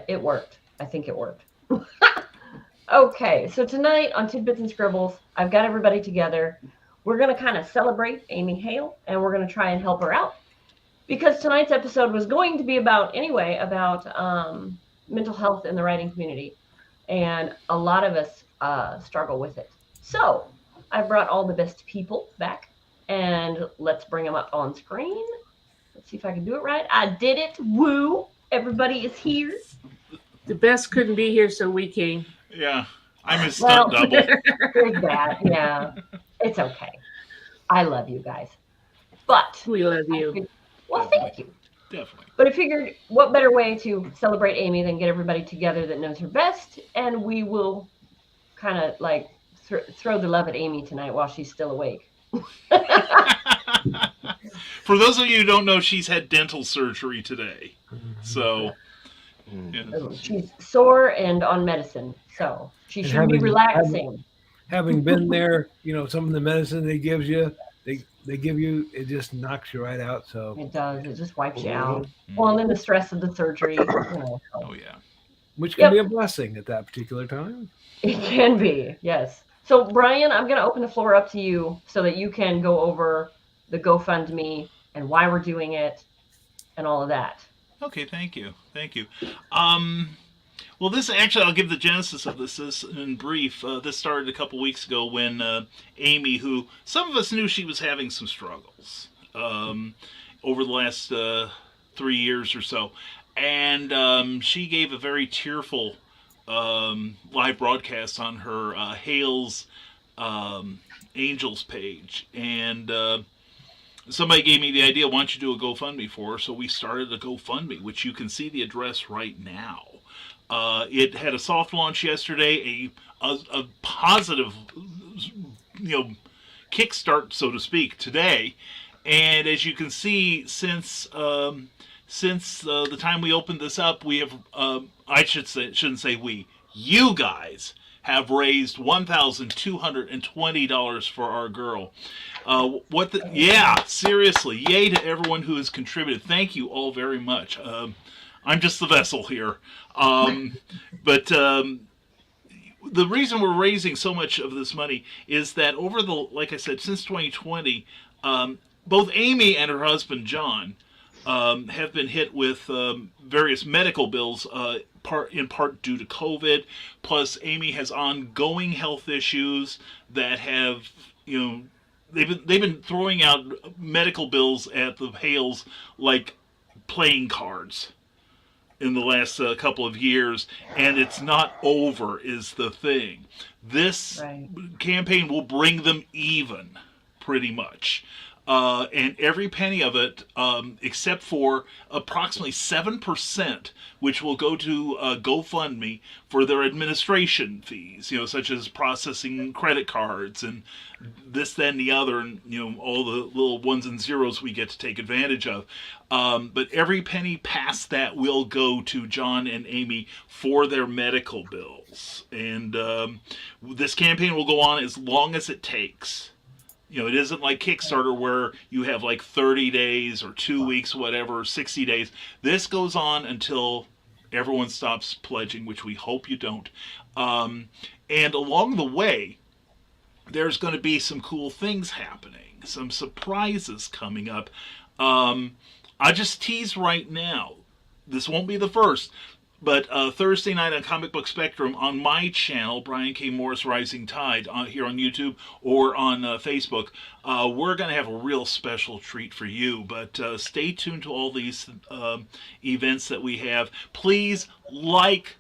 but it worked. I think it worked. Okay, so tonight on Tidbits and Scribbles, I've got everybody together. We're going to kind of celebrate Amy Hale, and we're going to try and help her out. Because tonight's episode was going to be about mental health in the writing community. And a lot of us struggle with it. So I brought all the best people back, and let's bring them up on screen. Let's see if I can do it right. I did it. Woo! Everybody is here. The best couldn't be here, so we came. Yeah, I'm his stunt double. There's that. Yeah, it's okay. I love you guys, but we love you. Well, thank you. Definitely. But I figured, what better way to celebrate Amy than get everybody together that knows her best, and we will kind of like throw the love at Amy tonight while she's still awake. For those of you who don't know, she's had dental surgery today, so yeah. She's sore and on medicine, so she should be relaxing. Having been there, some of the medicine they give you, they give you, it just knocks you right out. So it does. It just wipes you out. Well, and then the stress of the surgery. Oh yeah. Which can be a blessing at that particular time. It can be, yes. So Brian, I'm going to open the floor up to you so that you can go over the GoFundMe and why we're doing it and all of that. Okay, thank you. Well, this actually, I'll give the genesis of this in brief. This started a couple weeks ago when Amy, who some of us knew she was having some struggles over the last 3 years or so, and she gave a very tearful live broadcast on her Hale's Angels page, and somebody gave me the idea, why don't you do a GoFundMe for her? So we started a GoFundMe, which you can see the address right now. It had a soft launch yesterday, a positive, kickstart, so to speak, today. And as you can see, since the time we opened this up, we have, shouldn't say we, you guys have raised $1,220 for our girl. Seriously, yay to everyone who has contributed. Thank you all very much. I'm just the vessel here. But the reason we're raising so much of this money is that like I said, since 2020, both Amy and her husband, John, have been hit with various medical bills, in part due to COVID. Plus, Amy has ongoing health issues that have, they've been throwing out medical bills at the Hales like playing cards in the last couple of years, and it's not over is the thing. This campaign will bring them even, pretty much. And every penny of it, except for approximately 7%, which will go to GoFundMe for their administration fees, such as processing credit cards and this, that, and the other, and all the little ones and zeros we get to take advantage of. But every penny past that will go to John and Amy for their medical bills. And this campaign will go on as long as it takes. It isn't like Kickstarter where you have like 30 days or 2 weeks, whatever, 60 days. This goes on until everyone stops pledging, which we hope you don't. And along the way, there's going to be some cool things happening, some surprises coming up. I just tease right now. This won't be the first. But Thursday night on Comic Book Spectrum on my channel, Brian K. Morris Rising Tide, here on YouTube or on Facebook, we're going to have a real special treat for you. But stay tuned to all these events that we have. Please like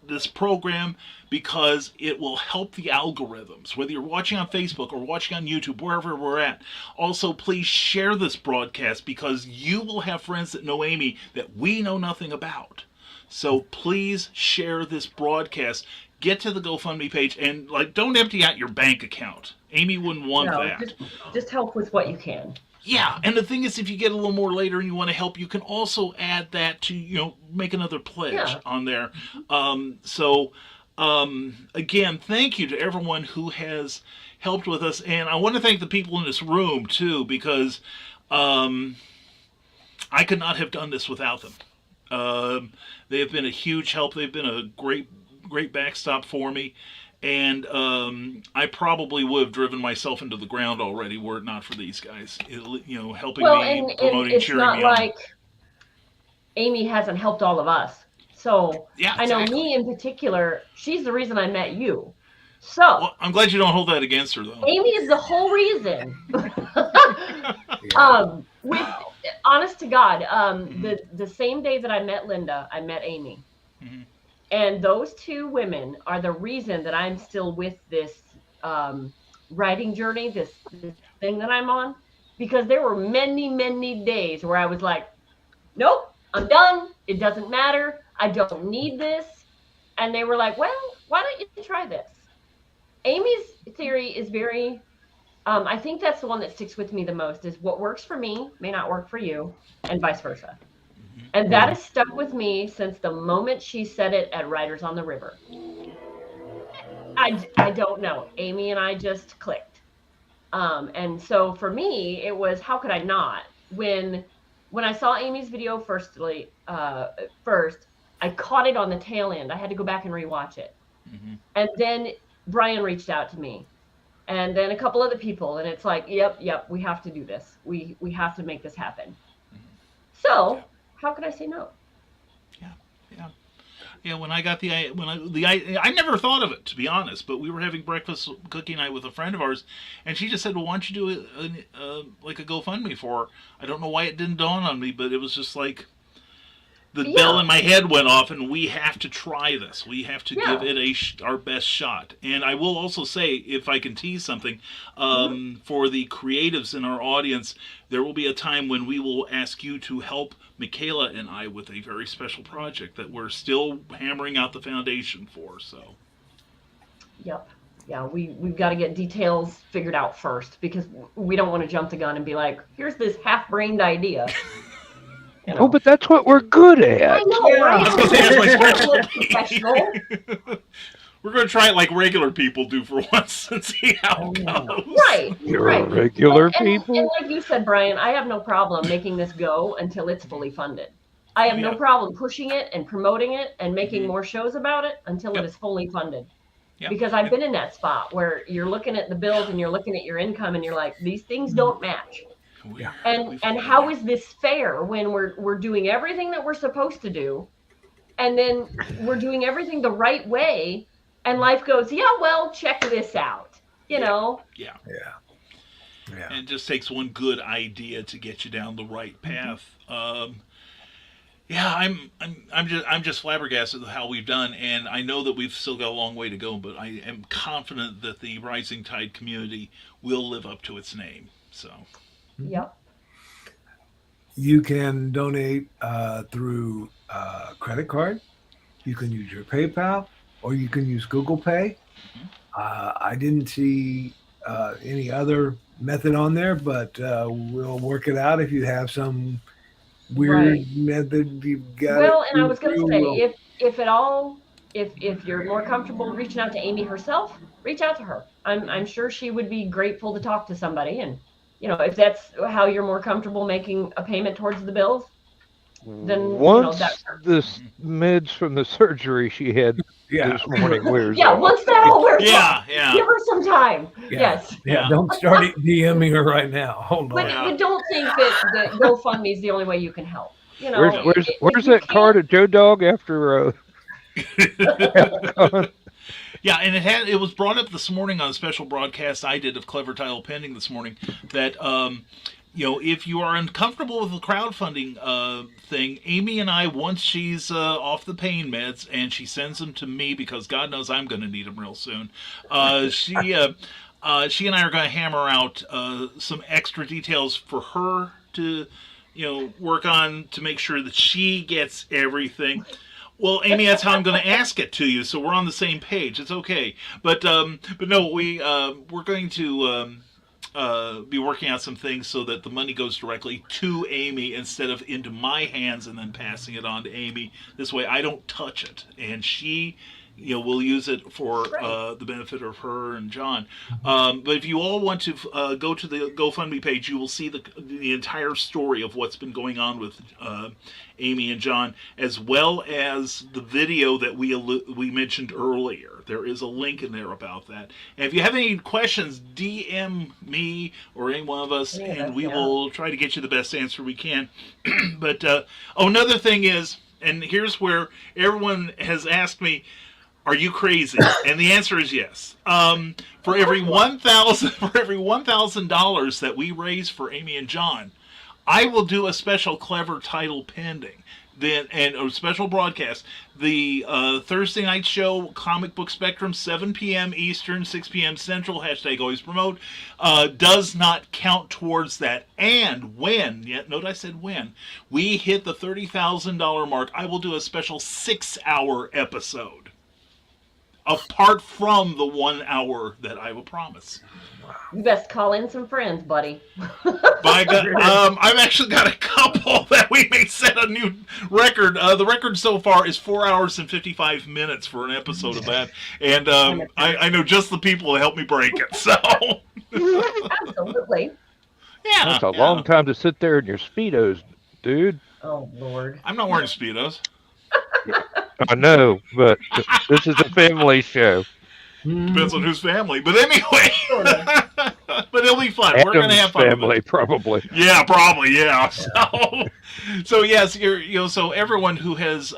this program because it will help the algorithms, whether you're watching on Facebook or watching on YouTube, wherever we're at. Also, please share this broadcast because you will have friends that know Amy that we know nothing about. So please share this broadcast. Get to the GoFundMe page and don't empty out your bank account. Amy wouldn't want that. Just help with what you can. Yeah, and the thing is, if you get a little more later and you want to help, you can also add that to make another pledge on there. Again, thank you to everyone who has helped with us, and I want to thank the people in this room too because I could not have done this without them. They have been a huge help. They've been a great backstop for me. And I probably would have driven myself into the ground already were it not for these guys, helping Well, me, and promoting, it's cheering not me on. like Amy hasn't helped all of us. So Yeah, I know exactly. me in particular, she's the reason I met you. So Well, I'm glad you don't hold that against her, though. Amy is the whole reason. Yeah. With honest to God, the same day that I met Linda, I met Amy. Mhm. And those two women are the reason that I'm still with this writing journey, this thing that I'm on, because there were many days where I was like, nope, I'm done. It doesn't matter. I don't need this. And they were like, well, why don't you try this? Amy's theory is very, I think that's the one that sticks with me the most is what works for me may not work for you, and vice versa. And that has stuck with me since the moment she said it at Riders on the River. I don't know. Amy and I just clicked. And so for me, it was how could I not? When I saw Amy's video first, I caught it on the tail end. I had to go back and rewatch it. Mhm. And then Brian reached out to me. And then a couple other people, and it's like, yep, we have to do this. We have to make this happen. So, how could I say no? Yeah. Yeah, when I got I never thought of it, to be honest. But we were having breakfast cookie night with a friend of ours, and she just said, "Well, why don't you do like a GoFundMe for her?" I don't know why it didn't dawn on me, but it was just like the bell in my head went off, and we have to try this. We have to give it our best shot. And I will also say, if I can tease something, for the creatives in our audience, there will be a time when we will ask you to help Michaela and I with a very special project that we're still hammering out the foundation for. So, Yep. Yeah, we've got to get details figured out first because we don't want to jump the gun and be like, here's this half-brained idea. You know. Oh, but that's what we're good at. I know, right? I was going to say, that's my professional. We're going to try it like regular people do for once and see how it goes. Right. You're right. regular people. And like you said, Brian, I have no problem making this go until it's fully funded. I have no problem pushing it and promoting it and making more shows about it until it is fully funded. Because I've been in that spot where you're looking at the bills and you're looking at your income and you're like, these things don't match. And how is this fair when we're doing everything that we're supposed to do, and then we're doing everything the right way, and life goes, yeah, well, check this out, you know? Yeah. And it just takes one good idea to get you down the right path. I'm just flabbergasted with how we've done, and I know that we've still got a long way to go, but I am confident that the Rising Tide community will live up to its name. So. Yep. You can donate through credit card. You can use your PayPal, or you can use Google Pay. I didn't see any other method on there, but we'll work it out if you have some weird method you've got. Well, and I was going to say, if at all, if you're more comfortable reaching out to Amy herself, reach out to her. I'm sure she would be grateful to talk to somebody, and if that's how you're more comfortable making a payment towards the bills, then once the meds from the surgery she had this morning wears off. Once that all wears off, yeah. give her some time. Yes. Yeah. Don't start DMing her right now. Hold on. But don't think that GoFundMe is the only way you can help. Where's that card of Joe Dog after? Yeah, and it was brought up this morning on a special broadcast I did of Clever Title Pending this morning that if you are uncomfortable with the crowdfunding thing, Amy and I, once she's off the pain meds and she sends them to me because God knows I'm going to need them real soon, she and I are going to hammer out some extra details for her to work on to make sure that she gets everything. Well, Amy, that's how I'm going to ask it to you, so we're on the same page. It's okay, but no, we're going to be working out some things so that the money goes directly to Amy instead of into my hands and then passing it on to Amy. This way, I don't touch it, and she we'll use it for the benefit of her and John. But if you all want to go to the GoFundMe page, you will see the entire story of what's been going on with Amy and John, as well as the video that we mentioned earlier. There is a link in there about that. And if you have any questions, DM me or any one of us, and we will try to get you the best answer we can. But another thing is, and here's where everyone has asked me, are you crazy? And the answer is yes. For every $1,000 that we raise for Amy and John, I will do a special clever title pending. And a special broadcast. The Thursday night show, Comic Book Spectrum, 7 p.m. Eastern, 6 p.m. Central, #alwayspromote, does not count towards that. And note I said when, we hit the $30,000 mark, I will do a special 6-hour episode. Apart from the 1 hour that I will promise. You best call in some friends, buddy. By God, I've actually got a couple that we may set a new record. The record so far is 4 hours and 55 minutes for an episode of that. And I know just the people who helped me break it. So Absolutely. Yeah. That's a long time to sit there in your Speedos, dude. Oh, Lord. I'm not wearing Speedos. I know, but this is a family show. Depends on whose family. But anyway. But it'll be fun. Adam's We're going to have fun. Family, probably. Yeah, probably, yeah. So yes, so everyone who has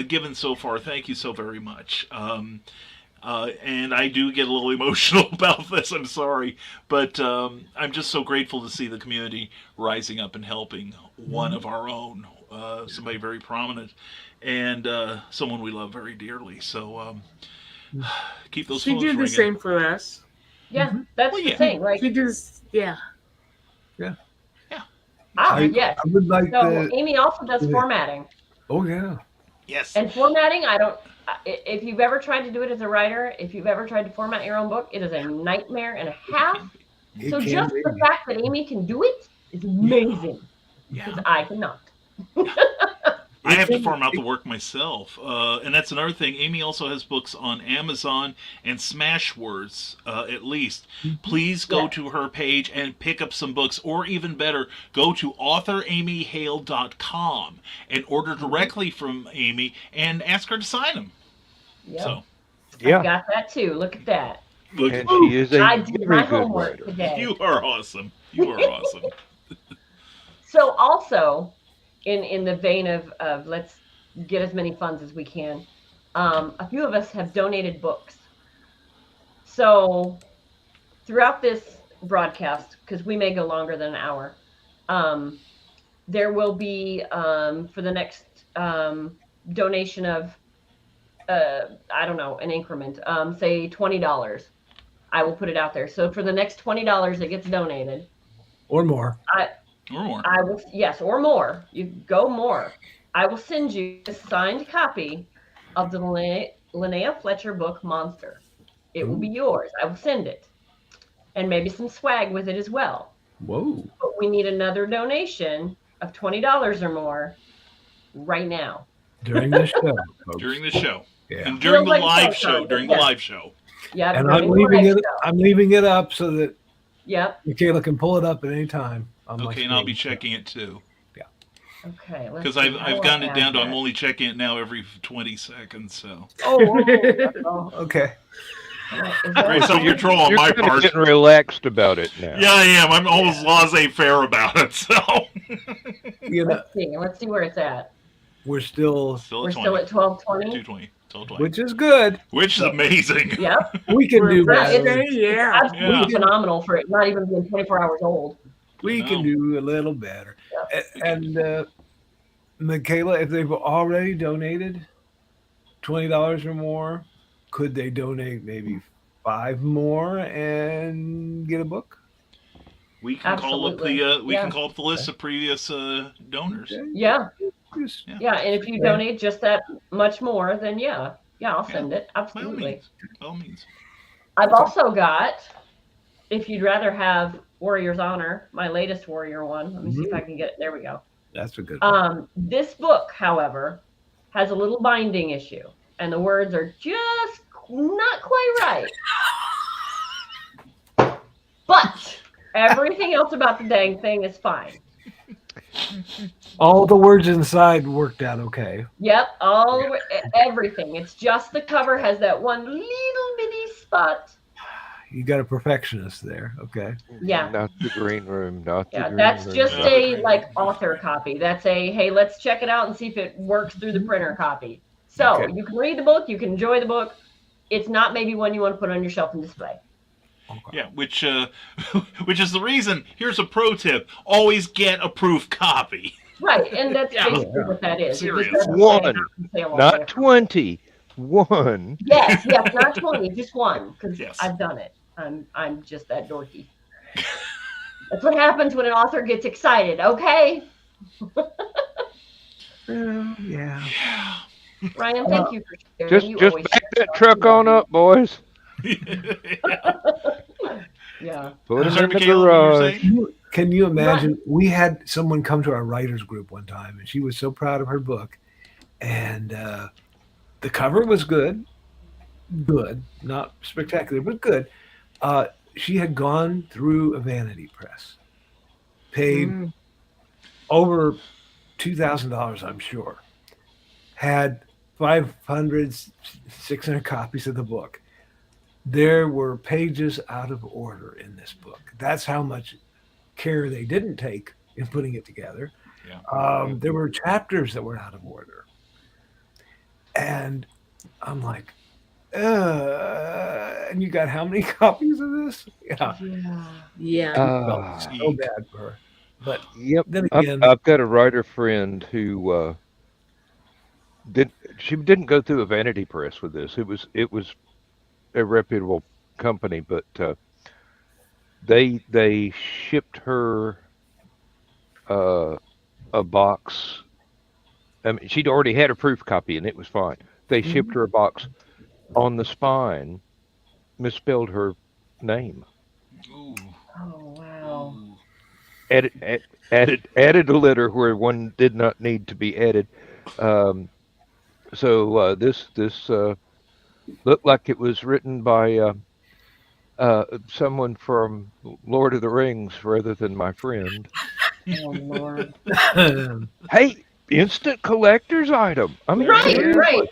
given so far, thank you so very much. And I do get a little emotional about this. I'm sorry, but I'm just so grateful to see the community rising up and helping one of our own, somebody very prominent, and someone we love very dearly. So keep those. She did the same for us. Yeah, that's the thing. Like she just, yes. I would like so Amy also does formatting. Oh yeah. Yes. And formatting, if you've ever tried to do it as a writer, if you've ever tried to format your own book, it is a nightmare and a half. So just the fact that Amy can do it is amazing. Because I cannot. I have to format the work myself. And that's another thing. Amy also has books on Amazon and Smashwords, at least. Please go to her page and pick up some books. Or even better, go to authoramyhale.com and order directly from Amy and ask her to sign them. Yep. So, I got that too. Look at that. And she is I did my homework today. You are awesome. You are awesome. So also, in the vein of let's get as many funds as we can, a few of us have donated books. So throughout this broadcast, because we may go longer than an hour, there will be for the next donation of I don't know, an increment, say $20. I will put it out there. So for the next $20 that gets donated, or more. Or more. I will, yes, or more. You go more. I will send you a signed copy of the Linnea Fletcher book, Monster. It will be yours. I will send it. And maybe some swag with it as well. Whoa. But we need another donation of $20 or more right now. During the show. Folks. During the show. Yeah. And during the live show. During the live show. Yeah. And I'm leaving it up so that Michaela can pull it up at any time. Okay, and I'll be checking it too. Yeah. Okay. Because I've gotten it down to I'm only checking it now every 20 seconds. So. Oh, okay. Great self-control on my You're part. getting relaxed about it now. Yeah, I am. I'm almost laissez-faire about it. So. Let's see where it's at. We're still at 12:20. 2:20. Which is good. Which is amazing. Yep. We can do better. It's absolutely phenomenal for it not even being 24 hours old. We can do a little better. Yep. And Michaela, if they've already donated $20 or more, could they donate maybe 5 more and get a book? We can call up the list of previous donors. Okay. Yeah. And if you donate just that much more, then I'll send it. Absolutely. By all means. I've also got, if you'd rather have Warrior's Honor, my latest Warrior one. Let me see if I can get it. There we go. That's a good one. This book, however, has a little binding issue. and the words are just not quite right. But everything else about the dang thing is fine. All the words inside worked out okay. Yep, everything. It's just the cover has that one little bitty spot. You got a perfectionist there, okay? Yeah. Not the green room. Not the green that's room. just a like author copy. That's a hey, let's check it out and see if it works through the printer copy. So Okay. you can read the book, you can enjoy the book. It's not maybe one you want to put on your shelf and display. Yeah, which is the reason. Here's a pro tip: always get a proof copy. Right, and that's basically what that is. Serious. One, not 20. One. Yes, not 20, just one. Because Yes. I've done it. I'm just that dorky. That's what happens when an author gets excited. Okay. Yeah. Ryan, thank you for sharing. Just back that truck on up, boys. Yeah. Put them Sorry, in the Michaela, what were you garage. saying? Can you imagine? We had someone come to our writers group one time, and she was so proud of her book, and the cover was good, not spectacular, but good. She had gone through a vanity press, paid over $2,000, I'm sure, had 500, 600 copies of the book. There were pages out of order in this book. That's how much care they didn't take in putting it together. Yeah. There were chapters that were out of order. And I'm like, and you got how many copies of this? Yeah. So bad for her. But Yep. then again, I've got a writer friend who didn't go through a vanity press with this. It was a reputable company, but they shipped her a box. I mean, she'd already had a proof copy, and it was fine. They shipped her a box. On the spine, misspelled her name. Ooh. Oh wow. Added a letter where one did not need to be added. So this looked like it was written by someone from Lord of the Rings rather than my friend. Oh Lord. Hey, instant collector's item. I mean, Right.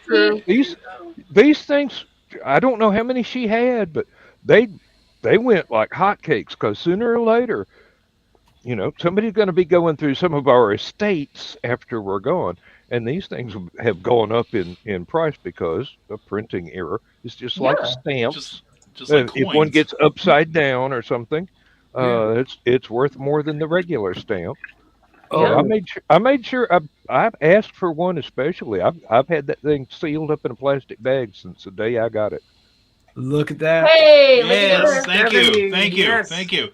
these things. I don't know how many she had, but they went like hotcakes because sooner or later, somebody's going to be going through some of our estates after we're gone, and these things have gone up in price because of printing error. It's just like stamps. Just like if coins. one gets upside down or something, it's worth more than the regular stamp. Oh, I made sure I've asked for one especially. I've had that thing sealed up in a plastic bag since the day I got it. look at that. Hey, Yes, thank you, Stephanie, thank you, yes. thank you.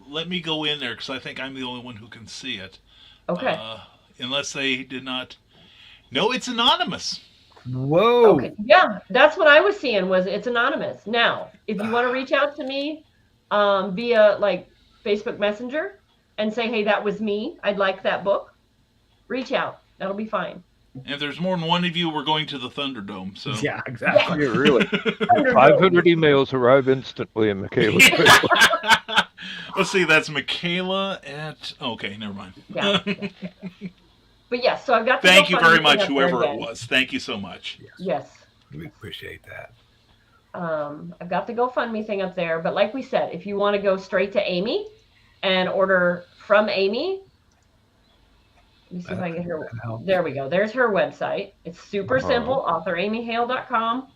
Let me go in there because I think I'm the only one who can see it. Okay. Unless they did not. No, it's anonymous. Whoa. Okay. Yeah, that's what I was seeing was it's anonymous. Now, if you want to reach out to me via like Facebook Messenger and say, hey, that was me. I'd like that book. Reach out. That'll be fine. And if there's more than one of you, we're going to the Thunderdome. So Yeah, exactly. Yeah, really. 500 emails arrive instantly in Michaela's Facebook. Let's see, that's Michaela at. Okay, never mind. Yeah. But yes, so I've got. Thank you very much, whoever it was. Thank you so much. Yes. We appreciate that. I've got the GoFundMe thing up there, but like we said, if you want to go straight to Amy and order from Amy, let me see if I can get her. There we go. There's her website. It's super simple, authoramyhale.com.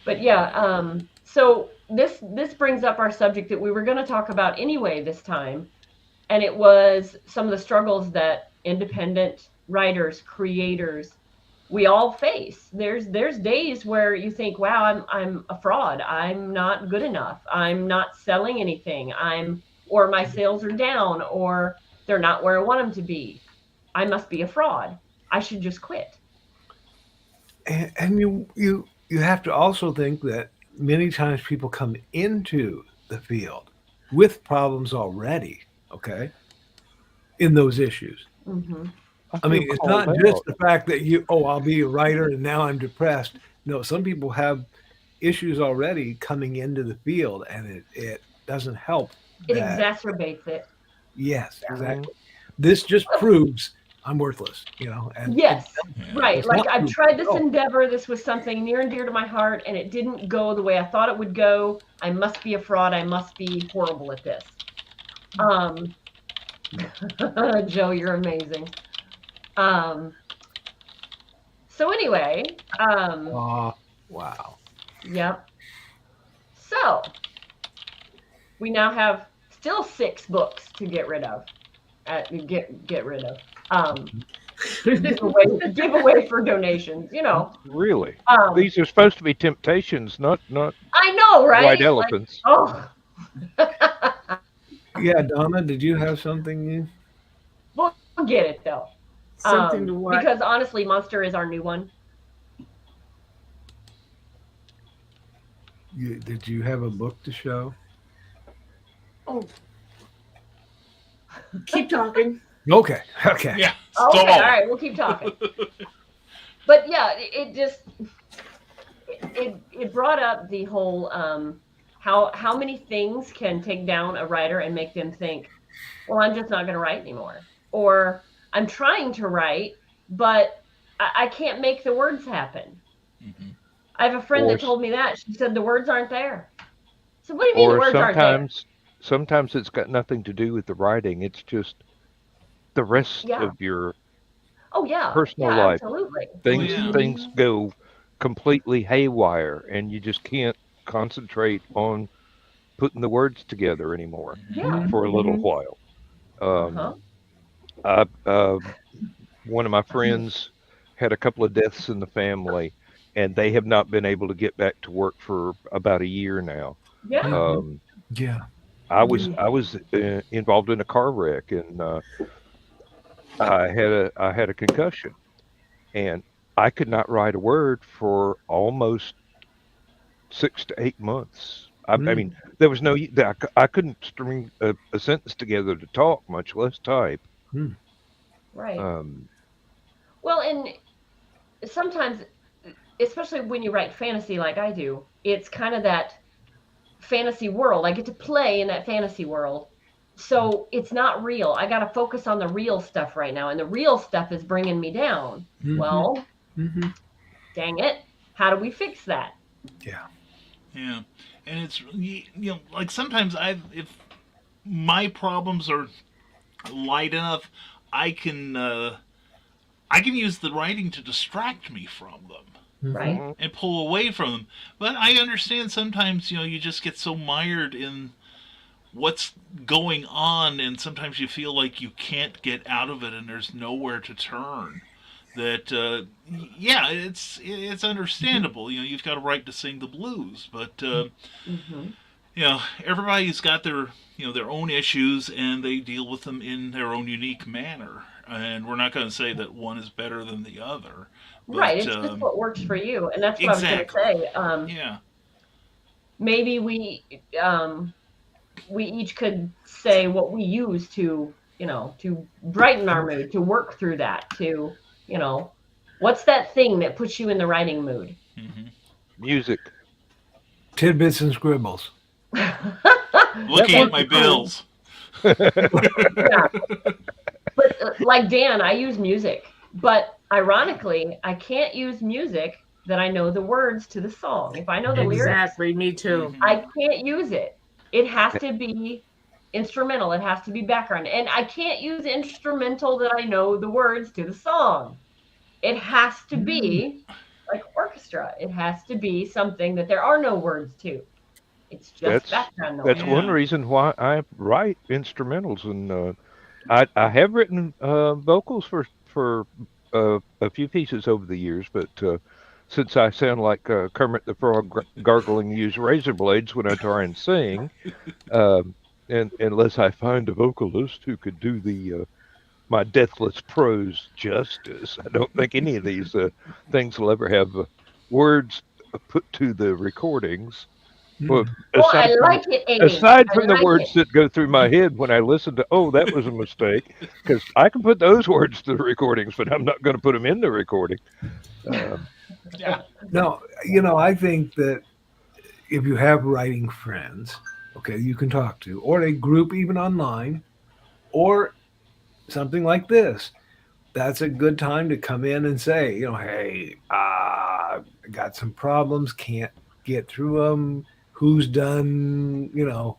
But yeah, so this brings up our subject that we were going to talk about anyway this time, and it was some of the struggles that independent writers, creators, we all face. There's days where you think, wow, I'm a fraud. I'm not good enough. I'm not selling anything. or my sales are down, or they're not where I want them to be. I must be a fraud. I should just quit. And you have to also think that many times people come into the field with problems already, okay, in those issues. Mm-hmm. I feel mean, it's called not just out. the fact that I'll be a writer and now I'm depressed. No, some people have issues already coming into the field, and it doesn't help It that. exacerbates it. Yes, Mhm. exactly. This just proves I'm worthless, and Yes, Yeah. right. it's Like not I've true tried at this all. endeavor. This was something near and dear to my heart, and it didn't go the way I thought it would go. I must be a fraud. I must be horrible at this. Um, Joe, you're amazing. Um, so anyway, Wow. yep. So we now have still 6 books to get rid of. Get rid of. Give away for donations. Really, Um, these are supposed to be temptations, not I know, white right? Like, elephants. oh. Yeah, Donna, did you have something We'll get it though. Something to what? Because honestly, Monster is our new one. did you have a book to show? Oh, keep talking. Okay. Okay. Yeah. Okay, all Stall. right, we'll keep talking. But yeah, it just it brought up the whole how many things can take down a writer and make them think, well, I'm just not going to write anymore, or I'm trying to write, but I can't make the words happen. Mhm. I have a friend Or that told me that. She said the words aren't there. So what do you mean the or words aren't there? sometimes it's got nothing to do with the writing. It's just the rest Yeah. of your Oh yeah. personal Yeah, life. absolutely. Oh Things yeah. things go completely haywire, and you just can't concentrate on putting the words together anymore Yeah. for a little Mhm. while. Uh-huh. Um, I, one of my friends had a couple of deaths in the family, and they have not been able to get back to work for about a year now. Yeah. Um, Yeah. I was involved in a car wreck, and I had a concussion, and I could not write a word for almost 6 to 8 months. I mean, Mm. there was no I couldn't string a sentence together to talk, much less type. Mm. Right. Um, Well, and sometimes, especially when you write fantasy like I do, it's kind of that fantasy world. I get to play in that fantasy world. So it's not real. I got to focus on the real stuff right now. And the real stuff is bringing me down. Mhm. Well, Mhm. dang it. How do we fix that? Yeah. Yeah. And it's like sometimes if my problems are light enough, I can uh, I can use the writing to distract me from them Right. mhm. and pull away from them. But I understand sometimes you just get so mired in what's going on, and sometimes you feel like you can't get out of it, and there's nowhere to turn. That yeah, it's understandable. You've got a right to sing the blues, but Mm-hmm. everybody's got their own issues, and they deal with them in their own unique manner. And we're not going to say that one is better than the other, Right. but It's just what works for you. And that's what I was going to exactly, say. yeah. Maybe we each could say what we use to brighten our mood, to work through that, you know, what's that thing that puts you in the writing mood? Hmm. Music. Tidbits and scribbles. Looking at worked my for cool. bills. Yeah, but like Dan, I use music, but ironically, I can't use music that I know the words to the song. If I know the lyrics, Exactly. Me too. Mhm. I can't use it. It has to be instrumental. It has to be background. And I can't use instrumental that I know the words to the song. It has to Mm. be like orchestra. It has to be something that there are no words to. It's just That's background noise. that's one Yeah. reason why I write instrumentals, and I have written vocals for a few pieces over the years, but since I sound like Kermit the Frog gargling use razor blades when I try and sing, um, and unless I find a vocalist who could do the my deathless prose justice, I don't think any of these things will ever have words put to the recordings. Well, Oh, I aside from like it, Amy. aside I from the like words it. that go through my head when I listen to, oh, that was a mistake, because I can put those words to the recordings, but I'm not going to put them in the recording. Uh, Yeah. No, I think that if you have writing friends, okay, you can talk to, or a group even online, or something like this, that's a good time to come in and say, hey, I got some problems, can't get through them. Who's done, yeah,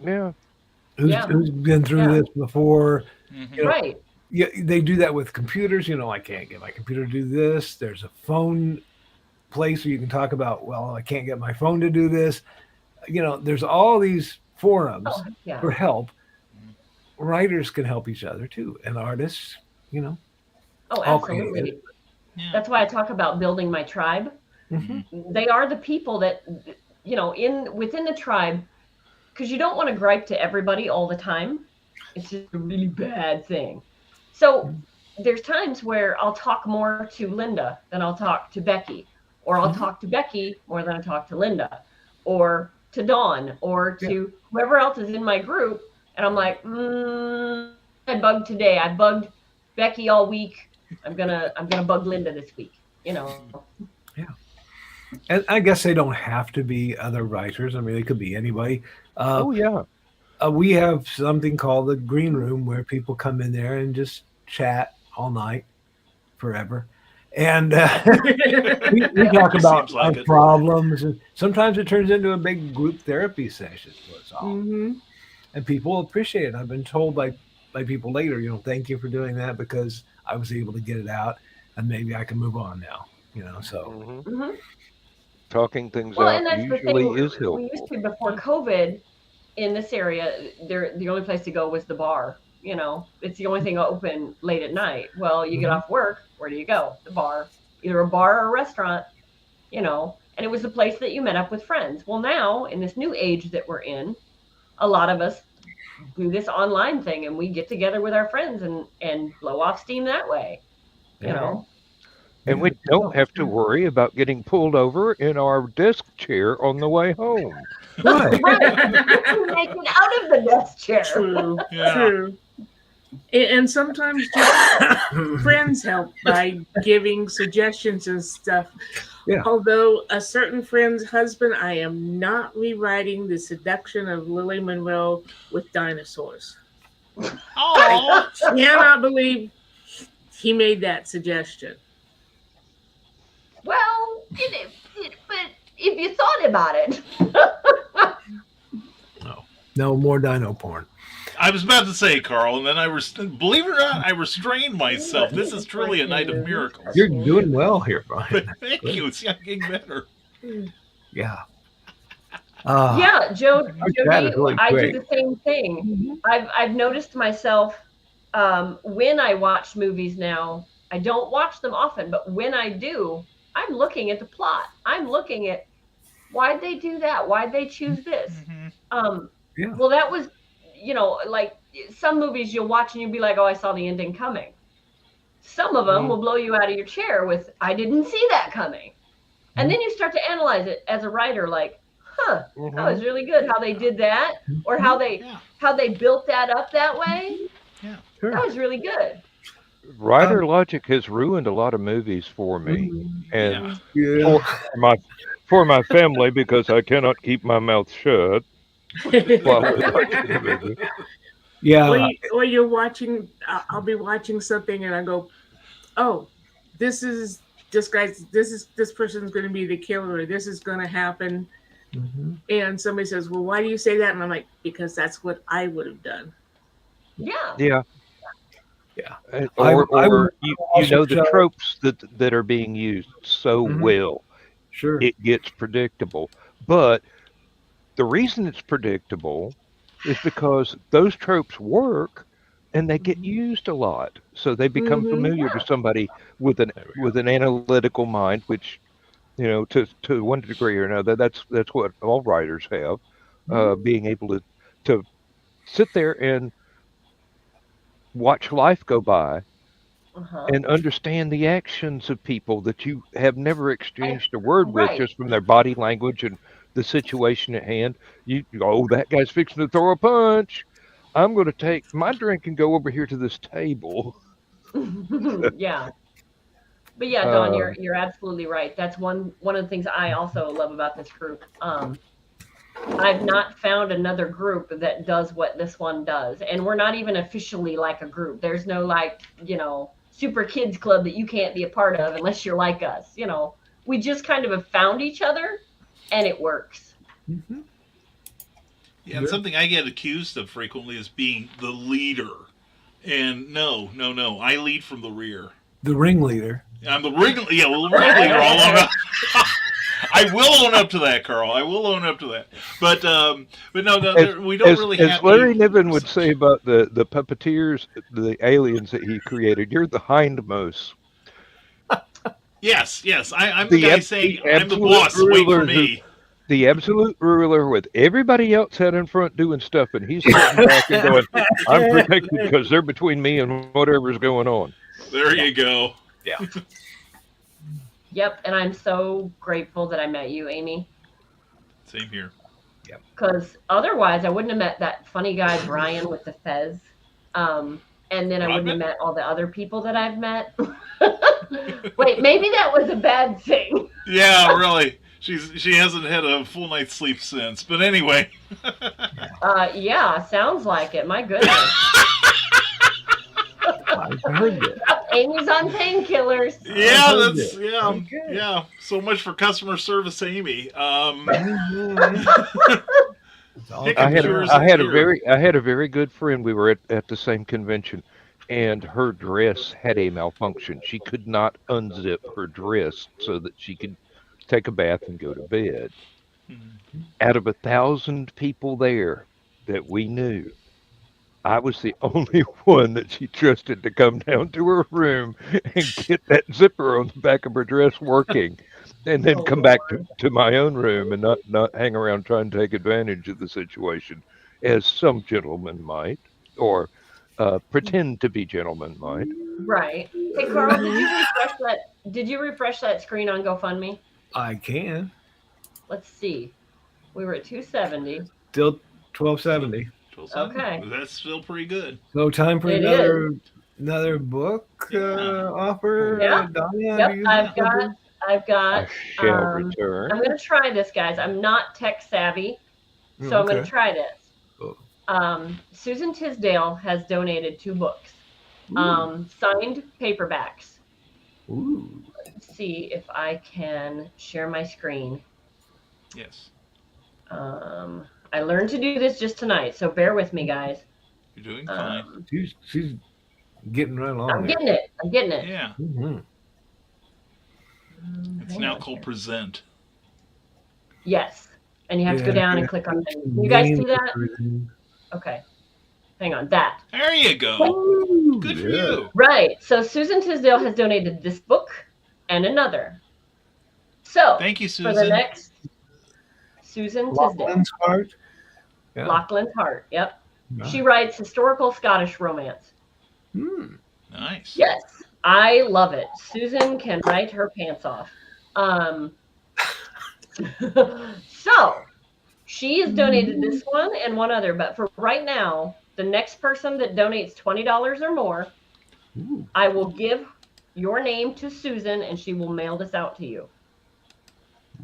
Yeah, who's been through yeah, this before? You Hmm. know, right. yeah, they do that with computers. I can't get my computer to do this. There's a phone place where you can talk about, well, I can't get my phone to do this. There's all these Oh, forums yeah. for help. Writers can help each other too, and artists, you know, Oh, all creative. absolutely. Yeah. That's why I talk about building my tribe. Hmm. They are the people that, in within the tribe, because you don't want to gripe to everybody all the time. It's just a really bad thing. So there's times where I'll talk more to Linda than I'll talk to Becky, or I'll Hmm. talk to Becky more than I talk to Linda, or to Dawn, or Yeah. to whoever else is in my group. And I'm like, I bugged today. I bugged Becky all week. I'm gonna bug Linda this week. You know. Yeah. And I guess they don't have to be other writers. I mean, they could be anybody. Uh, oh yeah, we have something called the green room where people come in there and just chat all night, forever. And we talk about Seems our like it. problems. And sometimes it turns into a big group therapy session for us all. Hmm. And people appreciate it. I've been told by people later, thank you for doing that because I was able to get it out and maybe I can move on now. So hmm Hmm. talking things Well, out and that's the usually thing. is We used helpful. to before COVID in this area. The only place to go was the bar. It's the only thing open late at night. Well, you get mhm. off work. Where do you go? The bar, either a bar or a restaurant. And it was the place that you met up with friends. Well, now in this new age that we're in, a lot of us do this online thing, and we get together with our friends and blow off steam that way. You Yeah, know. And yeah, we don't no, have to worry about getting pulled over in our desk chair on the way home. right. Right. You can make it out of the desk chair. True, Yeah. true. And sometimes just friends help by giving suggestions and stuff. Yeah. Although a certain friend's husband, I am not rewriting The Seduction of Lily Monroe with dinosaurs. I Oh. cannot believe he made that suggestion. Well, but if you thought about it, No more dino porn. I was about to say, Carl, and then believe it or not, I restrained myself. This is truly a night of miracles. You're doing well here, Brian. But thank you. See, I'm getting better. Yeah. yeah, Our chat Jody, is really I do great. the same thing. Mhm. I've noticed myself when I watch movies now. I don't watch them often, but when I do, I'm looking at the plot. I'm looking at why'd they do that? Why'd they choose this? Hmm. Um, Yeah. well, that was, like some movies you'll watch and you'll be like, oh, I saw the ending coming. Some of them Mm. will blow you out of your chair with, I didn't see that coming. And then you start to analyze it as a writer, like, that was Mhm. really good how they did that, or how they built that up that way. Yeah. Sure. That was really good. Writer logic has ruined a lot of movies for me, and Yeah. Yeah. for my for my family because I cannot keep my mouth shut while we watch the movie. Yeah. or you're watching, I'll be watching something and I go, oh, this person's going to be the killer. This is going to happen. Mhm. And somebody says, well, why do you say that? And I'm like, because that's what I would have done. Yeah. Yeah, Yeah. or would you also know the tell. tropes that are being used so Mhm. well, Sure. it gets predictable. But the reason it's predictable is because those tropes work and they get used a lot, so they become Mm-hmm. familiar to somebody with an analytical mind, which to one degree or another, that's what all writers have, being able to sit there and watch life go by Uh-huh. and understand the actions of people that you have never And exchanged a word with right. just from their body language and the situation at hand. Oh, that guy's fixing to throw a punch. I'm going to take my drink and go over here to this table. Yeah. But yeah, Dawn, Uh, you're absolutely right. That's one of the things I also love about this group. I've not found another group that does what this one does. And we're not even officially like a group. There's no like, super kids club that you can't be a part of unless you're like us. We just kind of have found each other and it works. Mm-hmm. Yeah, and something I get accused of frequently is being the leader. And no, no, no, I lead from the rear. The ringleader. I'm the ring, yeah, well, the ringleader. I'll own up. I will own up to that, Carl. I will own up to that. But no, we don't really as have. Larry Niven would say about the puppeteers, the aliens that he created, you're the hindmost. Yes, yes. I'm the guy saying I'm the absolute boss. Wait for ruler me. The absolute ruler with everybody else out in front doing stuff, and he's sitting back and going, I'm protected because they're between me and whatever's going on. There you go. Yeah. Yep, and I'm so grateful that I met you, Amy. Same here. Because otherwise, I wouldn't have met that funny guy Brian with the fez, and then I wouldn't have met all the other people that I've met. Wait, maybe that was a bad thing. Yeah, really. She hasn't had a full night's sleep since. But anyway. Yeah, sounds like it. My goodness. I've heard that. Amy's on painkillers. Yeah, yeah. So much for customer service, Amy. I had a very good friend. We were at the same convention, and her dress had a malfunction. She could not unzip her dress so that she could take a bath and go to bed. Out of 1,000 people there that we knew, I was the only one that she trusted to come down to her room and get that zipper on the back of her dress working, and then come back to my own room and not hang around trying to take advantage of the situation, as some gentlemen might, or pretend to be gentlemen might. Right. Hey, Carl, did you refresh that screen on GoFundMe? I can. Let's see. We were at 270. Still 1270. Okay. That's still pretty good. So time for another book offer. Yeah. Danya, Yep. I've got. I shall return. I'm going to try this, guys. I'm not tech savvy, so I'm going to try this. Oh. Susan Tisdale has donated 2 books, signed paperbacks. Ooh. Let's see if I can share my screen. Yes. I learned to do this just tonight, so bear with me, guys. You're doing fine. She's getting right along. I'm getting it. Yeah. Mm-hmm. It's now called Present. Yes. And you have to go down and click on it. Can you guys see that? Okay. Hang on. That. There you go. Good for you. Right. So Susan Tisdale has donated this book and another. So thank you, Susan. For the next Susan Tisdale. Lachlan's Heart. Yeah. Lachlan's Heart. Yep. Nice. She writes historical Scottish romance. Nice. Yes. I love it. Susan can write her pants off. So she has donated this one and one other, but for right now, the next person that donates $20 or more, I will give your name to Susan and she will mail this out to you.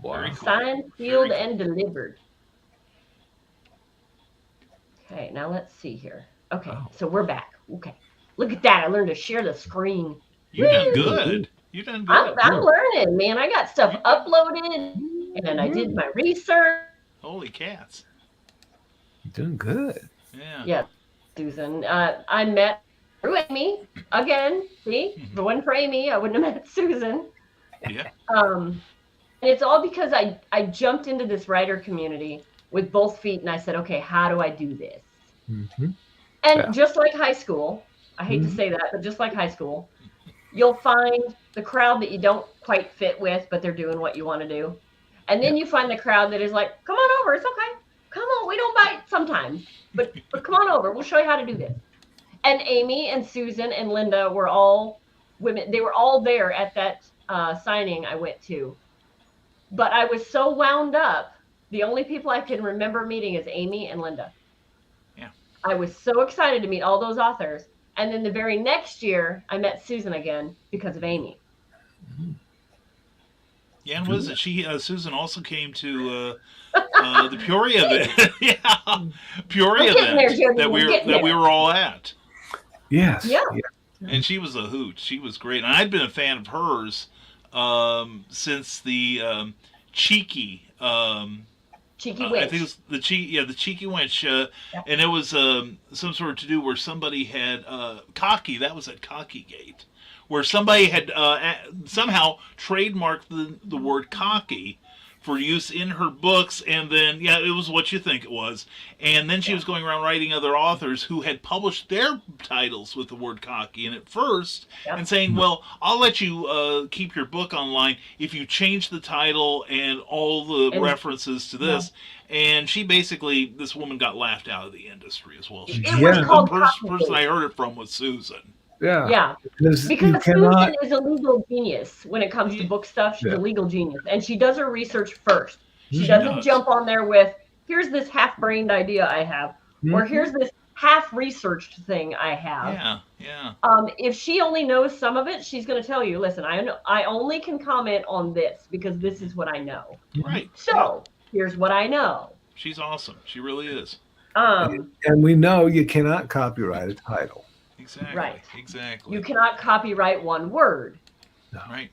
Wow. Signed, sealed, and delivered. Okay, now let's see here. Okay, so we're back. Okay. Look at that. I learned to share the screen. You done good. You done good. I'm learning, man. I got stuff uploaded and I did my research. Holy cats. You're doing good. Yeah. Yeah, Susan. I met through Amy again. See, if it wasn't for Amy, I wouldn't have met Susan. Yeah. And it's all because I jumped into this writer community with both feet and I said, okay, how do I do this? Mm-hmm. And just like high school, I hate to say that, but just like high school, you'll find the crowd that you don't quite fit with, but they're doing what you want to do. And then you find the crowd that is like, come on over. It's okay. Come on. We don't bite sometimes, but come on over. We'll show you how to do this. And Amy and Susan and Linda were all women. They were all there at that signing I went to. But I was so wound up The only people I can remember meeting is Amy and Linda. Yeah. I was so excited to meet all those authors. And then the very next year, I met Susan again because of Amy. Yeah, and was it? Susan also came to the Peoria event. Yeah, Peoria We're getting there, event Jody. that We're getting we there. were all at. Yes. Yeah. And she was a hoot. She was great. And I'd been a fan of hers since the Cheeky. Cheeky I Winch. think it was the Cheeky Winch, Yeah. and it was some sort of to do where somebody had Cocky. That was at Cocky Gate, where somebody had somehow trademarked the word cocky for use in her books, and then it was What You Think It Was, and then she was going around writing other authors who had published their titles with the word cocky, and at first, and saying, well, I'll let you keep your book online if you change the title and all the references to this. And she basically, this woman got laughed out of the industry as well. It was called the person I heard it from was Susan. Yeah. Because Susan is a legal genius when it comes to book stuff. She's a legal genius. And she does her research first. She doesn't jump on there with, here's this half-brained idea I have, or here's this half-researched thing I have. Yeah. If she only knows some of it, she's going to tell you, listen, I only can comment on this because this is what I know. Right. So, here's what I know. She's awesome. She really is. And we know you cannot copyright a title. Exactly. Right. Exactly. You cannot copyright one word. No. Right.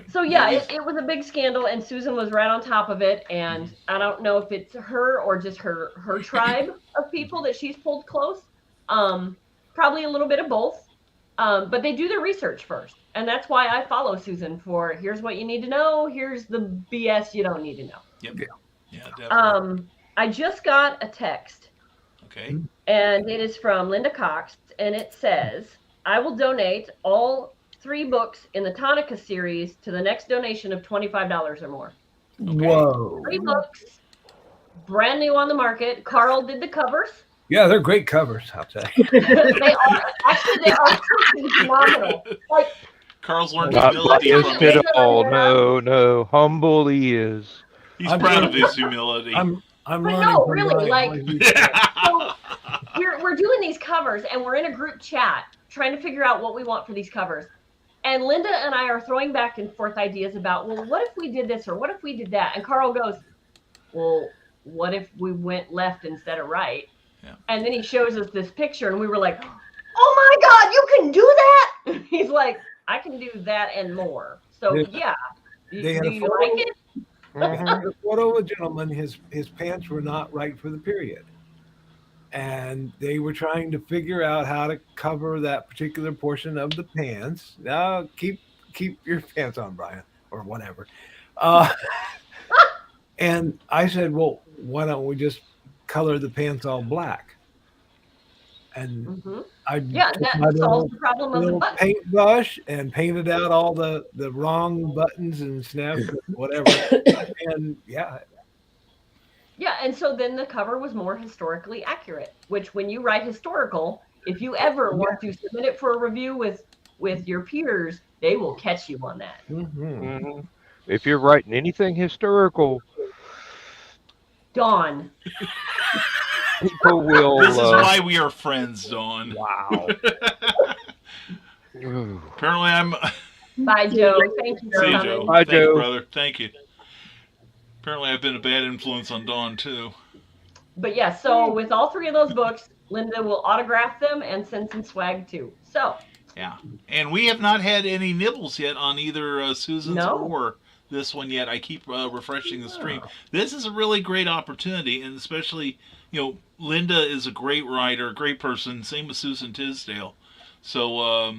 So it was a big scandal, and Susan was right on top of it. And I don't know if it's her or just her tribe of people that she's pulled close. Probably a little bit of both. But they do their research first, and that's why I follow Susan for here's what you need to know, here's the BS you don't need to know. Yep. Yeah, definitely. I just got a text. Okay. And it is from Linda Cox, and it says, I will donate all 3 books in the Tonica series to the next donation of $25 or more. Okay. Whoa. 3 books, brand new on the market. Carl did the covers. Yeah, they're great covers, I'll tell you. They are phenomenal. Like, Carl's learned Not humility from biased me. at all. No, humble he is. He's proud of his humility. I'm but learning no, from really, Ryan. so we're doing these covers, and we're in a group chat trying to figure out what we want for these covers. And Linda and I are throwing back and forth ideas about, well, what if we did this or what if we did that? And Carl goes, well, what if we went left instead of right? Yeah. And then he shows us this picture, and we were like, oh my God, you can do that? He's like, I can do that and more. So Yeah. do They had a you photo. like it? The photo of a gentleman, his pants were not right for the period. And they were trying to figure out how to cover that particular portion of the pants. Now, keep your pants on, Brian, or whatever. And I said, well, why don't we just color the pants all black? And I took my that solves the problem of the little button. paintbrush and painted out all the wrong buttons and snaps, whatever. And yeah, and so then the cover was more historically accurate, which when you write historical, if you ever want to submit it for a review with your peers, they will catch you on that. If you're writing anything historical, Dawn. people will. This is why we are friends, Dawn. Wow. Apparently, I'm. Bye, Joe. Thank you for See you, coming. Joe. Bye, Thank you, Joe. brother. Thank you. Apparently, I've been a bad influence on Dawn too. But yeah, so with all 3 of those books, Linda will autograph them and send some swag too. So Yeah, and we have not had any nibbles yet on either Susan's No. or this one yet. I keep refreshing the stream. This is a really great opportunity, and especially, Linda is a great writer, a great person. Same with Susan Tisdale. So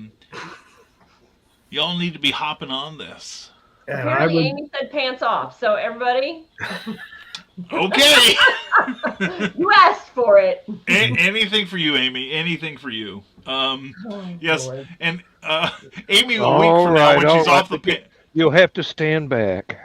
y'all need to be hopping on this. and I apparently would, Amy said pants off. So everybody, Okay. you asked for it. Anything for you, Amy. Anything for you. Yes, Lord. and Amy, a All week from now right, when all she's right. off the pit. You'll have to stand back.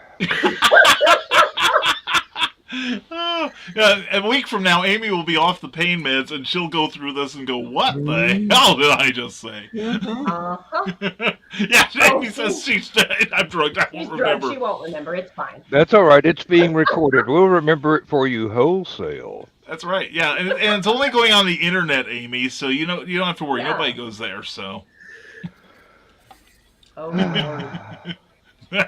Oh, yeah, a week from now, Amy will be off the pain meds, and she'll go through this and go, "What the Mm. hell did I just say?" Mhm. Uh-huh. Yeah, Oh, Amy says she's dead. I'm drugged. I she's won't drugged. remember. She won't remember. It's fine. That's all right. It's being recorded. We'll remember it for you wholesale. That's right. Yeah, and it's only going on the internet, Amy. So you don't have to worry. Yeah. Nobody goes there. So. Oh, Lord.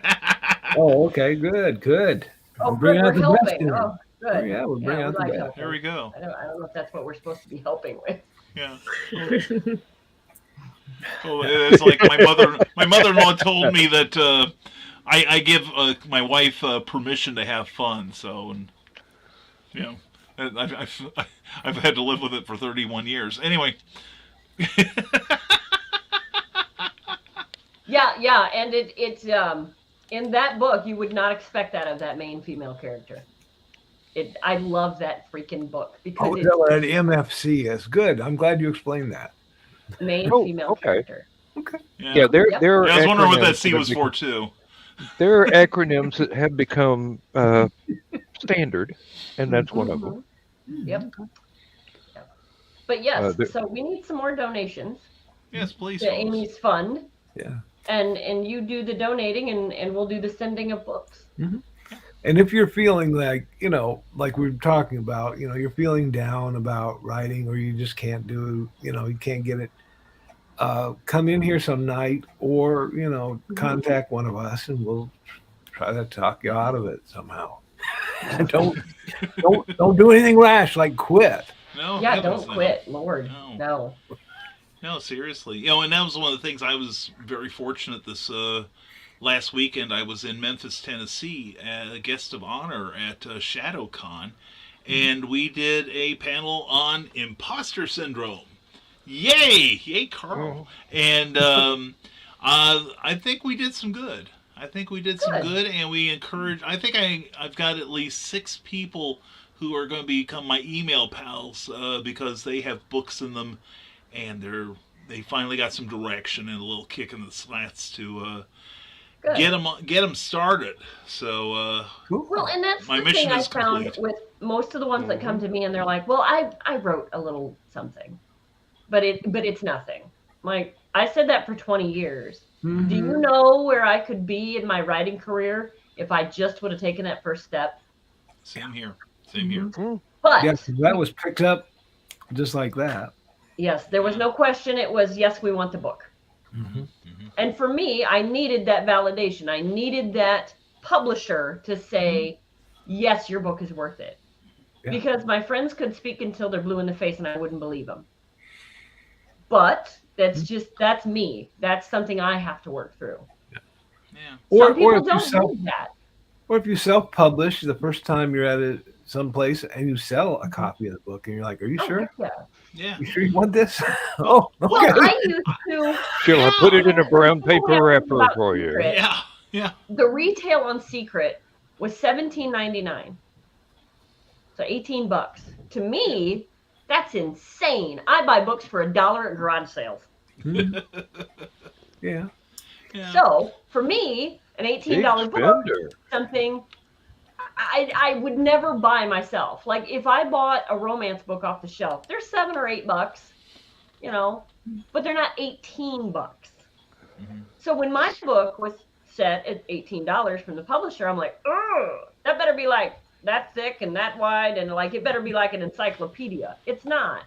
Oh, okay, good, good. Oh, Bring good. out We're the best helping. in her. Oh, Oh good. yeah, we'll bring Yeah, we out the like best. There helping. we go. I don't know if that's what we're supposed to be helping with. Yeah. Well, it's like my mother-in-law told me that I give my wife permission to have fun. So, and you know, I've had to live with it for 31 years. Anyway. Yeah, and it's in that book you would not expect that of that main female character. I love that freaking book because Oh, is it's that what an MFC is? Good. I'm glad you explained that. main Oh, female okay. character. Okay. Yeah. Yeah, there Yep. there are Yeah, I was wondering what that acronyms C that was for too. there are acronyms that have become standard, and that's one of them. Yep. Yep. But yes, There, so we need some more donations Yes, please, to folks. Amy's fund, Yeah. and you do the donating, and we'll do the sending of books. And if you're feeling like, like we were talking about, you're feeling down about writing or you just can't do, you can't get it, come in here some night or, contact one of us and we'll try to talk you out of it somehow. don't do anything rash like quit. No, Yeah, heavens don't no. quit, Lord. No. No. No, seriously. And that was one of the things I was very fortunate this last weekend. I was in Memphis, Tennessee, a guest of honor at ShadowCon, and we did a panel on imposter syndrome. Yay, Carl! And I think we did some good. I think we did some Good. good, and we encourage. I think I've got at least 6 people who are going to become my email pals because they have books in them, and they finally got some direction and a little kick in the slats to Good. get them started. So Well, and that's my the mission thing I is found complete. with most of the ones that come to me, and they're like, "Well, I wrote a little something, but it's nothing." Like I said that for 20 years. Mm-hmm. Do you know where I could be in my writing career if I just would have taken that first step? Same here. Same here. But Yes, that was picked up just like that. yes, there was no question. It was yes, we want the book. Mm-hmm. And for me, I needed that validation. I needed that publisher to say, yes, your book is worth it. Yeah. Because my friends could speak until they're blue in the face and I wouldn't believe them. But that's me. That's something I have to work through. Yeah. Some people if you don't need that. or if you self-publish the first time you're at some place and you sell a copy of the book and you're like, "Are you sure? Yeah. Yeah. You sure you want this?" Oh, okay. Well, I used to. She'll put it in a brown People paper have wrapper about for you. Secret. Yeah. Yeah. The retail on Secret was $17.99. So $18. To me, that's insane. I buy books for $1 at garage sales. Yeah. Yeah. So for me, an $18 Big book spender. is something I would never buy myself. Like if I bought a romance book off the shelf, they're $7 or $8, but they're not $18. So when my book was set at $18 from the publisher, I'm like, oh, that better be like that thick and that wide, and like it better be like an encyclopedia. It's not.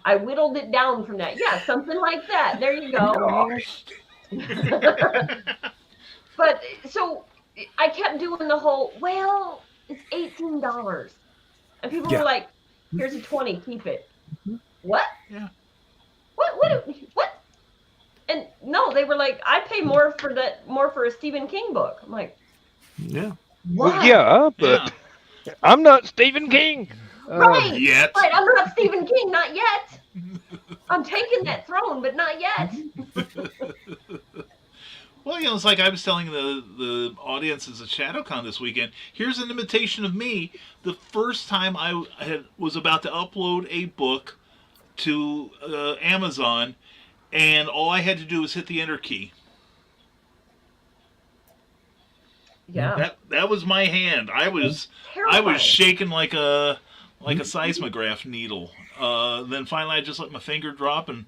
I whittled it down from that. Yeah, something like that. There you go. But so I kept doing the whole, well, it's $18. And people were like, here's a 20, keep it. What? Yeah. What? And no, they were like, I pay more for a Stephen King book. I'm like, Yeah. what? Well, yeah, but I'm not Stephen King. Right. Yet. Right, I'm not Stephen King, not yet. I'm taking that throne, but not yet. Well, it's like I was telling the audiences at ShadowCon this weekend. Here's an imitation of me. The first time I was about to upload a book to Amazon, and all I had to do was hit the enter key. Yeah. That was my hand. I was Terrifying. shaking like a seismograph needle. Then finally, I just let my finger drop, and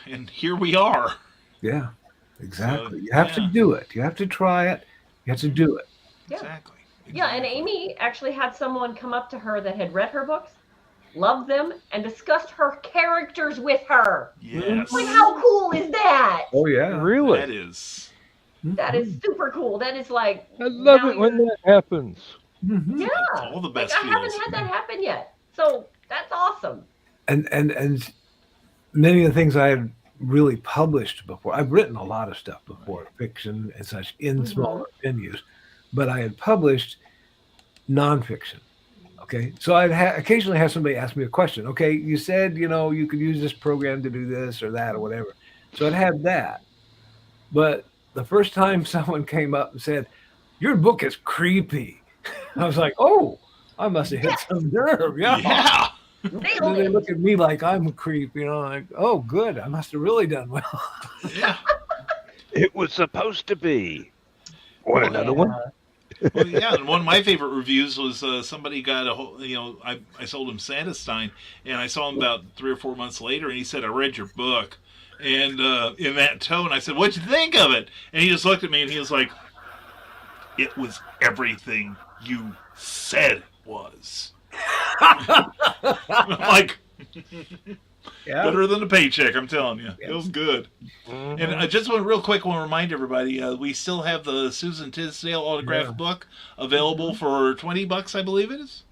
and here we are. Yeah, So exactly. You have to yeah, do it. You have to try it. You have to do it. Yeah. exactly. Yeah, and Amy actually had someone come up to her that had read her books, loved them, and discussed her characters with her. Yes, Like, how cool is that? Oh yeah. Really? that is. That is super cool. That is like, I love now it when that happens. Mhm. yeah, It's all the like best I haven't feels. had that happen yet. So that's awesome. And many of the things I had really published before. I've written a lot of stuff before, fiction and such, in smaller venues, but I had published nonfiction. Okay, so I'd occasionally have somebody ask me a question. Okay, you said you could use this program to do this or that or whatever. So I'd had that, but the first time someone came up and said, "Your book is creepy," I was like, "Oh, I must have hit some nerve." Yeah. Yeah. And Nailed then they it. look at me like I'm a creep, like, "Oh, good, I must have really done well." Yeah. It was supposed to be. Want Well, another one? Well, yeah, and one of my favorite reviews was somebody got a whole, I sold him Santa Stein, and I saw him about 3 or 4 months later, and he said, "I read your book," and in that tone, I said, "What'd you think of it?" And he just looked at me, and he was like, "It was everything you said it was." I'm like, Yeah. better than a paycheck, I'm telling you. Yeah. It was good. Mhm. And I just real quick, want to remind everybody, we still have the Susan Tisdale autographed book available for $20, I believe it is.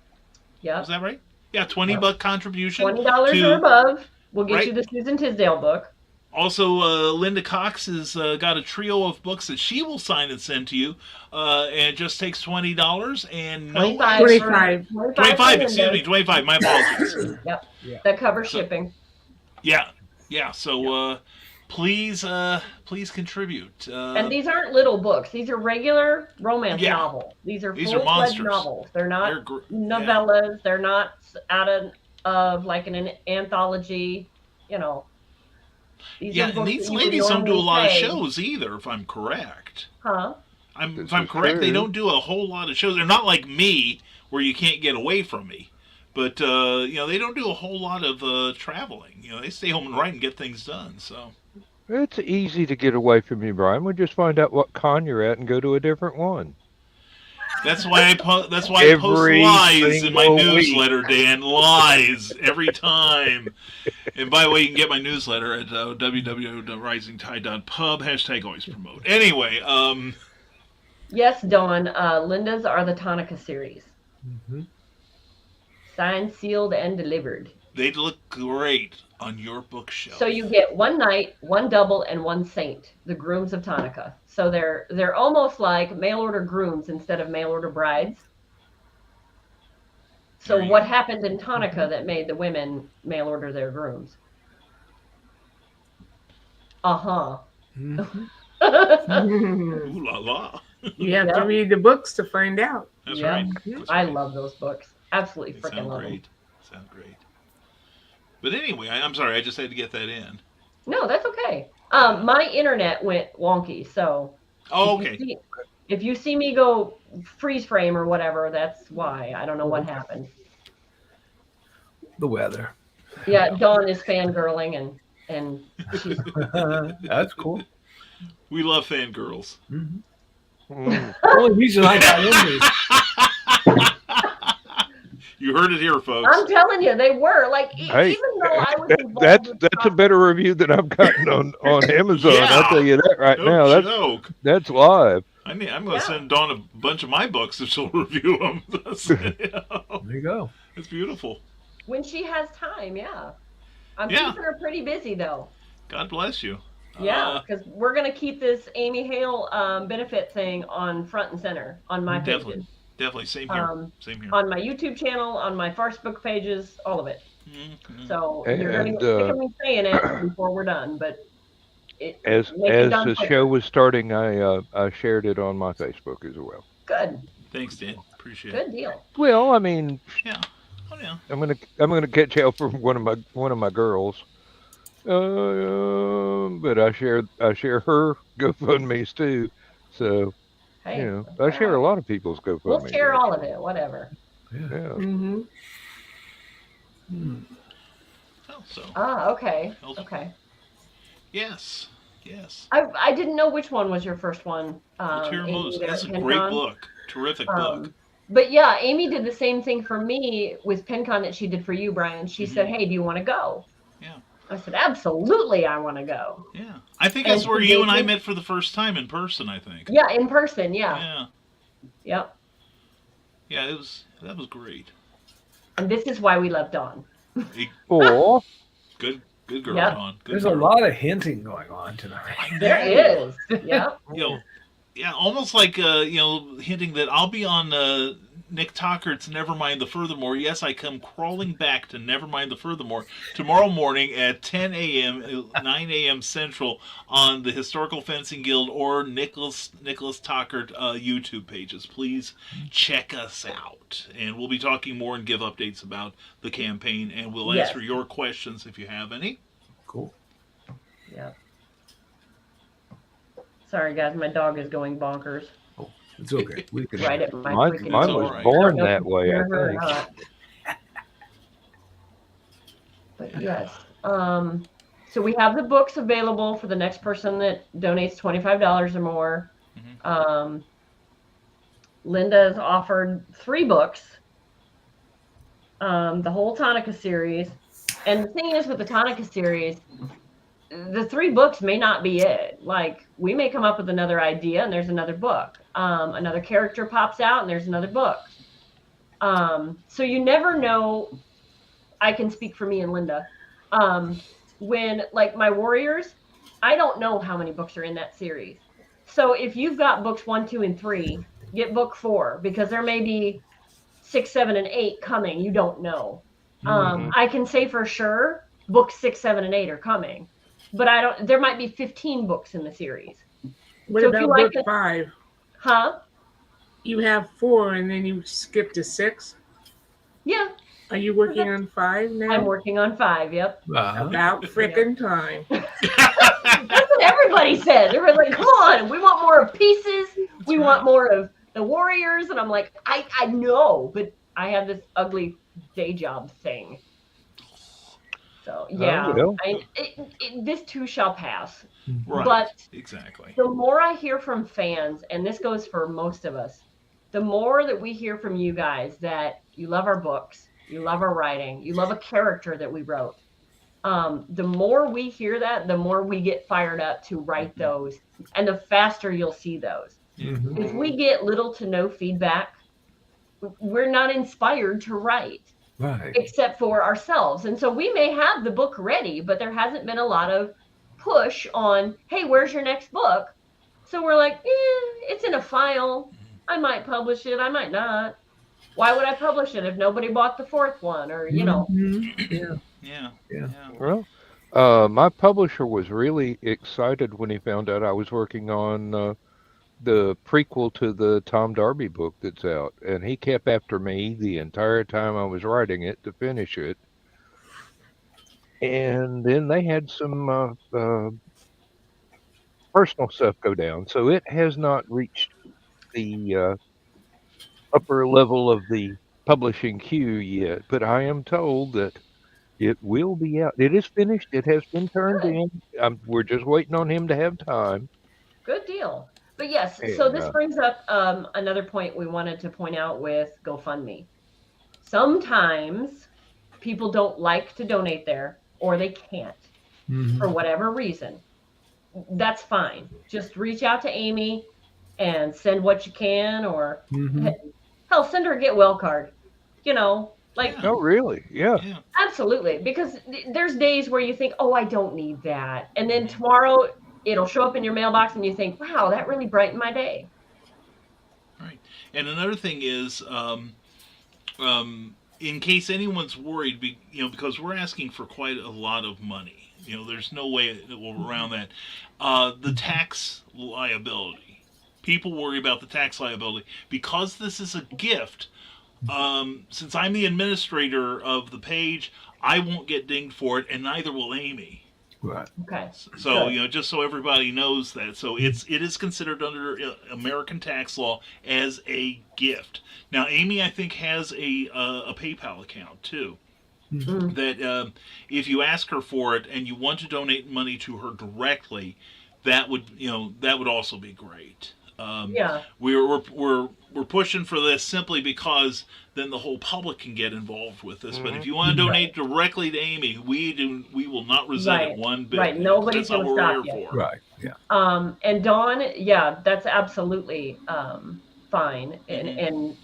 Yep. Is that right? Yeah, $20 contribution. $20 or above will get you right. the Susan Tisdale book. Also, Linda Cox has got a trio of books that she will sign and send to you, and it just takes $20 and no 25. 25. 25. Excuse me, 25. My apologies. Yep. Yeah. That covers So- shipping. Yeah, yeah. So please contribute. And these aren't little books. These are regular romance Yeah. novels. These are These are full-fledged monsters. novels. They're not They're novellas. They're not out of like an anthology. These Yeah, are and books these that you would ladies don't do a normally lot of pay. shows either, if I'm correct. Huh? If This I'm is correct, they true. don't do a whole lot of shows. They're not like me, where you can't get away from me. But they don't do a whole lot of traveling. They stay home and write and get things done. So It's easy to get away from you, Brian. We just find out what con you're at and go to a different one. that's why I post Every lies in my single week. newsletter, Dan. Lies every time. And by the way, you can get my newsletter at www.risingtide.pub. # always promote. Anyway, Yes, Dawn. Linda's are the Tonica series. Mhm. Signed, sealed, and delivered. they look great on your bookshelf. So you get one knight, one double, and one saint, the grooms of Tonica. So they're almost like mail order grooms instead of mail order brides. So There you what go. happened in Tonica that made the women mail order their grooms? Uh-huh. Mhm. Ooh la la. You have to Yep. read the books to find out. That's Yeah. right. That's I right. love those books. Absolutely They freaking sound love them. great. Sound great. But anyway, I'm sorry. I just had to get that in. No, that's okay. My internet went wonky, so Oh, if okay. if you see me go freeze frame or whatever, that's why. I don't know what happened. The weather. Yeah, Dawn is fangirling and she's That's cool. We love fangirls. Mhm. Mm. The only reason I got in this. You heard it here, folks. I'm telling you, they were like Hey, even though I was involved That's with a better review than I've gotten on Amazon. I'll tell you that right No now. joke. That's live. I'm going to Yeah. send Dawn a bunch of my books if she'll review them. There you go. It's beautiful. when she has time. Yeah, I'm Yeah. keeping her pretty busy though. God bless you. Yeah, because we're gonna keep this Amy Hale benefit thing on front and center on my Definitely. pages, Definitely. Same here. Same here. on my YouTube channel, on my Facebook pages, all of it. Mhm. So you're gonna And, get sick of me saying it before we're done, but As make it done the quicker. show was starting, I shared it on my Facebook as well. Good, Thanks, Dan. Appreciate it. good deal. Well, I mean, Yeah. Oh, yeah. I'm gonna catch hell from one of my girls. But I share her GoFundMe's too. So Hey, You know, that's I all share right. a lot of people's We'll GoFundMe share links. all of it, whatever. Yeah. Yeah. Mm-hmm. Hmm. Oh, so Ah, okay. Elder- Okay. yes, yes. I didn't know which one was your first one, The Amy, Tiramosa. there That's at a great PenCon. book. Terrific book. But yeah, Amy did the same thing for me with PenCon that she did for you, Brian. She said, "Hey, do you want to go?" Yeah, I said, "Absolutely, I want to go." yeah. I think And that's she where you gave and I me, met for the first time in person. I think. yeah, in person, yeah, Yeah, yep. yeah. That was great. And this is why we love Dawn. It- Or good, good girl, Yep, Dawn. Good There's a girl. lot of hinting going on tonight. I there know. is. Yep. You know, yeah, almost like hinting that I'll be on Nick Tockert's Nevermind the Furthermore. Yes, I come crawling back to Nevermind the Furthermore tomorrow morning at 10 a.m., 9 a.m. Central on the Historical Fencing Guild or Nicholas Tockert YouTube pages. Please check us out, and we'll be talking more and give updates about the campaign, and we'll Yes. answer your questions if you have any. Cool. Yep. Sorry, guys, my dog is going bonkers It's okay. We can. right at my mine, freaking mine all door. was right. I born don't know if that you way, I hear her or think. not. But yes. So we have the books available for the next person that donates $25 or more. Linda has offered 3 books, the whole Tonica series. And the thing is with the Tonica series, the 3 books may not be it. Like, we may come up with another idea and there's another book. Another character pops out and there's another book. So you never know. I can speak for me and Linda. When, like, my Warriors, I don't know how many books are in that series. So if you've got books 1, 2, and 3, get book 4, because there may be 6, 7, and 8 coming. You don't know. Mhm. I can say for sure books 6, 7, and 8 are coming, but I don't. There might be 15 books in the series. What So if you about like book it, 5? huh? You have 4 and then you skip to 6. Yeah, Are you working on 5 now? I'm working on 5. Yep. About frickin' time. That's what everybody says. Everybody's like, "Come on, we want more of Pieces. We want more of the Warriors." And I'm like, I know, but I have this ugly day job thing. So yeah, well. this too shall pass. Right. But Exactly. the more I hear from fans, and this goes for most of us, the more that we hear from you guys that you love our books, you love our writing, you love a character that we wrote. The more we hear that, the more we get fired up to write those, and the faster you'll see those. Mhm. If we get little to no feedback, we're not inspired to write, Right. except for ourselves. And so we may have the book ready, but there hasn't been a lot of push on, hey, where's your next book? So we're like, it's in a file. I might publish it. I might not. Why would I publish it if nobody bought the 4th one? Or, Mhm. Yeah. Yeah. Yeah. Well, my publisher was really excited when he found out I was working on the prequel to the Tom Darby book that's out, and he kept after me the entire time I was writing it to finish it. And then they had some personal stuff go down, so it has not reached the upper level of the publishing queue yet. But I am told that it will be out. It is finished. It has been turned good, in. We're just waiting on him to have time. good deal. But yes, so And this brings up another point we wanted to point out with GoFundMe. Sometimes people don't like to donate there, or they can't for Mhm. whatever reason. That's fine. Just reach out to Amy and send what you can, or Mhm. hell, send her a get well card. Like, Yeah. oh, really? Yeah. Yeah. absolutely, because there's days where you think, oh, I don't need that, and then tomorrow it'll show up in your mailbox and you think, wow, that really brightened my day. Right. And another thing is, in case anyone's worried, because we're asking for quite a lot of money. There's no way that we'll around that. The tax liability. People worry about the tax liability because this is a gift. Since I'm the administrator of the page, I won't get dinged for it, and neither will Amy. Right. Okay. So Good. just so everybody knows that, so it is considered under American tax law as a gift. Now, Amy, I think, has a PayPal account too. Mm, That if you ask her for it and you want to donate money to her directly, that would also be great. Um, yeah. we're pushing for this simply because then the whole public can get involved with this. But if you want to donate directly to Amy, we will not resent it Right. one bit. Right. Because Nobody's that's not going to what we're stop here you. for. Right. Yeah. And Dawn, yeah, that's absolutely fine. And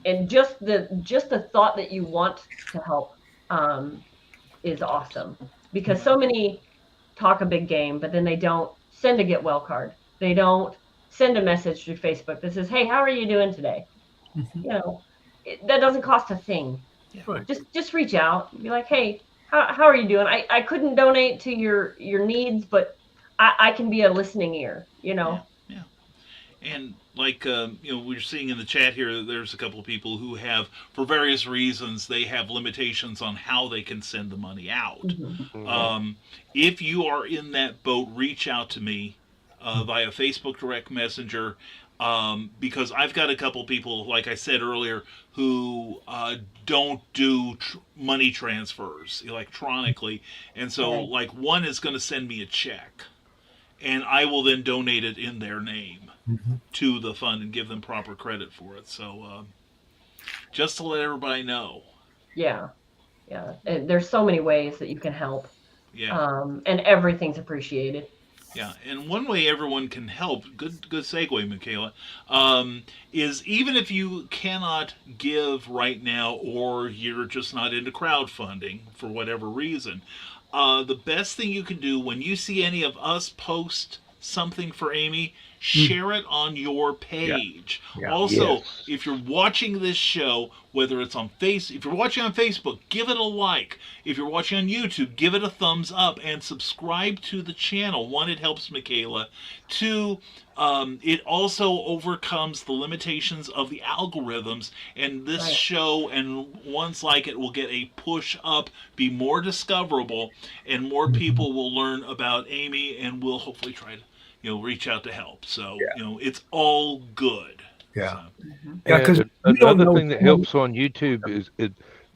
Mhm. just the thought that you want to help um, is awesome, because so many talk a big game, but then they don't send a get well card. They don't send a message through Facebook that says, "Hey, how are you doing today?" Mhm. That doesn't cost a thing. Right. Just reach out and be like, "Hey, how are you doing? I couldn't donate to your needs, but I can be a listening ear." Yeah, yeah. And like we're seeing in the chat here, there's a couple of people who have, for various reasons, they have limitations on how they can send the money out. Mhm. Um, if you are in that boat, reach out to me via Facebook Direct Messenger. Because I've got a couple people, like I said earlier, who don't do money transfers electronically, and so Right. like one is going to send me a check, and I will then donate it in their name Mhm. to the fund and give them proper credit for it. So just to let everybody know, Yeah, yeah. And there's so many ways that you can help, yeah, and everything's appreciated. yeah. And one way everyone can help, good segue, Michaela, is even if you cannot give right now or you're just not into crowdfunding for whatever reason, the best thing you can do when you see any of us post something for Amy, share it on your Yeah. page. Yeah. Also, Yes. if you're watching this show, whether it's on if you're watching on Facebook, give it a like. If you're watching on YouTube, give it a thumbs up and subscribe to the channel. One, it helps Michaela. Two, it also overcomes the limitations of the algorithms, and this Right. show and ones like it will get a push up, be more discoverable, and more people will learn about Amy, and will hopefully try to reach out to help. So it's all good. Yeah. So, Mhm. Yeah. Because And you don't another know. thing that helps on YouTube is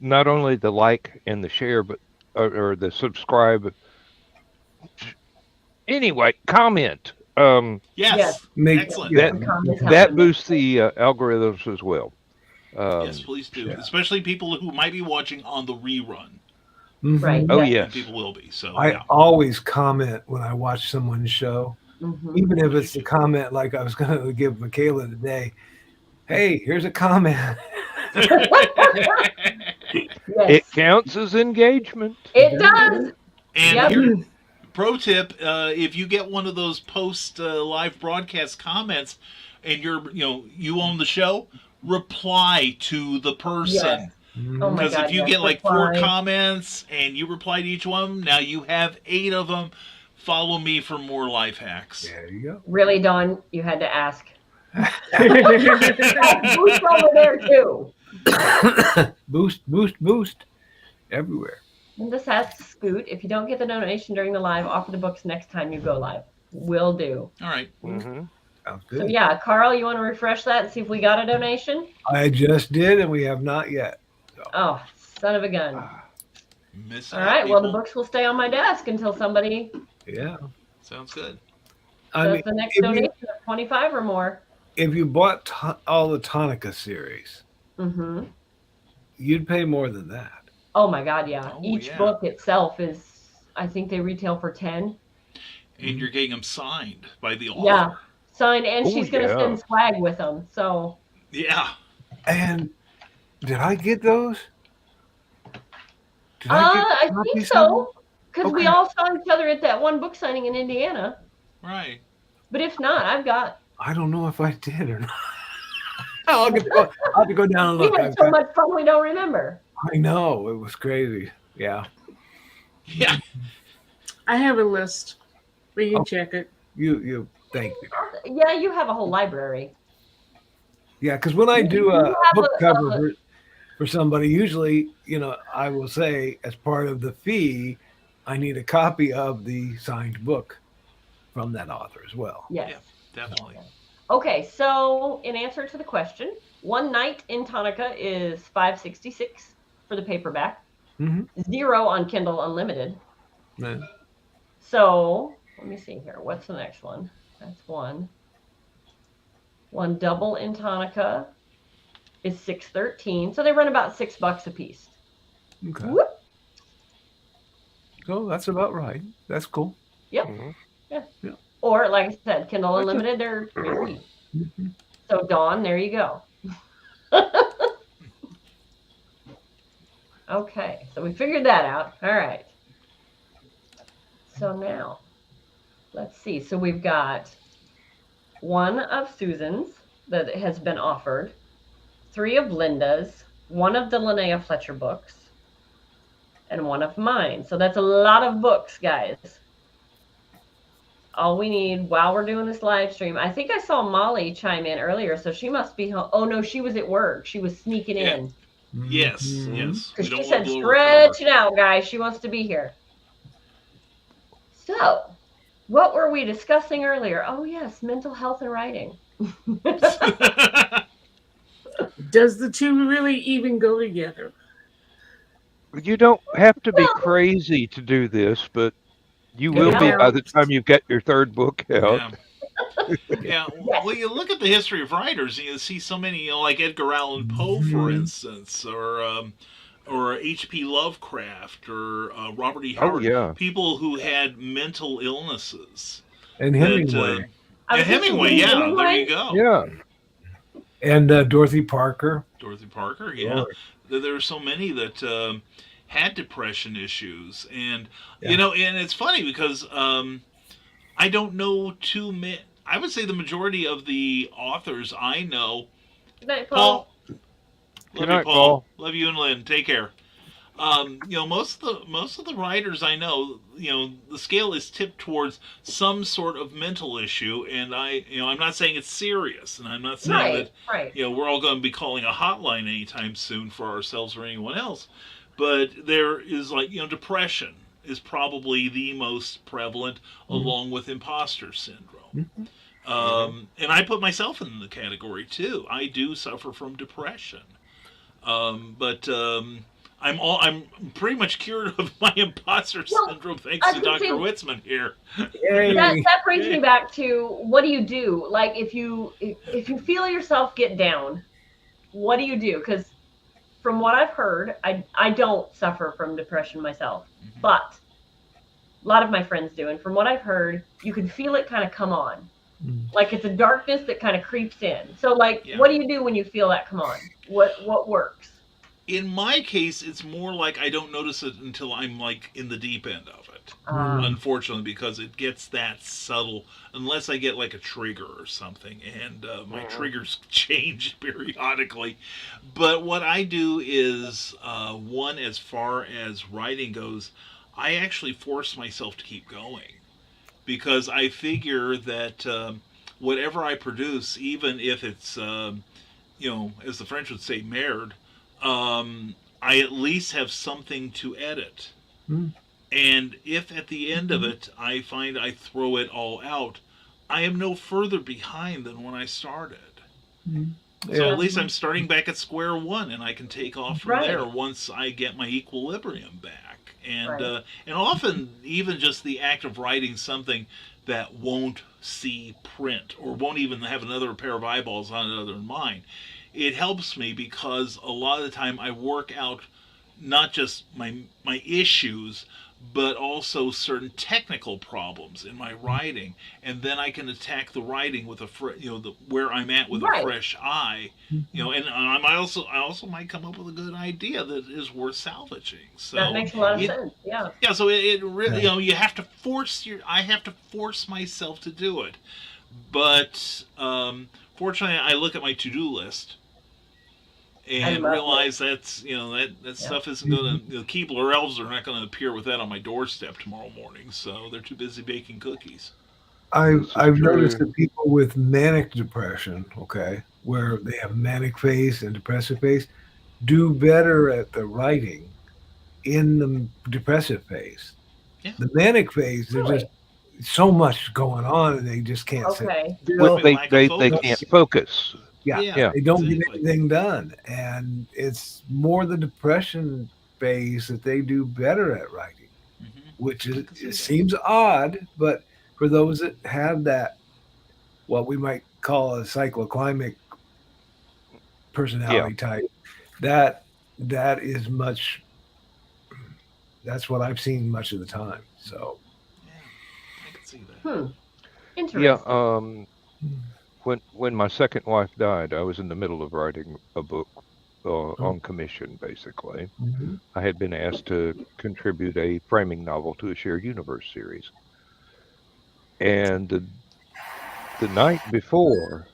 not only the like and the share, but or the subscribe. Anyway, comment. Yes. yes, Make. excellent. Yeah. That The comments help that immensely. boosts the algorithms as well. Yes, Um, please do. Yeah. Especially people who might be watching on the rerun, Right. Mhm. oh Yes. and yes, people will be. So I yeah, always comment when I watch someone's show, Hmm. even if I do it's a too. comment like I was going to give Michaela today. Hey, here's a comment. Yes. it counts as engagement. It does. And Yep. here, pro tip: if you get one of those post live broadcast comments, and you own the show, reply to the Yes. person. Oh my Because if God. you Yes. get like 4 Reply. comments and you reply to each one, now you have 8 of them. Follow me for more life hacks. There you Really, Dawn, you had to ask. go. Boost over there too. Boost, boost, boost everywhere. And this has to scoot. If you don't get the donation during the live, offer the books next time you go live. Will do. All right. Hmm. Sounds So good. yeah, Carl, you want to refresh that and see if we got a donation? I just did, and we have not yet. So, Oh, son of a gun. Miss All out, right. Well, the people. books will stay on my desk until somebody yeah. Sounds good. I does mean, the next if donation of 25 or more. you bought all the Tonica series, Mm-hmm. you'd pay more than that. Oh my God, yeah. Oh, Each yeah. book itself is, I think they retail for 10. And you're getting them signed by the author. Yeah. Signed, and Oh, she's going to yeah. send swag with them. So Yeah. And did I get those? Did I get I think copies of so. Because we Okay. all saw each other at that one book signing in Indiana. Right. But if not, I've got. them? I don't know if I did or not. I'll have to go down and We look. had so much fun we don't remember. I know it was crazy. Yeah, Yeah. I have a list. We can Oh. check it. you. Thank you. Yeah, you have a whole library. Yeah, because when I do You a have book a- cover a- for somebody, usually, I will say as part of the fee, I need a copy of the signed book from that author as well. Yes. Yeah, definitely. Okay, so in answer to the question, One Night in Tonica is $5.66 for the paperback, Mm-hmm. 0 on Kindle Unlimited. Yeah. So let me see here. What's the next one? That's one. One double in Tonica is $6.13. So they run about $6 a piece. Okay. Whoop. So that's about right. That's cool. Yep. Mhm. Yeah. Yeah. Or like I said, Kindle That's a- Unlimited, they're free. Mm-hmm. So Dawn, there you go. Okay, so we figured that out. All right. So now, let's see. So we've got one of Susan's that has been offered, 3 of Linda's, 1 of the Linnea Fletcher books, and 1 of mine. So that's a lot of books, guys. All we need while we're doing this live stream, I think I saw Molly chime in earlier, so she must be home. Oh no, she was at work. She was sneaking Yeah. in Yes, Mhm. yes. because We she don't want said, to blow her cover. "Stretch it out, guys." She wants to be here. So, what were we discussing earlier? Oh yes, mental health and writing. Does the two really even go together? You don't have to be Well, crazy to do this, but you It will be by no, the counts. time you get your third book out. Yeah. Yeah, yes, well, you look at the history of writers, and you see so many, like Edgar Allan Poe, for Mhm. instance, or H.P. Lovecraft, or Robert E. Oh Howard, yeah. people who had mental illnesses. And That Hemingway I yeah, was just Hemingway, thinking yeah, there you Hemingway. go. Yeah. and Dorothy Parker. Dorothy Parker, yeah. Lord. There are so many that had depression issues, and Yeah. and it's funny because I don't know too many. I would say the majority of the authors I know. Good night, Paul, Paul. Good love you, night, Paul. Paul. Love you and Lynn. Take care. Most of the writers I know, the scale is tipped towards some sort of mental issue, and I'm not saying it's serious, and I'm not saying Right, that, right. we're all going to be calling a hotline anytime soon for ourselves or anyone else, but there is, like, depression is probably the most prevalent, along with imposter syndrome. Mhm. And I put myself in the category too. I do suffer from depression. But I'm pretty much cured of my imposter Well, syndrome thanks I to was gonna Dr. say Witzman here. Yay. that brings me back to what do you do? Like if you feel yourself get down, what do you do? Because from what I've heard, I don't suffer from depression myself, but a lot of my friends do, and from what I've heard, you can feel it kind of come on. Mm. Like it's a darkness that kind of creeps in. So like, Yeah. what do you do when you feel that come on? What works? In my case, it's more like I don't notice it until I'm, like, in the deep end of it. Unfortunately, because it gets that subtle, unless I get like a trigger or something, and my triggers change periodically. But what I do is, as far as writing goes, I actually force myself to keep going, because I figure that whatever I produce, even if it's, as the French would say, merde, I at least have something to edit. Mm. And if at the end of it I find I throw it all out, I am no further behind than when I started. Mm. So Yeah. at least I'm starting back at square one, and I can take off from Right. there once I get my equilibrium back. And Right. and often even just the act of writing something that won't see print, or won't even have another pair of eyeballs on it other than mine, it helps me, because a lot of the time I work out not just my issues, but also certain technical problems in my writing, and then I can attack the writing with where I'm at with Right. a fresh eye, and I also might come up with a good idea that is worth salvaging. So That makes a lot of it, sense. Yeah. yeah, so it really, Yeah. you have to I have to force myself to do it, but fortunately, I look at my to-do list and love realize that's that Yeah. stuff isn't going to, Keebler elves are not going to appear with that on my doorstep tomorrow morning, so they're too busy baking cookies. I've True. noticed that people with manic depression, okay, where they have manic phase and depressive phase, do better at the writing in the depressive phase Yeah. The manic phase, there's just Really? so much going on, and they just can't sit Okay. Probably still. lack of They can't focus. focus. Yeah, Yeah, Yeah. they don't get exactly. anything done, and it's more the depression phase that they do better at writing, which I is can see it that. seems odd, but for those that have that, what we might call a cycloclimic Yeah. personality type, that that is much. That's what I've seen much of the time. So, Yeah, I can see that. Hmm. Yeah. Interesting. When my second wife died, I was in the middle of writing a book oh, on commission, basically. mhm, I had been asked to contribute a framing novel to a shared universe series. And the night before,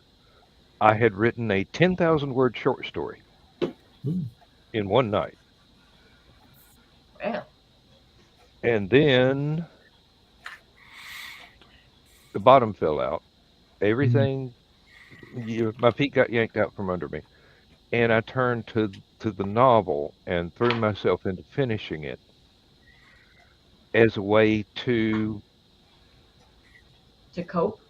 I had written a 10,000 word short story mm, in one night. Well. And then the bottom fell out. mm, Everything, my feet got yanked out from under me. And I turned to the novel and threw myself into finishing it as a way to, To cope.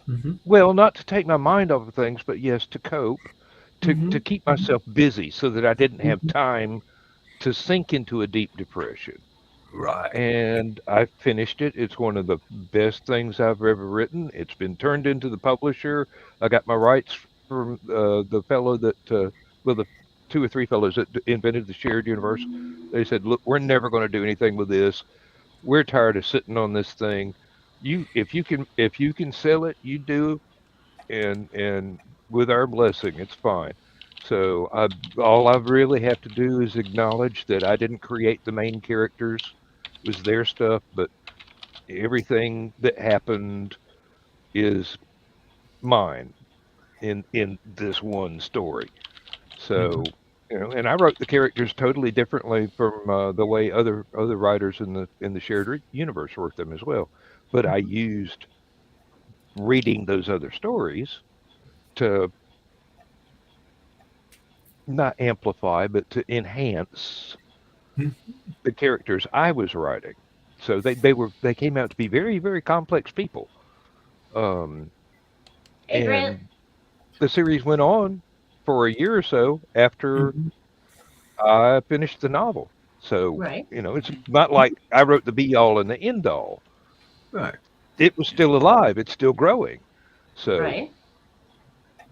mhm, well, not to take my mind off of things, but yes, to cope, to mhm, keep myself busy so that I didn't have mhm. time to sink into a deep depression. Right. And I finished it. It's one of the best things I've ever written. It's been turned into the publisher. I got my rights from the fellow that, well, the two or three fellows that invented the shared universe. They said, "Look, we're never going to do anything with this. We're tired of sitting on this thing. If you can sell it, you do, and with our blessing, it's fine." So all I really have to do is acknowledge that I didn't create the main characters. It was their stuff, but everything that happened is mine in this one story. Mhm, So, and I wrote the characters totally differently from the way other writers in the shared universe wrote them as well. But I used reading those other stories to not amplify, but to enhance mhm. the characters I was writing. So they came out to be very very complex people. Um, Hey, Grant. and the series went on for a year or so after Mhm. I finished the novel. So Right. it's not like I wrote the be all and the end all. Right. It was still alive. It's still growing. So Right.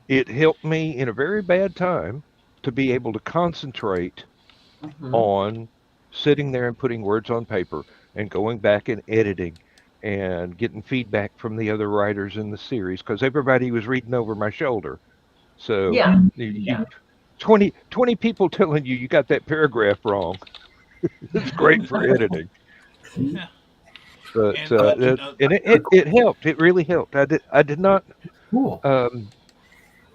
it helped me in a very bad time to be able to concentrate Mm-hmm. on sitting there and putting words on paper and going back and editing and getting feedback from the other writers in the series because everybody was reading over my shoulder. So Yeah. you Yeah. 20 people telling you got that paragraph wrong. It's great for editing. Yeah, But and and it helped. It really helped. I did not. Cool. Um,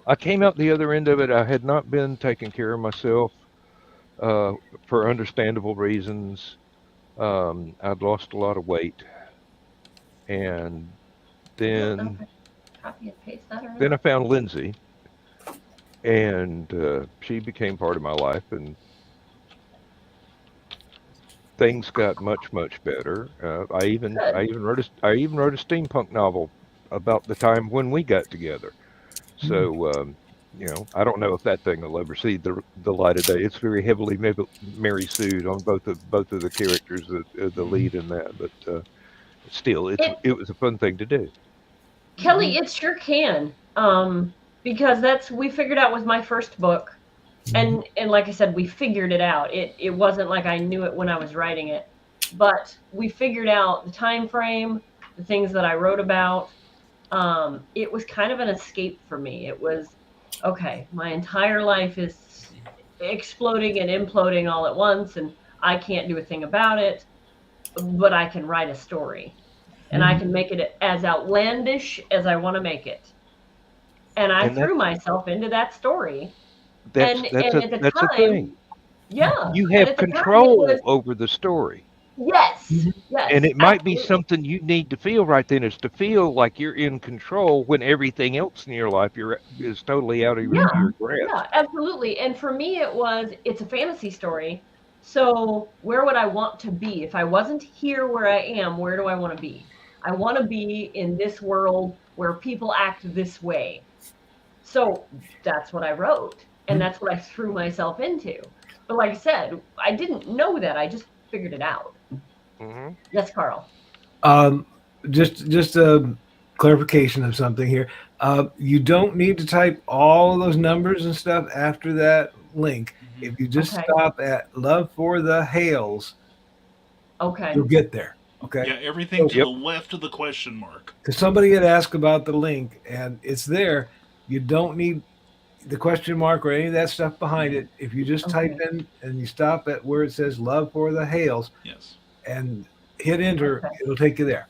I came out the other end of it. I had not been taking care of myself uh, for understandable reasons. I'd lost a lot of weight, and I don't know then if I copy and paste that or then I not. found Lindsay, and she became part of my life, and things got much better. Good. I even wrote a steampunk novel about the time when we got together. Mm, So I don't know if that thing will ever see the light of day. It's very heavily Mary Sued on both of the characters, the mhm, lead in that, but still, It it was a fun thing to do. Kelly, it sure can. Because that's we figured out with my first book, mhm, and like I said, we figured it out. It wasn't like I knew it when I was writing it, but we figured out the time frame, the things that I wrote about. It was kind of an escape for me. It was okay. My entire life is exploding and imploding all at once, and I can't do a thing about it. But I can write a story, and I mhm. can make it as outlandish as I want to make it. And I And threw myself into that story. And at the that's a thing. time, yeah. You And have at the time, it was control over the story. yes, Mhm. And yes, it might be absolutely. something you need to feel right then is to feel like you're in control when everything else in your life is totally out of Yeah, your yeah, grasp. absolutely. And for me, it's a fantasy story. So where would I want to be? If I wasn't here where I am, where do I want to be? I want to be in this world where people act this way. So that's what I wrote. And that's what I threw myself into. But like I said, I didn't know that. I just figured it out. Hmm. Yes, Carl. Um, just a clarification of something here. You don't need to type all of those numbers and stuff after that link. Mhm. If you just Okay. stop at Love for the Hales, Okay. you'll get there. Okay. Yeah, everything So, to the Yep. left of the question mark. because somebody had asked about the link and it's there, you don't need the question mark or any of that stuff behind it. If you just type Okay. in and you stop at where it says Love for the Hales Yes. and hit enter, Okay. it'll take you there.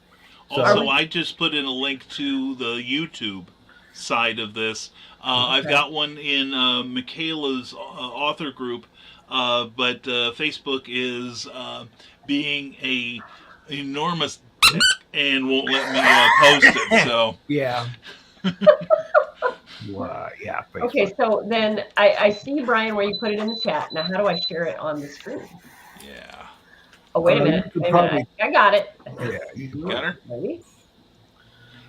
So, Also, we- I just put in a link to the YouTube side of this. I've Okay. got one in Michaela's author group, but Facebook is being a enormous dick and won't let me post it. So yeah. Yeah. Okay, Facebook. so then I see, Brian, where you put it in the chat. Now, how do I share it on the screen? yeah, Oh, wait a You minute. could Wait a minute. probably, I got it. yeah. You can, got her. Maybe.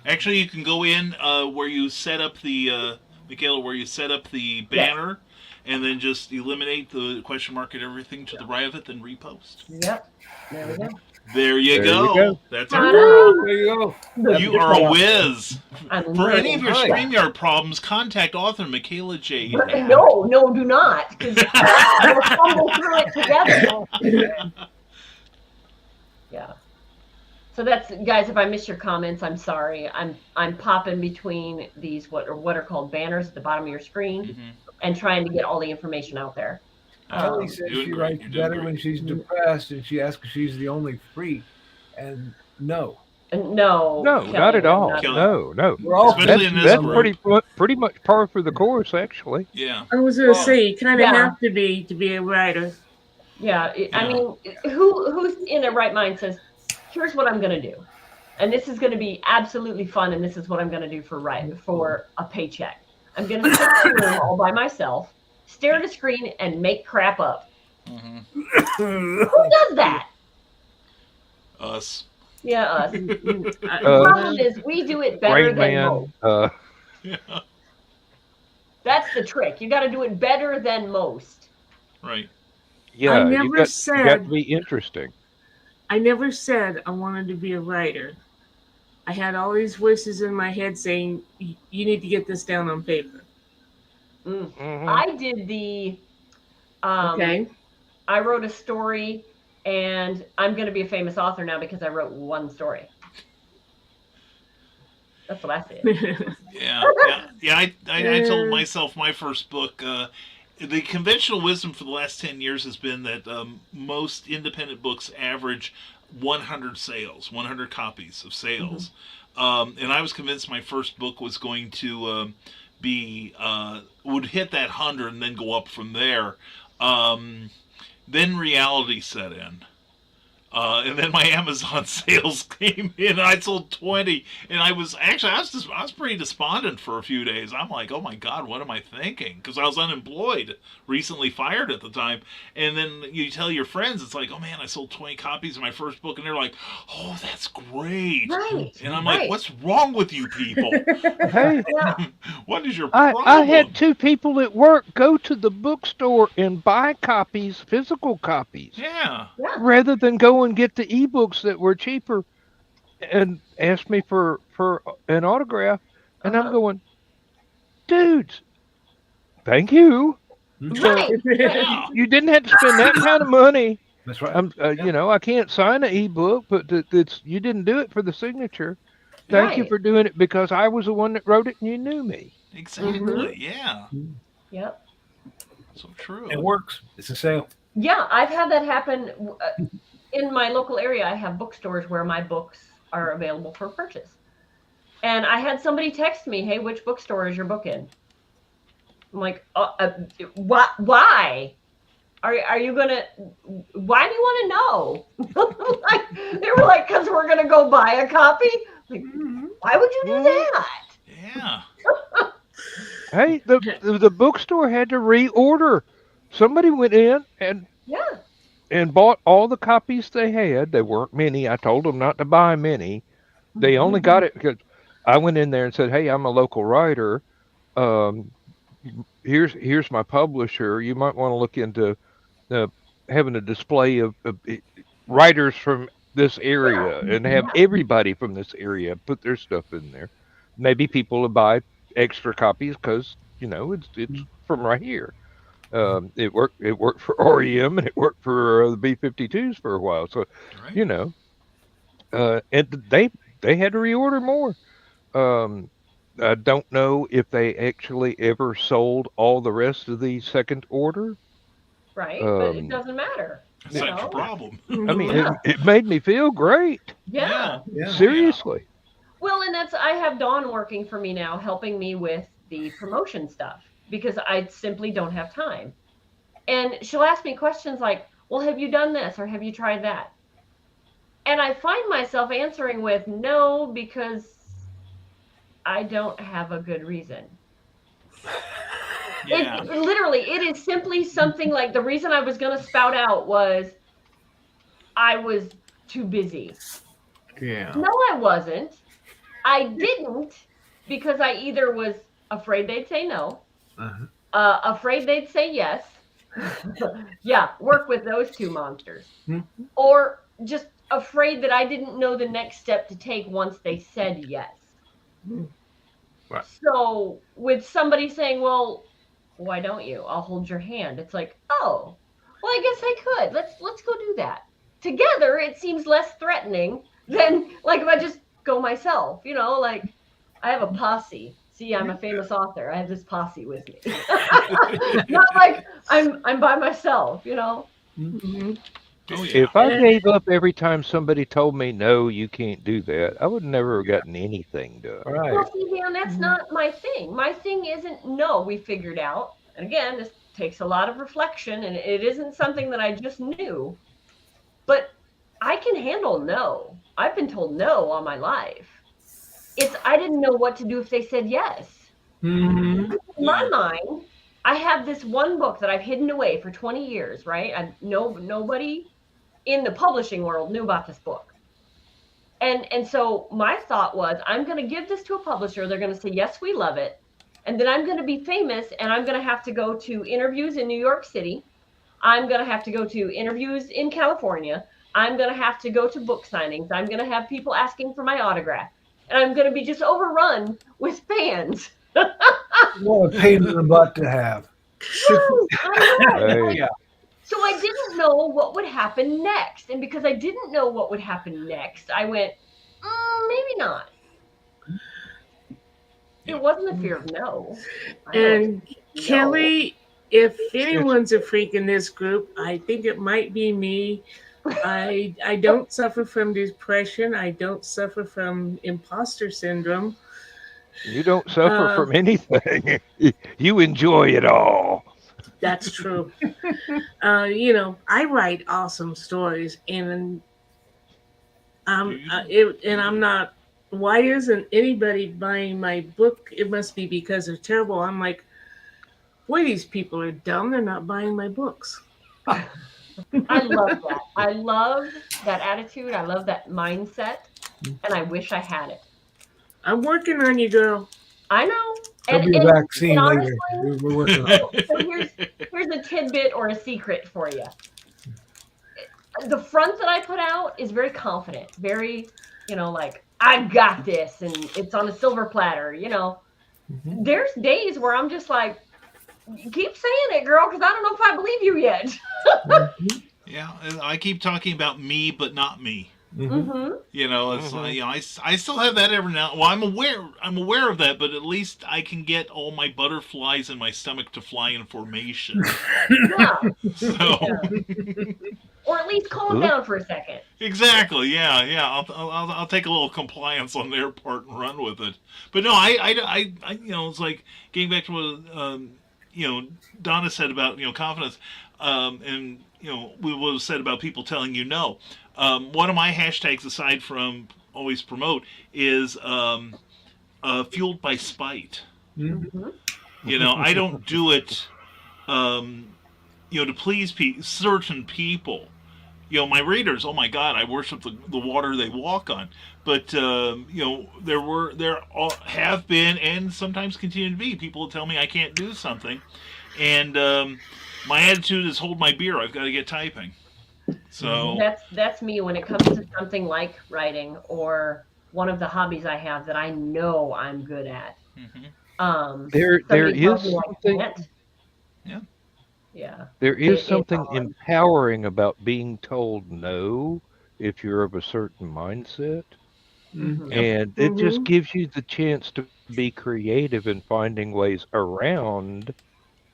Actually, you can go in where you set up the Michaela, where you set up the banner, and then just eliminate the question mark and everything to the right of it, then repost. Yep. There we go. There you There go. you go. That's our Ta-da! girl. there you go. You are a whiz. I'm For any of your Right. StreamYard problems, contact author Michaela Jade. No, do not, because we'll stumble through it together. Yeah. So that's, guys. If I miss your comments, I'm sorry. I'm popping between these what are called banners at the bottom of your screen Mhm. and trying to get all the information out there. Kelly Um, says doing she great. writes You're doing better great. when she's depressed, and she asks if she's the only freak. And no, No, No, Kelly, not at I'm all. not- Kelly. No. we're all Especially in this That's group. pretty much par for the course, actually. Yeah. I was gonna Well, say you kind of yeah. have to be a writer. Yeah, I Yeah. mean, who's in their right mind says, "Here's what I'm going to do, and this is going to be absolutely fun, and this is what I'm going to do for a paycheck. I'm going to sit in a room all by myself, stare at a screen, and make crap up. hmm Who does that? Us. Yeah, us. I- The problem is we do it better Rain than Man. most. Yeah. That's the trick. You got to do it better than most. Right. Yeah, never you got said- to be interesting. I never said I wanted to be a writer. I had all these voices in my head saying, "You need to get this down on paper." Mm. Mhm. I did the. Okay. I wrote a story, and I'm going to be a famous author now because I wrote one story. That's what I said. Yeah. I told myself my first book. The conventional wisdom for the last 10 years has been that most independent books average 100 sales, 100 copies of sales. And I was convinced my first book was going to would hit that 100 and then go up from there. Then reality set in. And then my Amazon sales came in, and I sold 20. And I was pretty despondent for a few days. I'm like, oh my God, what am I thinking? Because I was unemployed, recently fired at the time. And then you tell your friends, it's like, oh man, I sold 20 copies of my first book, and they're like, oh, that's great. Right. And I'm right. like, what's wrong with you people? Hey, Yeah. What is your I problem? had two people at work go to the bookstore and buy copies, physical copies, Yeah. Yeah. rather than go and get the ebooks that were cheaper and ask me for an autograph. And I'm Uh-huh. going, dudes, thank you. Right. Yeah. You didn't have to spend that kind of money. that's right. You know, I can't sign an ebook, but it's you didn't do it for the signature. Thank you Right. for doing it because I was the one that wrote it and you knew me. Exactly. Yeah. Yep. So true. It works. It's a sale. Yeah, I've had that happen in my local area. I have bookstores where my books are available for purchase. And I had somebody text me, "Hey, which bookstore is your book in?" I'm like, why? Are you gonna? Why do you want to know? Like, they were like, "Cause we're gonna go buy a copy." Like, why would you do that? Yeah. Hey, the bookstore had to reorder. Somebody went in and Yeah. and bought all the copies they had. There weren't many. I told them not to buy many. They only got it because I went in there and said, "Hey, I'm a local writer. Um, here's my publisher. You might want to look into uh, having a display of writers from this area and have Yeah. everybody from this area put their stuff in there. Maybe people will buy extra copies because it's from right here. It worked. It worked for REM and it worked for the B-52s for a while. So, Right. you know, and they had to reorder more. Um, I don't know if they actually ever sold all the rest of the second order. Right, but it Um, doesn't matter. That's You not your know. problem. I mean, Yeah. it made me feel great. Yeah. Yeah. Seriously. Well, and that's I have Dawn working for me now, helping me with the promotion stuff because I simply don't have time. And she'll ask me questions like, "Well, have you done this or have you tried that?" And I find myself answering with no because I don't have a good reason. Yeah. Literally, it is simply something like the reason I was going to spout out was I was too busy. Yeah. No, I wasn't. I didn't because I either was afraid they'd say no, Uh-huh. afraid they'd say yes. Yeah, work with those two monsters. Mhm. Or just afraid that I didn't know the next step to take once they said yes. Right. So with somebody saying, "Well, why don't you? I'll hold your hand." It's like, "Oh, well, I guess I could. Let's go do that." Together, it seems less threatening than like if I just go myself, like I have a posse. See, I'm a famous author. I have this posse with me. Not like I'm by myself. Mhm. Oh yeah. If I And gave up every time somebody told me, no, you can't do that, I would never have gotten anything All done. right. Well, see, Dan, that's not my thing. My thing isn't no, we figured out. And again, this takes a lot of reflection and it isn't something that I just knew. But I can handle no. I've been told no all my life. It's I didn't know what to do if they said yes. Mhm. In my Yeah. mind, I have this one book that I've hidden away for 20 years, right? Nobody in the publishing world knew about this book. And so my thought was, I'm going to give this to a publisher. They're going to say, yes, we love it. And then I'm going to be famous and I'm going to have to go to interviews in New York City. I'm going to have to go to interviews in California. I'm going to have to go to book signings. I'm going to have people asking for my autograph. And I'm going to be just overrun with fans. What a pain in the butt to have. Right, I know. Hey, Yeah. So I didn't know what would happen next. And because I didn't know what would happen next, I went, maybe not. It wasn't a fear of no. I know And it's no. Kelly, if anyone's a freak in this group, I think it might be me. I don't suffer from depression. I don't suffer from imposter syndrome. you don't suffer Uh, from anything. You enjoy it all. that's true. I write awesome stories, and I'm not. Why isn't anybody buying my book? It must be because they're terrible. I'm like, boy, these people are dumb. They're not buying my books. I love that. I love that attitude. I love that mindset. And I wish I had it. I'm working on you, girl. I know. There'll And be a and, vaccine and later. honestly, We're working on it. so here's a tidbit or a secret for you. The front that I put out is very confident, very, like I got this, and it's on a silver platter. Mhm. There's days where I'm just like, keep saying it, girl, because I don't know if I believe you yet. Mhm. Yeah. And I keep talking about me, but not me. Mhm. Mm-hmm. It's like, I still have that every now. Well, I'm aware of that, but at least I can get all my butterflies in my stomach to fly in formation. Yeah. So Or at least calm Look, down for a second. exactly, yeah. I'll take a little compliance on their part and run with it. But no, it's like getting back to what Donna said about confidence, and what was said about people telling you no. One of my hashtags, aside from always promote, is fueled by spite. Mhm. Mm-hmm. I don't do it, to please certain people. my readers, oh my God, I worship the water they walk on. But have been and sometimes continue to be people who tell me I can't do something, and my attitude is hold my beer. I've got to get typing. So That's me when it comes to something like writing or one of the hobbies I have that I know I'm good at. mhm. There Somebody is tells me I something can't. Yeah, Yeah, there is it's something hard. empowering about being told no if you're of a certain mindset. Hmm. yep, And it just Mm-hmm. gives you the chance to be creative in finding ways around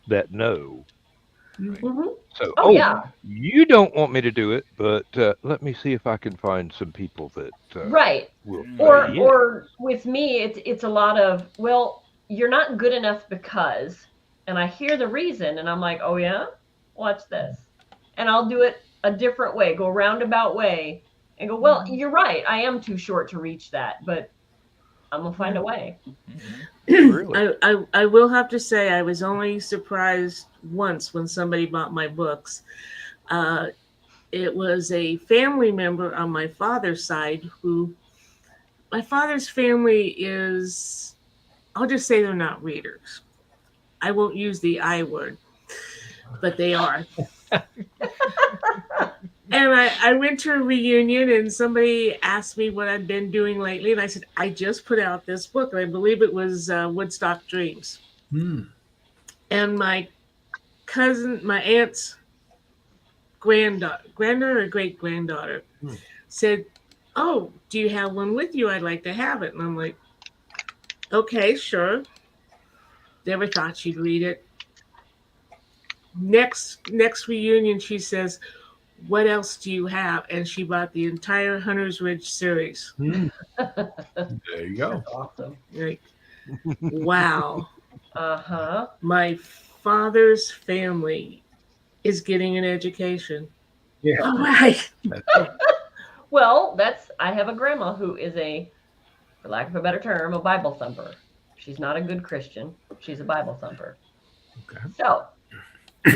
that no. right. Hmm. So, Oh oh, yeah, you don't want me to do it, but let me see if I can find some people that right. will say Mhm. yeah. Or with me, it's a lot of, well, you're not good enough because, and I hear the reason, and I'm like, oh yeah, watch this, and I'll do it a different way, go a roundabout way, and go, well, you're right, I am too short to reach that, but I'm gonna find Yeah. a way. Mhm. Really? I will have to say I was only surprised once when somebody bought my books. Uh, it was a family member on my father's side who my father's family is, I'll just say they're not readers. I won't use the I word, but they are. And I went to a reunion and somebody asked me what I'd been doing lately. And I said, I just put out this book. And I believe it was Woodstock Dreams. Hmm. And my aunt's granddaughter or great granddaughter, Hmm. said, oh, do you have one with you? I'd like to have it. And I'm like, okay, sure. Never thought she'd read it. Next reunion, she says, what else do you have? And she bought the entire Hunter's Ridge series. Hmm. That's There you go. awesome. Like, wow. Uh-huh. My father's family is getting an education. Yeah. All right. That's it. Well, I have a grandma who is for lack of a better term, a Bible thumper. She's not a good Christian, she's a Bible thumper. Okay. So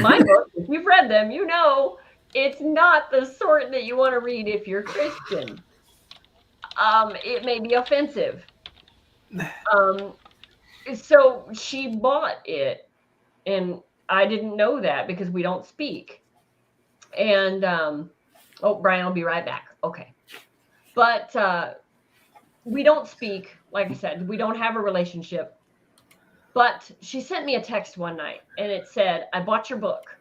my books, if you've read them, you know it's not the sort that you want to read if you're Christian. It may be offensive. Um, so she bought it, and I didn't know that because we don't speak. And oh, Brian will be right back. Okay, but we don't speak. Like I said, we don't have a relationship. But she sent me a text one night, and it said, "I bought your book."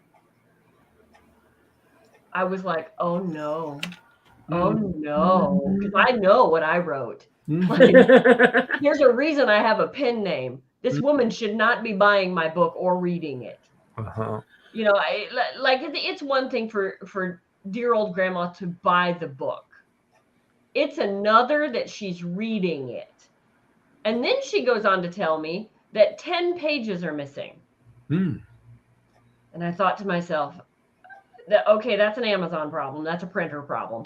I was like, "Oh no." Oh Hmm. no, because I know what I wrote. Mhm. Like, there's a reason I have a pen name. This woman should not be buying my book or reading it. Uh-huh. Like it's one thing for dear old grandma to buy the book. It's another that she's reading it. And then she goes on to tell me that 10 pages are missing. Hmm. And I thought to myself, that okay, that's an Amazon problem. That's a printer problem.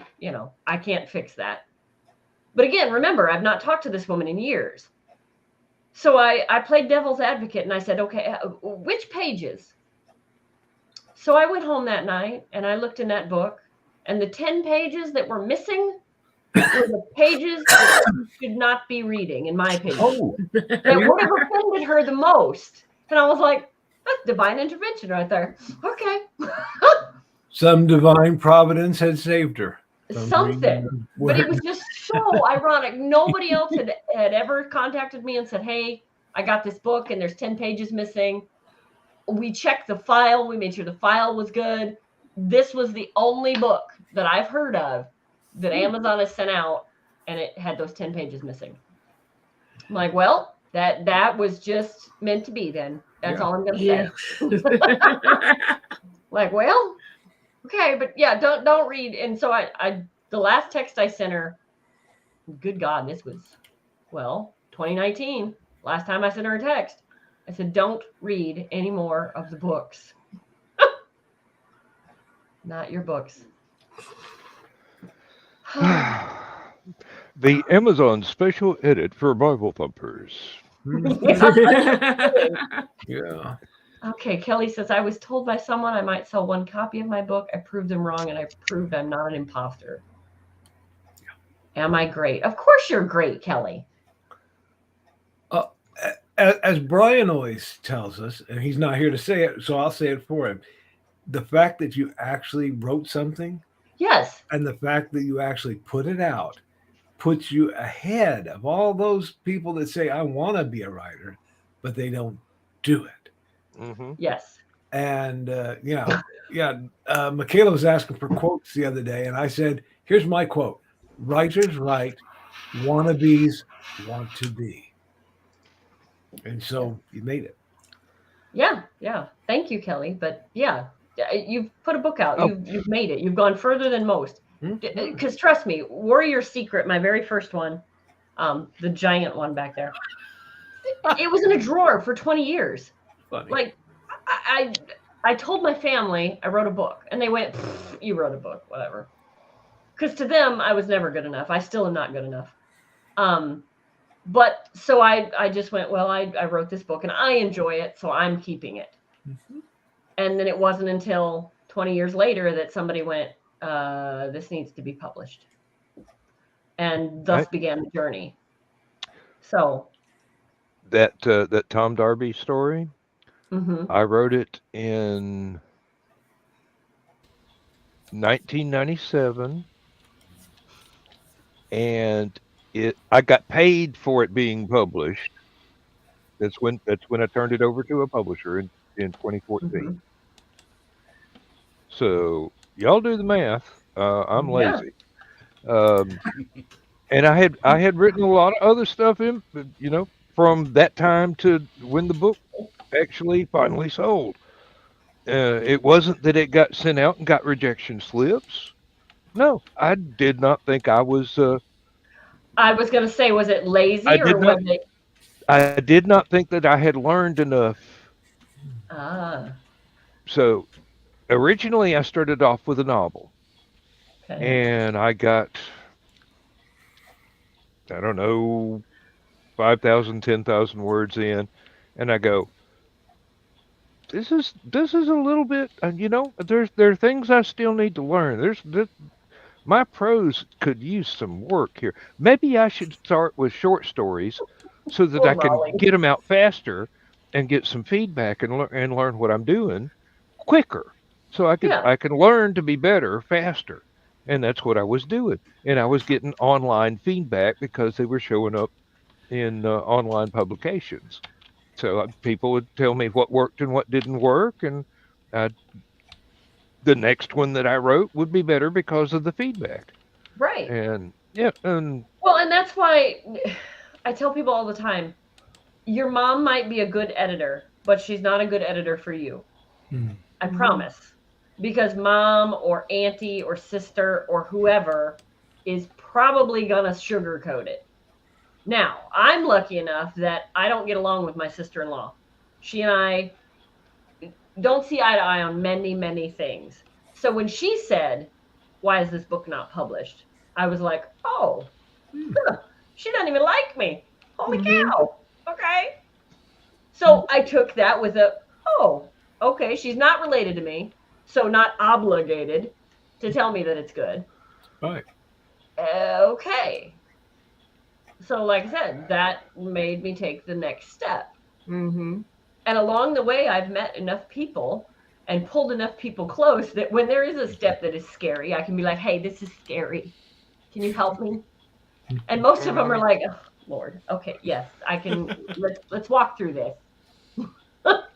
I can't fix that. But again, remember, I've not talked to this woman in years. So I played devil's advocate and I said, okay, which pages? So I went home that night and I looked in that book, and the 10 pages that were missing were the pages that she should not be reading, in my opinion. Oh, That would have offended her the most. And I was like, that's divine intervention right there. Okay. some divine providence had saved her. Something. But it was just so ironic. Nobody else had ever contacted me and said, hey, I got this book and there's 10 pages missing. We checked the file. We made sure the file was good. This was the only book that I've heard of that Amazon has sent out, and it had those 10 pages missing. I'm like, well, that was just meant to be then. That's Yeah. all I'm going to Yeah. say. Like, well, okay, but yeah, don't read. And so I the last text I sent her, good God, this was 2019. Last time I sent her a text, I said, don't read any more of the books. Not your books. The Amazon special edit for Bible thumpers. Mhm. Yeah, no kidding. Yeah. Okay, Kelly says, I was told by someone I might sell one copy of my book. I proved them wrong, and I proved I'm not an imposter. Am I great? Of course you're great, Kelly. Uh, as Brian always tells us, and he's not here to say it, so I'll say it for him. The fact that you actually wrote something Yes. and the fact that you actually put it out puts you ahead of all those people that say, I want to be a writer, but they don't do it. Hmm. Yes. And Michaela was asking for quotes the other day, and I said, "Here's my quote: Writers write, wannabes want to be." And Yeah. so you made it. Yeah. Yeah. Thank you, Kelly. But yeah, you've put a book out. Oh, You've made it. You've gone further than most. mhm. Because trust me, Warrior Secret, my very first one, the giant one back there, it was in a drawer for 20 years. Funny. Like I, I told my family I wrote a book, and they went, "You wrote a book, whatever." Because to them, I was never good enough. I still am not good enough. Um, but so I just went, well, I wrote this book and I enjoy it, so I'm keeping it. Mhm. And then it wasn't until 20 years later that somebody went, this needs to be published. And thus I, began the journey. So, that Tom Darby story, mm-hmm, I wrote it in 1997, and I got paid for it being published. That's when I turned it over to a publisher in 2014. mm-hmm. So y'all do the math. I'm Yeah, lazy. Um, and I had written a lot of other stuff from that time to when the book actually finally sold. It wasn't that it got sent out and got rejection slips. No, I did not think I was. I was going to say, was it I lazy or did was not. it? I did not think that I had learned enough. Ah, So originally, I started off with a novel, okay. and I got, I don't know, 5,000, 10,000 words in, and I go, this is a little bit, there are things I still need to learn. My prose could use some work here. Maybe I should start with short stories so that Poor I can Molly. get them out faster and get some feedback and learn what I'm doing quicker. So I could Yeah, I can learn to be better faster. And that's what I was doing. And I was getting online feedback because they were showing up in online publications. So people would tell me what worked and what didn't work, and uh, the next one that I wrote would be better because of the feedback. right. And yeah, and Well, and that's why I tell people all the time, your mom might be a good editor, but she's not a good editor for you. Hmm. I Mm-hmm. promise. Because mom or auntie or sister or whoever is probably going to sugarcoat it. Now, I'm lucky enough that I don't get along with my sister in law. She and I don't see eye to eye on many, many things. So when she said, why is this book not published? I was like, oh, Hmm. huh, she doesn't even like me. Holy Mm-hmm. cow. Okay. So I took that with oh, okay, she's not related to me, so not obligated to tell me that it's good. Right. Okay. So, like I said, that made me take the next step. Mm-hmm. And along the way, I've met enough people and pulled enough people close that when there is a step that is scary, I can be like, hey, this is scary. Can you help me? And most of them are mhm. like, oh, Lord, okay, yes, I can. Let's walk through this.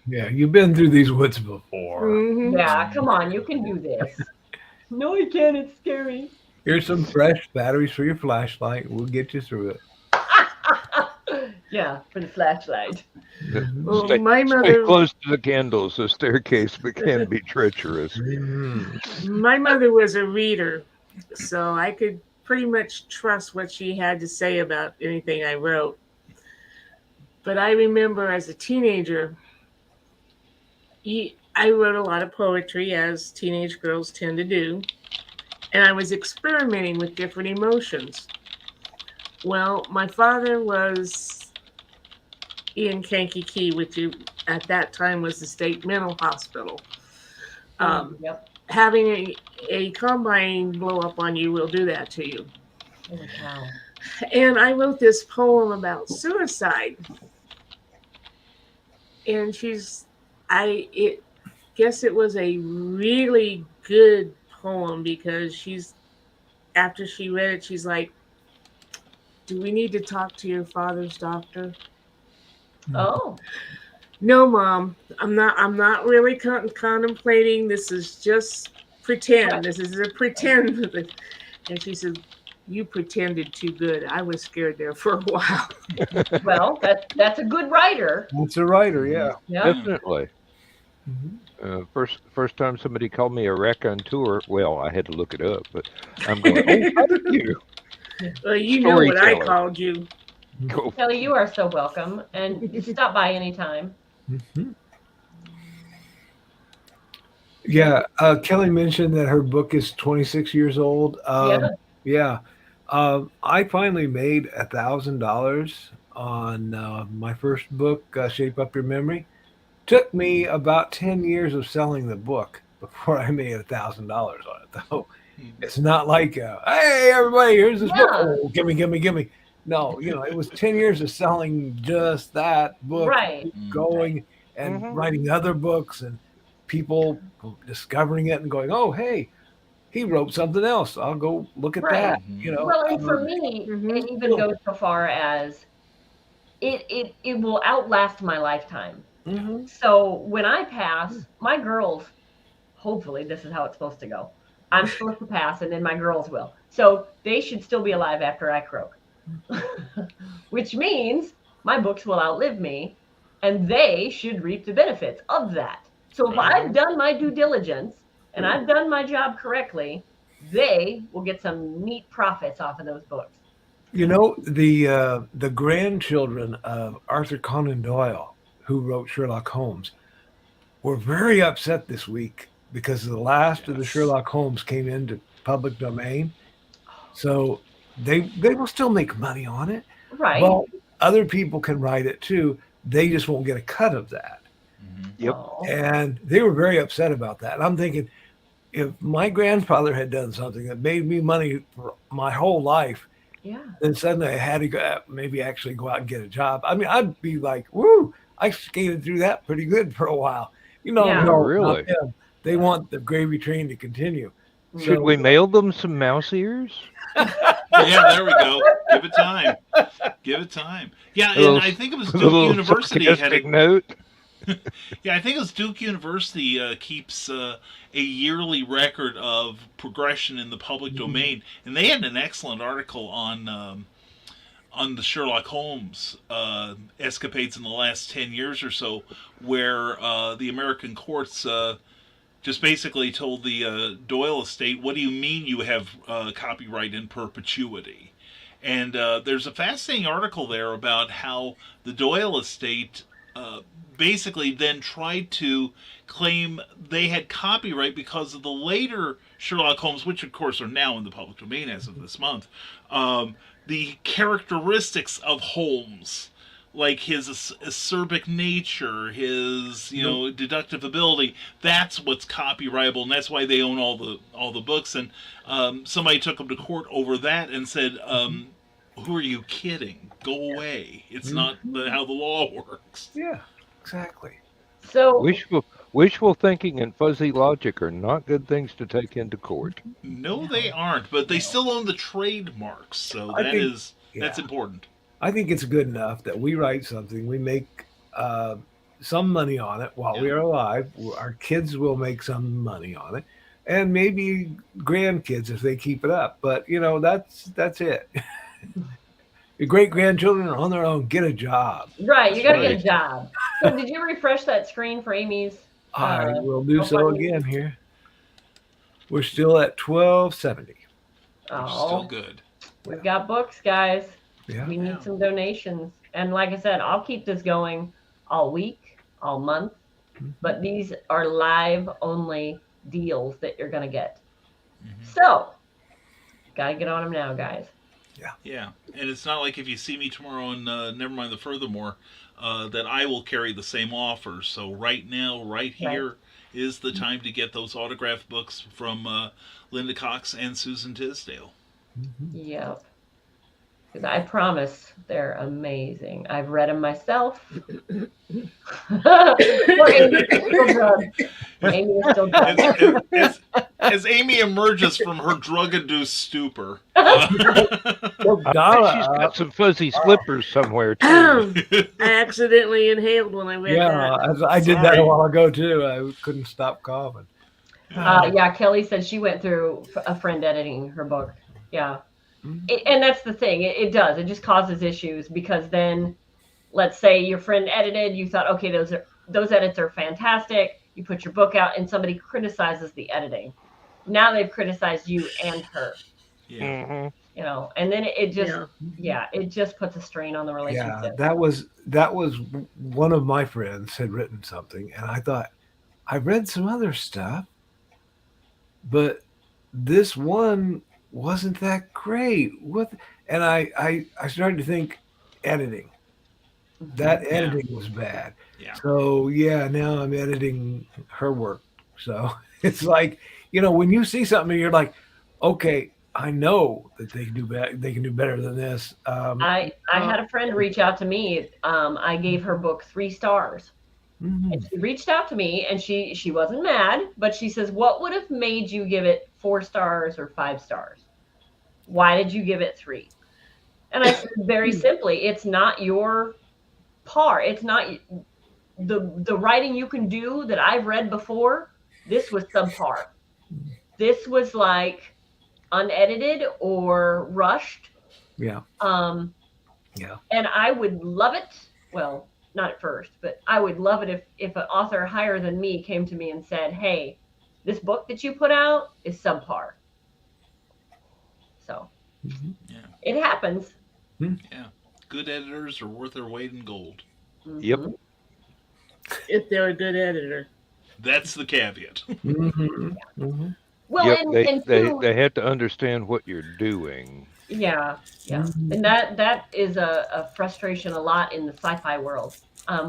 Yeah, you've been through these woods before. Mm-hmm. Yeah, come on, you can do this. No, I can't. It's scary. Here's some fresh batteries for your flashlight. We'll get you through it. Yeah, for the flashlight. Mhm. Well, Stay my stay mother, close to the candles. The staircase can be treacherous. Mhm. my mother was a reader, so I could pretty much trust what she had to say about anything I wrote. But I remember as a teenager, I wrote a lot of poetry, as teenage girls tend to do, and I was experimenting with different emotions. Well, my father was in Kankakee, which at that time was the state mental hospital. Yep. Having a combine blow up on you will do that to you. Holy cow. And I wrote this poem about suicide, and I it guess it was a really good poem because after she read it, she's like, "Do we need to talk to your father's doctor?" Oh, No, mom, I'm not really contemplating. This is just right. pretend. This is a pretend. And she said, "You pretended too good. I was scared there for a while." Well, that's a good writer. That's a writer, Hmm. yeah. Yep. Yeah. Definitely. Mhm. First time somebody called me a raconteur. Well, I had to look it up, but I'm going. Oh, thank you, Well, you know what I storyteller. called you. Go. Kelly, you are so welcome, and just stop by anytime. Mhm. Yep. Yeah, Kelly mentioned that her book is 26 years old. Yeah. Yeah, I finally made $1,000 on my first book, Shape Up Your Memory. Took me about 10 years of selling the book before I made $1,000 on it, though. Mhm. It's not like, hey, everybody, here's this book. Yeah. Oh, gimme, gimme, gimme. No, it was 10 years of selling just that book, Right. keep Mm. Right. going and Hmm. writing other books and people discovering it and going, oh, hey, he wrote something else. I'll go look at Right. that. Hmm. Well, and for me, Mm-hmm. it even Cool. goes so far as it will outlast my lifetime. Hmm. So when I pass, my girls, hopefully this is how it's supposed to go. I'm supposed to pass, and then my girls will. So they should still be alive after I croak, which means my books will outlive me, and they should reap the benefits of that. So if Right. I've done my due diligence and I've done my job correctly, they will get some neat profits off of those books. The grandchildren of Arthur Conan Doyle, who wrote Sherlock Holmes, were very upset this week because the last of the Yes. Sherlock Holmes came into public domain. So they will still make money on it, Right. but other people can write it too. They just won't get a cut of that. Hmm. Yep. Oh, And they were very upset about that. And I'm thinking, if my grandfather had done something that made me money for my whole life, yeah. then suddenly I had to go, maybe actually go out and get a job. I mean, I'd be like, woo, I skated through that pretty good for a while. Yeah. Yeah, No, not really. them. They Yeah. want the gravy train to continue. Should Mm. So, we mail them some mouse ears? Yeah, there we go. Give it time. Give it time. Yeah, A and little, I think it was a Duke little University had sarcastic a. note. Yeah, I think it was Duke University keeps a yearly record of progression in the public mhm, domain, and they had an excellent article on the Sherlock Holmes escapades in the last 10 years or so, where the American courts just basically told the Doyle estate, "What do you mean you have copyright in perpetuity?" And there's a fascinating article there about how the Doyle estate uh, basically then tried to claim they had copyright because of the later Sherlock Holmes, which of course are now in the public domain as of this month, the characteristics of Holmes, like his acerbic nature, his nope, deductive ability. That's what's copyrightable, and that's why they own all the books. And somebody took them to court over that and said, mhm, "Who are you kidding? Go away. It's not mhm. how the law works." Yeah, exactly. So Wishful thinking and fuzzy logic are not good things to take into court. No, they no, aren't, but they no. still own the trademarks, so I think, that's yeah, important. I think it's good enough that we write something, we make uh, some money on it while Yeah. we are alive. Our kids will make some money on it, and maybe grandkids if they keep it up. But that's it. Your great grandchildren are on their own. Get a job. Right, you That's got to get right. a job. So did you refresh that screen for Amy's I will do so GoFundMe? again here. We're still at 1270. Which is still Oh, good. we've got books, guys. Yeah. We need Yeah. some donations. And like I said, I'll keep this going all week, all month, Mhm. but these are live only deals that you're going to get. Hmm. So, got to get on them now, guys. Yeah. Yeah, and it's not like if you see me tomorrow and never mind the furthermore, that I will carry the same offers. So right now, right Right. here is the time to get those autographed books from Linda Cox and Susan Tisdale. Mhm. Yep. Because I promise they're amazing. I've read them myself. Poor Amy is still drugged. Amy is still drugged. As Amy emerges from her drug-induced stupor, Well, I bet Donna, she's got some fuzzy slippers somewhere too. I accidentally inhaled when I read yeah, that. I did that Sorry. a while ago too. I couldn't stop coughing. Yeah, Kelly said she went through a friend editing her book. Yeah. Mhm. And that's the thing. It does. It just causes issues because then, let's say your friend edited, you thought, okay, those edits are fantastic. You put your book out, and somebody criticizes the editing. Now they've criticized you and her. yeah, Hmm. And then it just, Yeah. yeah, it just puts a strain on the Yeah, relationship. that was one of my friends had written something, and I thought I read some other stuff, but this one wasn't that great. What? And I started to think editing. That Mhm. yeah, editing was bad. yeah. So yeah, now I'm editing her work. So it's like, when you see something, you're like, okay, I know that they can do better. They can do better than this. I had a friend reach out to me. I gave her book 3 stars. And Mhm. she reached out to me and she wasn't mad, but she says, "What would have made you give it 4 stars or 5 stars? Why did you give it three?" And I said, very simply, it's not your par. It's not the writing you can do that I've read before. This was subpar. This was like unedited or rushed. Yeah, Um, yeah. and I would love it. Well, not at first, but I would love it if an author higher than me came to me and said, "Hey, this book that you put out is subpar." So Mhm. Yeah, it happens. yeah. Good editors are worth their weight in gold. Yep. Hmm. If they're a good editor. That's the caveat. Mhm. Mhm. Well, Yep. and They and they two, they have to understand what you're doing. yeah, yeah, Mhm. and that is a frustration a lot in the sci-fi world.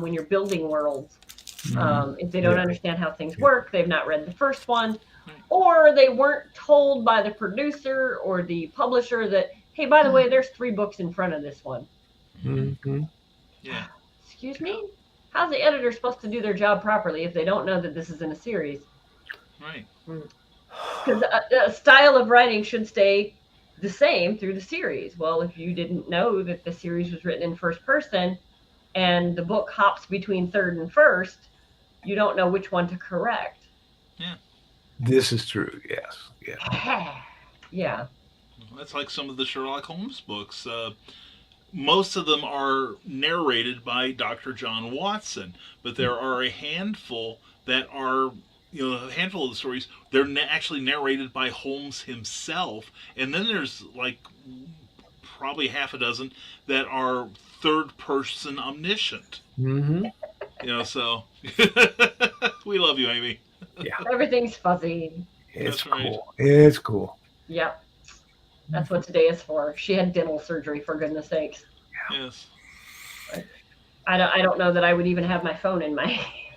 When you're building worlds, Mhm. if they don't Yeah. understand how things Yeah. work, they've not read the first one, Right. or they weren't told by the producer or the publisher that, hey, by the way, there's 3 books in front of this one. Mhm. Yeah, Excuse me? How's the editor supposed to do their job properly if they don't know that this is in a series? right. Because a style of writing should stay the same through the series. Well, if you didn't know that the series was written in first person and the book hops between third and first, you don't know which one to correct. Yeah, This is true. Yes. Yeah. Yeah. that's like some of the Sherlock Holmes books. Most of them are narrated by Dr. John Watson, but there are a handful that are, a handful of the stories, they're actually narrated by Holmes himself. And then there's like probably half a dozen that are third person omniscient. Mhm. So we love you, Amy. Yeah. Everything's fuzzy. It's That's right. cool. It's cool. Yep. That's what today is for. She had dental surgery, for goodness sakes. Yes. I don't know that I would even have my phone in my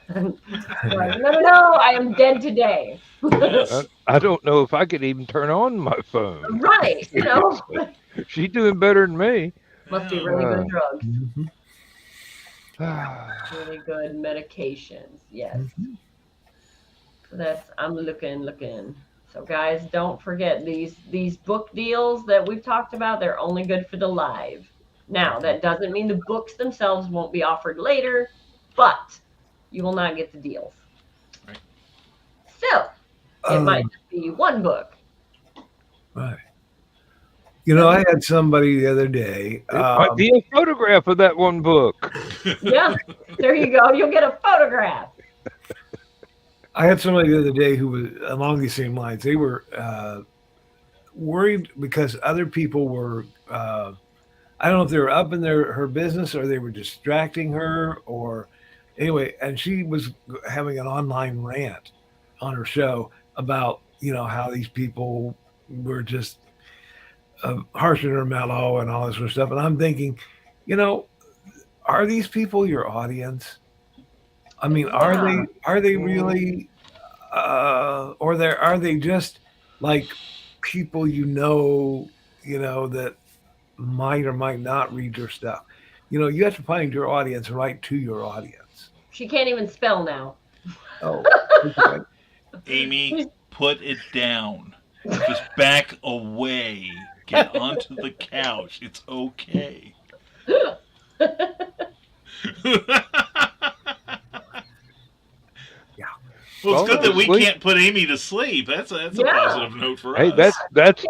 hand. Like, no, no, no, I am dead today. Yes. I don't know if I could even turn on my phone. Right. Seriously. She's doing better than me. Must be Yeah. really good drugs. Mhm. Really good medications. Yes. Mhm. So I'm looking. So guys, don't forget these book deals that we've talked about, they're only good for the live. Now, that doesn't mean the books themselves won't be offered later, but you will not get the deals. Right. So, it might Um, just be one book. right. I had somebody the other day. It might be a photograph of that one book. Yeah. There you go. You'll get a photograph. I had somebody the other day who was along these same lines. They were worried because other people were. I don't know if they were up in her business or they were distracting her or anyway. And she was having an online rant on her show about how these people were just harsher and mellow and all this sort of stuff. And I'm thinking, you know, are these people your audience? I mean, Yeah. are they really or are they just like people you know that might or might not read your stuff? You know, you have to find your audience and write to your audience. She can't even spell now. Oh, okay. Amy, put it down. Just back away. Get onto the couch. It's okay. Yeah. Well, it's Well, good that just we sleep. can't put Amy to sleep. That's a Yeah. positive note for Hey, us.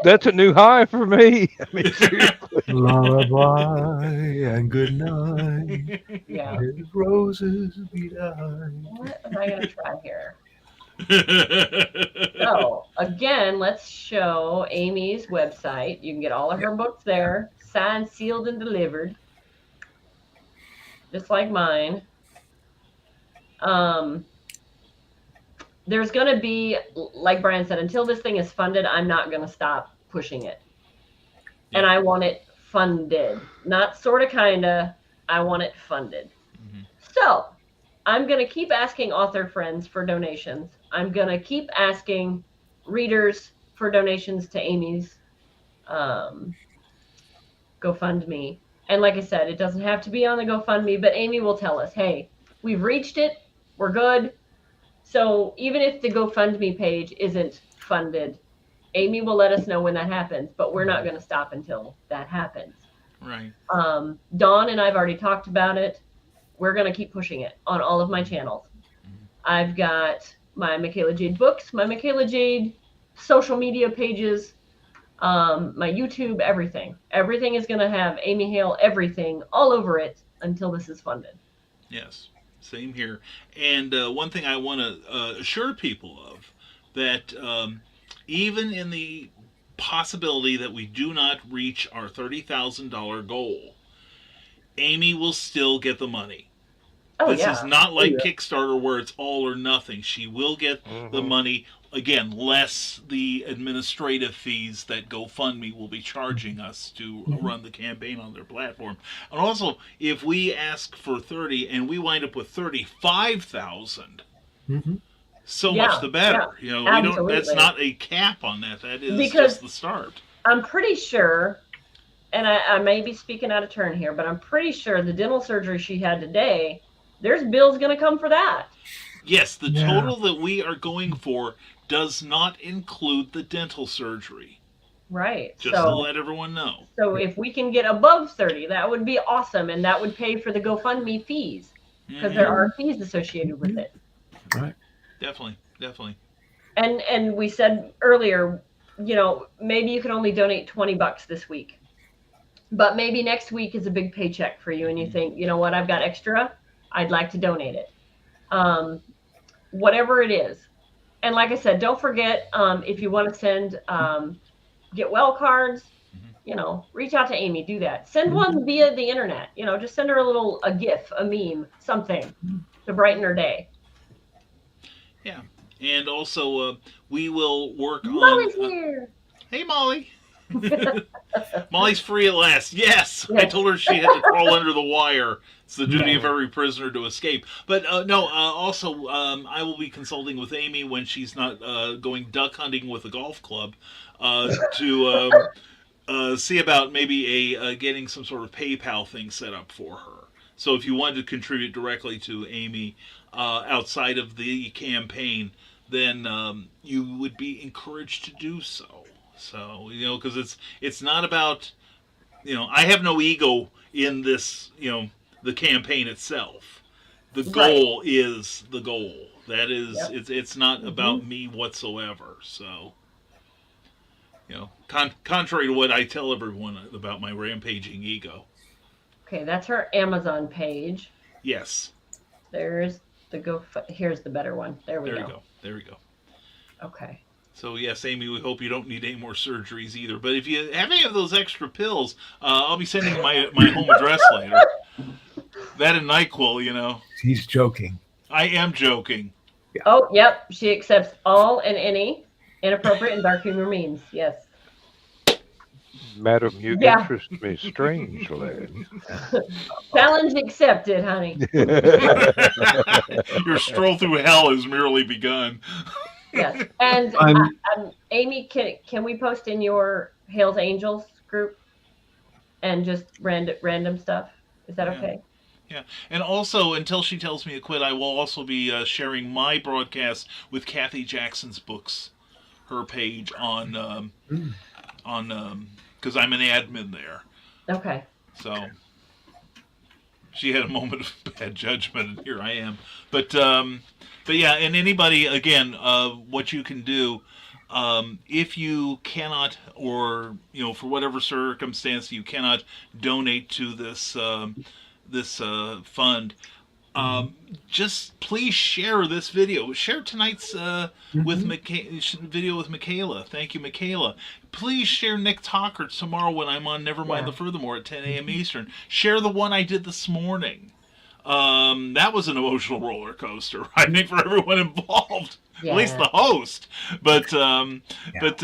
that's a new high for me. I mean, seriously. Lullaby and good night. Yeah. His roses be dyed. What am I going to try here? So, again, let's show Amy's website. You can get all of her books there, signed, sealed, and delivered, just like mine. Um, there's going to be, like Brian said, until this thing is funded, I'm not going to stop pushing it. And I want it funded, not sort of, kind of. I want it funded. Mhm. So, I'm going to keep asking author friends for donations. I'm going to keep asking readers for donations to Amy's GoFundMe. And like I said, it doesn't have to be on the GoFundMe, but Amy will tell us, hey, we've reached it. We're good. So even if the GoFundMe page isn't funded, Amy will let us know when that happens, but we're not going to stop until that happens. Right. Dawn and I've already talked about it. We're going to keep pushing it on all of my channels. I've got my Michaela Jade books, my Michaela Jade social media pages, my YouTube, everything. Everything is going to have Amy Hale everything all over it until this is funded. Yes. Same here. And one thing I want to assure people of that even in the possibility that we do not reach our $30,000 goal, Amy will still get the money. Oh, This yeah. is not like Kickstarter where it's all or nothing. She will get the money, again, less the administrative fees that GoFundMe will be charging us to run the campaign on their platform. And also, if we ask for 30 and we wind up with 35,000, Mm-hmm. so Yeah, much the better. yeah, You know, we don't. That's absolutely. not a cap on that. That is Because just the start. I'm pretty sure, and I may be speaking out of turn here, but I'm pretty sure the dental surgery she had today, there's bills going to come for that. Yes, the Yeah. total that we are going for does not include the dental surgery. Right. Just to So, let everyone know. so if we can get above 30, that would be awesome. And that would pay for the GoFundMe fees because there are fees associated with it. Right. Definitely, definitely. And we said earlier, you know, maybe you can only donate $20 this week, but maybe next week is a big paycheck for you and you think, you know what, I've got extra, I'd like to donate it. Whatever it is. And like I said, don't forget, if you want to send get well cards, you know, reach out to Amy, do that. Send one via the internet, you know, just send her a GIF, a meme, something to brighten her day. Yeah. And also, we will work Molly's on. here. Hey, Molly. Molly's free at last. Yes. I Yes. told her she had to crawl under the wire. It's the duty of every prisoner to escape. But no, also, I will be consulting with Amy when she's not going duck hunting with a golf club to see about maybe getting some sort of PayPal thing set up for her. So if you wanted to contribute directly to Amy outside of the campaign, then you would be encouraged to do so. So, you know, because it's not about, you know, I have no ego in this, you know, the campaign itself. The goal is the goal. That is, it's not about me whatsoever. So, you know, contrary to what I tell everyone about my rampaging ego. Okay, that's her Amazon page. Yes. There's the here's the better one. There we There go. you go. There we go. Okay. So yes, Amy, we hope you don't need any more surgeries either. But if you have any of those extra pills, I'll be sending my home address later. That and NyQuil, you know. He's joking. I am joking. Yeah. Oh, yep. She accepts all and any inappropriate and dark humor memes. Yes. Madam, you Yeah. interest me strangely. Challenge accepted, honey. Your stroll through hell has merely begun. Yes. And I'm Amy, can we post in your Hales Angels group and just random stuff? Is that Yeah. okay? Yeah, and also until she tells me to quit, I will also be sharing my broadcast with Kathy Jackson's books, her page on because I'm an admin there. Okay. So she had a moment of bad judgment, and here I am. But yeah, and anybody again, what you can do. If you cannot, or for whatever circumstance you cannot donate to this fund, um, just please share this video. Share tonight's video with Michaela. Thank you, Michaela. Please share Nick Talker's tomorrow when I'm on Nevermind the Yeah. Furthermore at 10 a.m. Eastern. Share the one I did this morning. That was an emotional roller coaster, I think, for everyone involved, at least Yeah. the host. But yeah. but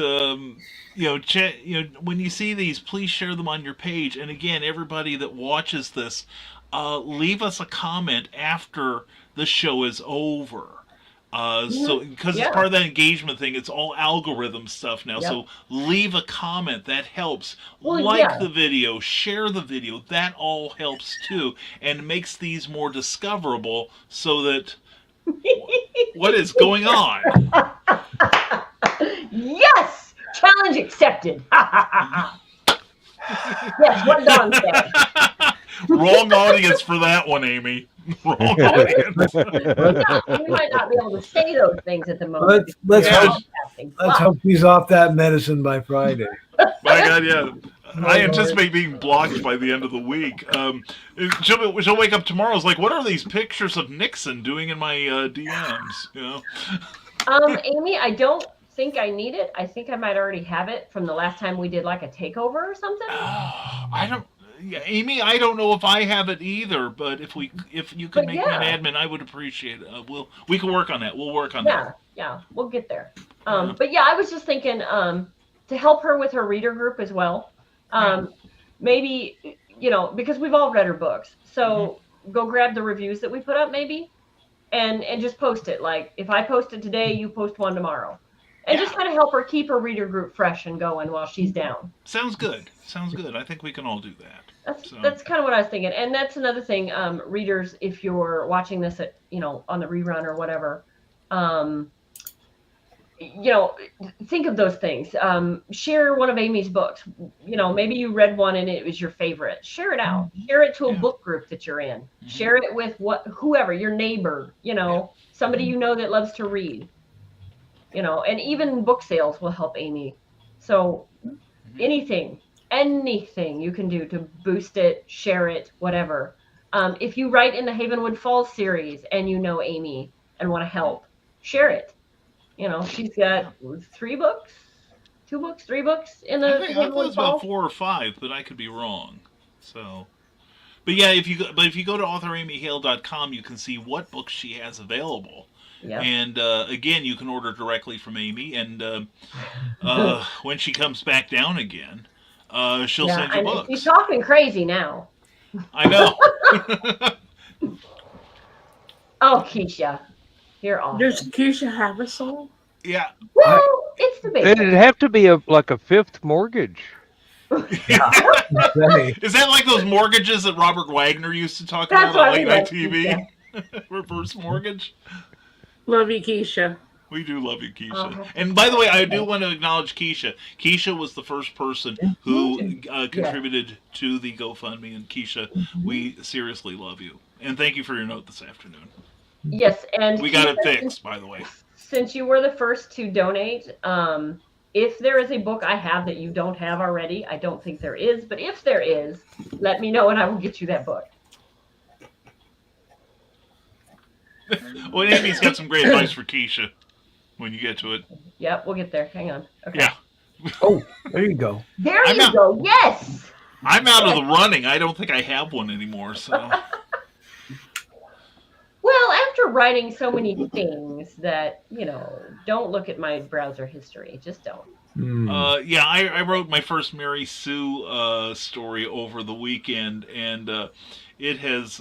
when you see these, please share them on your page. And again, everybody that watches this, leave us a comment after the show is over. So because it's Yeah. part of that engagement thing, it's all algorithm stuff now. Yep. So leave a comment, that helps. Well, Like yeah. the video, share the video, that all helps too, and makes these more discoverable. So that what is going on? Yes! Challenge accepted. Yes, what Don said. Wrong audience for that one, Amy. Wrong audience. We might not be able to say those things at the moment. Let's Yeah. hope he's off that medicine by Friday. My God, yeah. I anticipate being blocked by the end of the week. She'll wake up tomorrow. It's like, what are these pictures of Nixon doing in my DMs? Amy, I don't think I need it. I think I might already have it from the last time we did like a takeover or something. I don't. Yeah, Amy, I don't know if I have it either. But if you could But make me an admin, I would appreciate it. We can work on that. We'll work on that. Yeah, we'll get there. But yeah, I was just thinking to help her with her reader group as well. Maybe because we've all read her books, so go grab the reviews that we put up maybe, and just post it. Like if I post it today, you post one tomorrow, and just kind of help her keep her reader group fresh and going while she's down. Sounds good. I think we can all do that. That's kind of what I was thinking, and that's another thing. Readers, if you're watching this at on the rerun or whatever, think of those things. Share one of Amy's books. Maybe you read one and it was your favorite. Share it out. Share it to a book group that you're in. Share it with whoever, your neighbor, somebody that loves to read. And even book sales will help Amy. So anything you can do to boost it, share it, whatever. If you write in the Havenwood Falls series and Amy and want to help, share it. She's got 3 books, 2 books, 3 books in the I think it was about 4 or 5, but I could be wrong. So, but yeah, if you go to authoramyhale.com, you can see what books she has available. Yeah. And again, you can order directly from Amy, and when she comes back down again, she'll send you books. She's talking crazy now. I know. Oh, Keisha, you're awesome. Does Keisha have a soul? Yeah. Well, it's the baby. It'd have to be like a fifth mortgage. Is that like those mortgages that Robert Wagner used to talk about on late night TV? Reverse mortgage? Love you, Keisha. We do love you, Keisha. And by the way, I do want to acknowledge Keisha. Keisha was the first person who contributed to the GoFundMe. And Keisha, we seriously love you. And thank you for your note this afternoon. Yes, and we got it fixed, by the way. Since you were the first to donate, if there is a book I have that you don't have already, I don't think there is, but if there is, let me know and I will get you that book. Well, Amy's got some great advice for Keisha when you get to it. Yep, we'll get there. Hang on. Okay. Yeah. Oh, there you go. There you go. Yes. I'm out of the running. I don't think I have one anymore. So. Well, after writing so many things that, don't look at my browser history. Just don't. Yeah, I wrote my first Mary Sue story over the weekend, and it has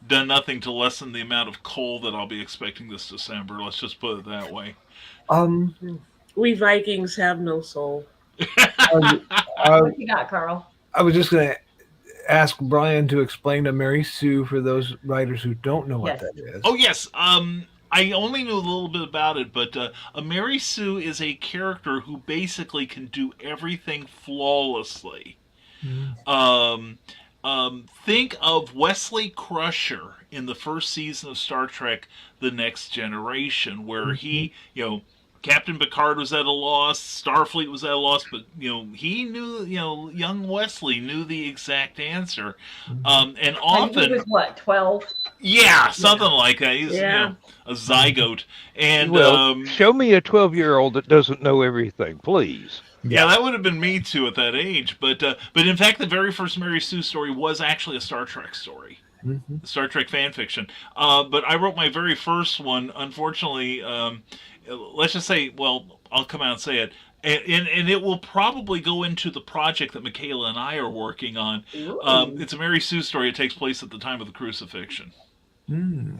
done nothing to lessen the amount of coal that I'll be expecting this December. Let's just put it that way. Um, We Vikings have no soul. I, I, What you got, Carl? I was just going to ask Brian to explain to Mary Sue for those writers who don't know what Yes. that is. Oh yes, I only knew a little bit about it, but a Mary Sue is a character who basically can do everything flawlessly. Mm. Um, think of Wesley Crusher in the first season of Star Trek: The Next Generation, where Mhm. he, Captain Picard was at a loss, Starfleet was at a loss, but he knew, young Wesley knew the exact answer, Mhm. and And he often, was what, 12? yeah, Yeah. something like that. He's, Yeah. a zygote, and Well, show me a 12-year-old that doesn't know everything, please. yeah, that would have been me too at that age. But in fact, the very first Mary Sue story was actually a Star Trek story, Mhm. Star Trek fan fiction. But I wrote my very first one. Unfortunately, let's just say, well, I'll come out and say it. And it will probably go into the project that Michaela and I are working on. Ooh. It's a Mary Sue story. It takes place at the time of the crucifixion. Mm.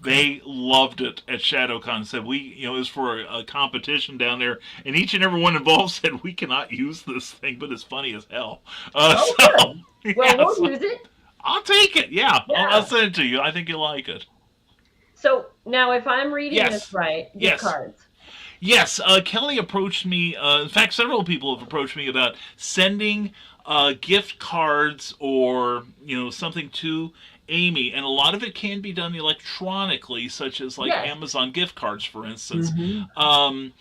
They loved it at ShadowCon. Said it was for a competition down there, and each and every one involved said we cannot use this thing, but it's funny as hell. Oh, So good. Well, yeah, we'll use it. I'll take it. Yeah, Yeah. I'll send it to you. I think you'll like it. So now, if I'm reading this Yes. right, gift Yes. cards. Yes, Kelly approached me. In fact, several people have approached me about sending gift cards or something to Amy, and a lot of it can be done electronically, such as like Yes. Amazon gift cards, for instance. Mhm.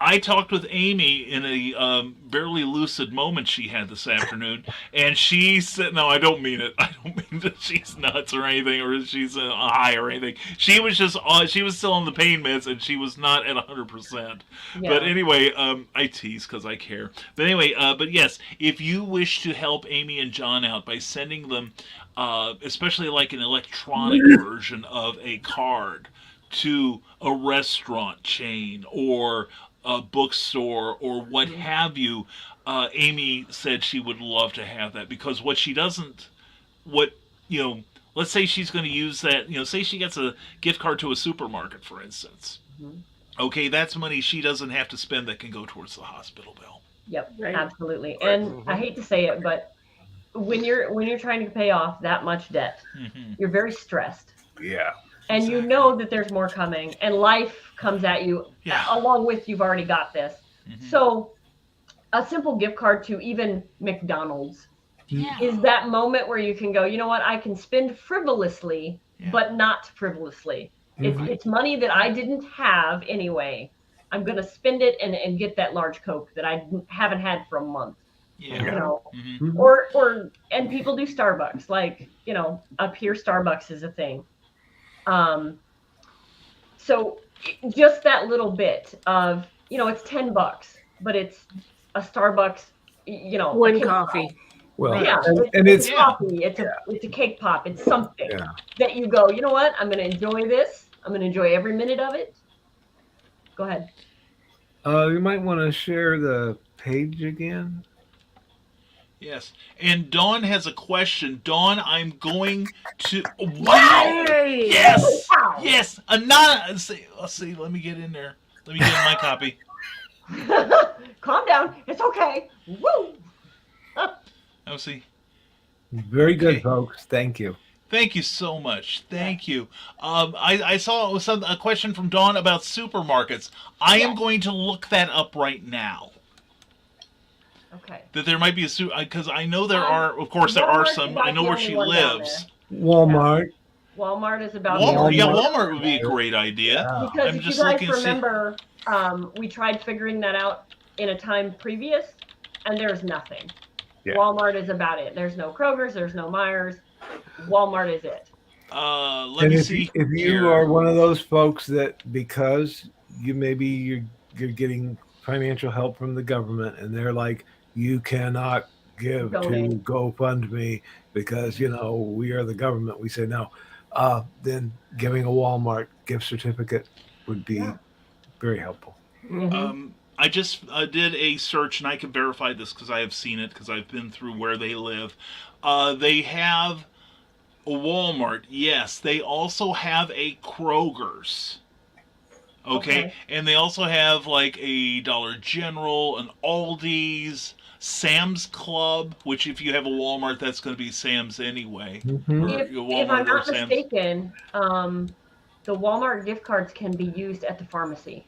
I talked with Amy in a barely lucid moment she had this afternoon, and she said, "No, I don't mean it. I don't mean that she's nuts or anything, or she's high or anything. She was just she was still on the pain meds, and she was not at 100%. Yeah. But anyway, I tease because I care. But anyway, but yes, if you wish to help Amy and John out by sending them, especially like an electronic version of a card to a restaurant chain or a bookstore or what have you, Amy said she would love to have that because what she doesn't, what, let's say she's going to use that, say she gets a gift card to a supermarket, for instance. Mhm. Okay, that's money she doesn't have to spend that can go towards the hospital bill. Yep, Right. absolutely. And I hate to say it, but when you're trying to pay off that much debt, Mm-hmm. you're very stressed. Yeah. And you know that there's more coming, and life comes at you Yeah. along with you've already got this. Mhm. So a simple gift card to even McDonald's Yeah. is that moment where you can go, you know what, I can spend frivolously, Yeah. but not frivolously. Mhm. It's money that I didn't have anyway. I'm going to spend it and get that large Coke that I haven't had for a month. Yeah. You know, Mm-hmm. or and people do Starbucks, like, up here Starbucks is a thing. So just that little bit of, it's $10, but it's a Starbucks, a One cake coffee. pop. Well, Yeah, and it's it's a coffee, it's a cake pop, it's something Yeah. that you go, you know what, I'm going to enjoy this. I'm going to enjoy every minute of it. Go ahead. You might want to share the page again. Yes. And Dawn has a question. Dawn, I'm going to. Wow! Yay! Yes! Wow. Yes! Let's see. Let me get in there. Let me get in my copy. Calm down. It's okay. Woo! Let's see. Very Okay. good, folks. Thank you. Thank you so much. Thank you. I saw a question from Dawn about supermarkets. I am going to look that up right now. Okay. That there might be because I know there are. Of course, there are Walmart's some. about I know the where only she one down lives. Walmart. Walmart is about Walmart. Yeah, Walmart. Walmart would be a great idea. Yeah. Because I'm if you just guys looking to see. remember, we tried figuring that out in a time previous, and there's nothing. Yeah. Walmart is about it. There's no Kroger's, there's no Myers. Walmart is it. Let And me if, see. if you here. are one of those folks that because you're getting financial help from the government and they're like you cannot give Donate. to GoFundMe because we are the government, we say no. Then giving a Walmart gift certificate would be Yeah. very helpful. Mhm. I just did a search, and I can verify this because I have seen it because I've been through where they live. They have a Walmart. Yes, they also have a Kroger's. Okay, and they also have like a Dollar General, an Aldi's, Sam's Club. Which, if you have a Walmart, that's going to be Sam's anyway, Mhm. or If your if I'm Walmart or not Sam's. mistaken, the Walmart gift cards can be used at the pharmacy.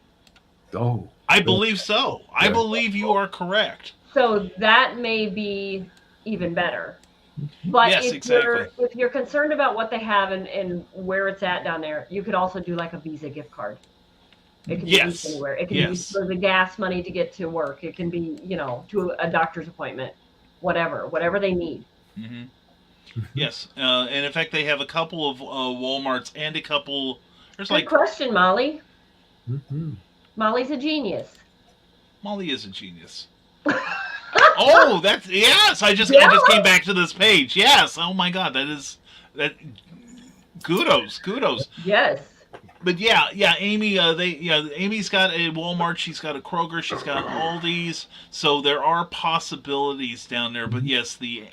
Oh, I believe so. I Yeah. believe you are correct. So that may be even better. But Yes, exactly. if you're concerned about what they have and where it's at down there, you could also do like a Visa gift card. It can be used Yes. anywhere. It can be used Yes. for the gas money to get to work. It can be, to a doctor's appointment, whatever they need. Hmm. Yes, and in fact, they have a couple of WalMarts and a couple. There's Good like question, Molly. Mhm. Molly's a genius. Molly is a genius. Oh, that's yes. I just came back to this page. Yes. Oh my God, that. Kudos. Yes. But yeah. Amy. Amy's got a Walmart. She's got a Kroger. She's got Aldi's. So there are possibilities down there. But yes, the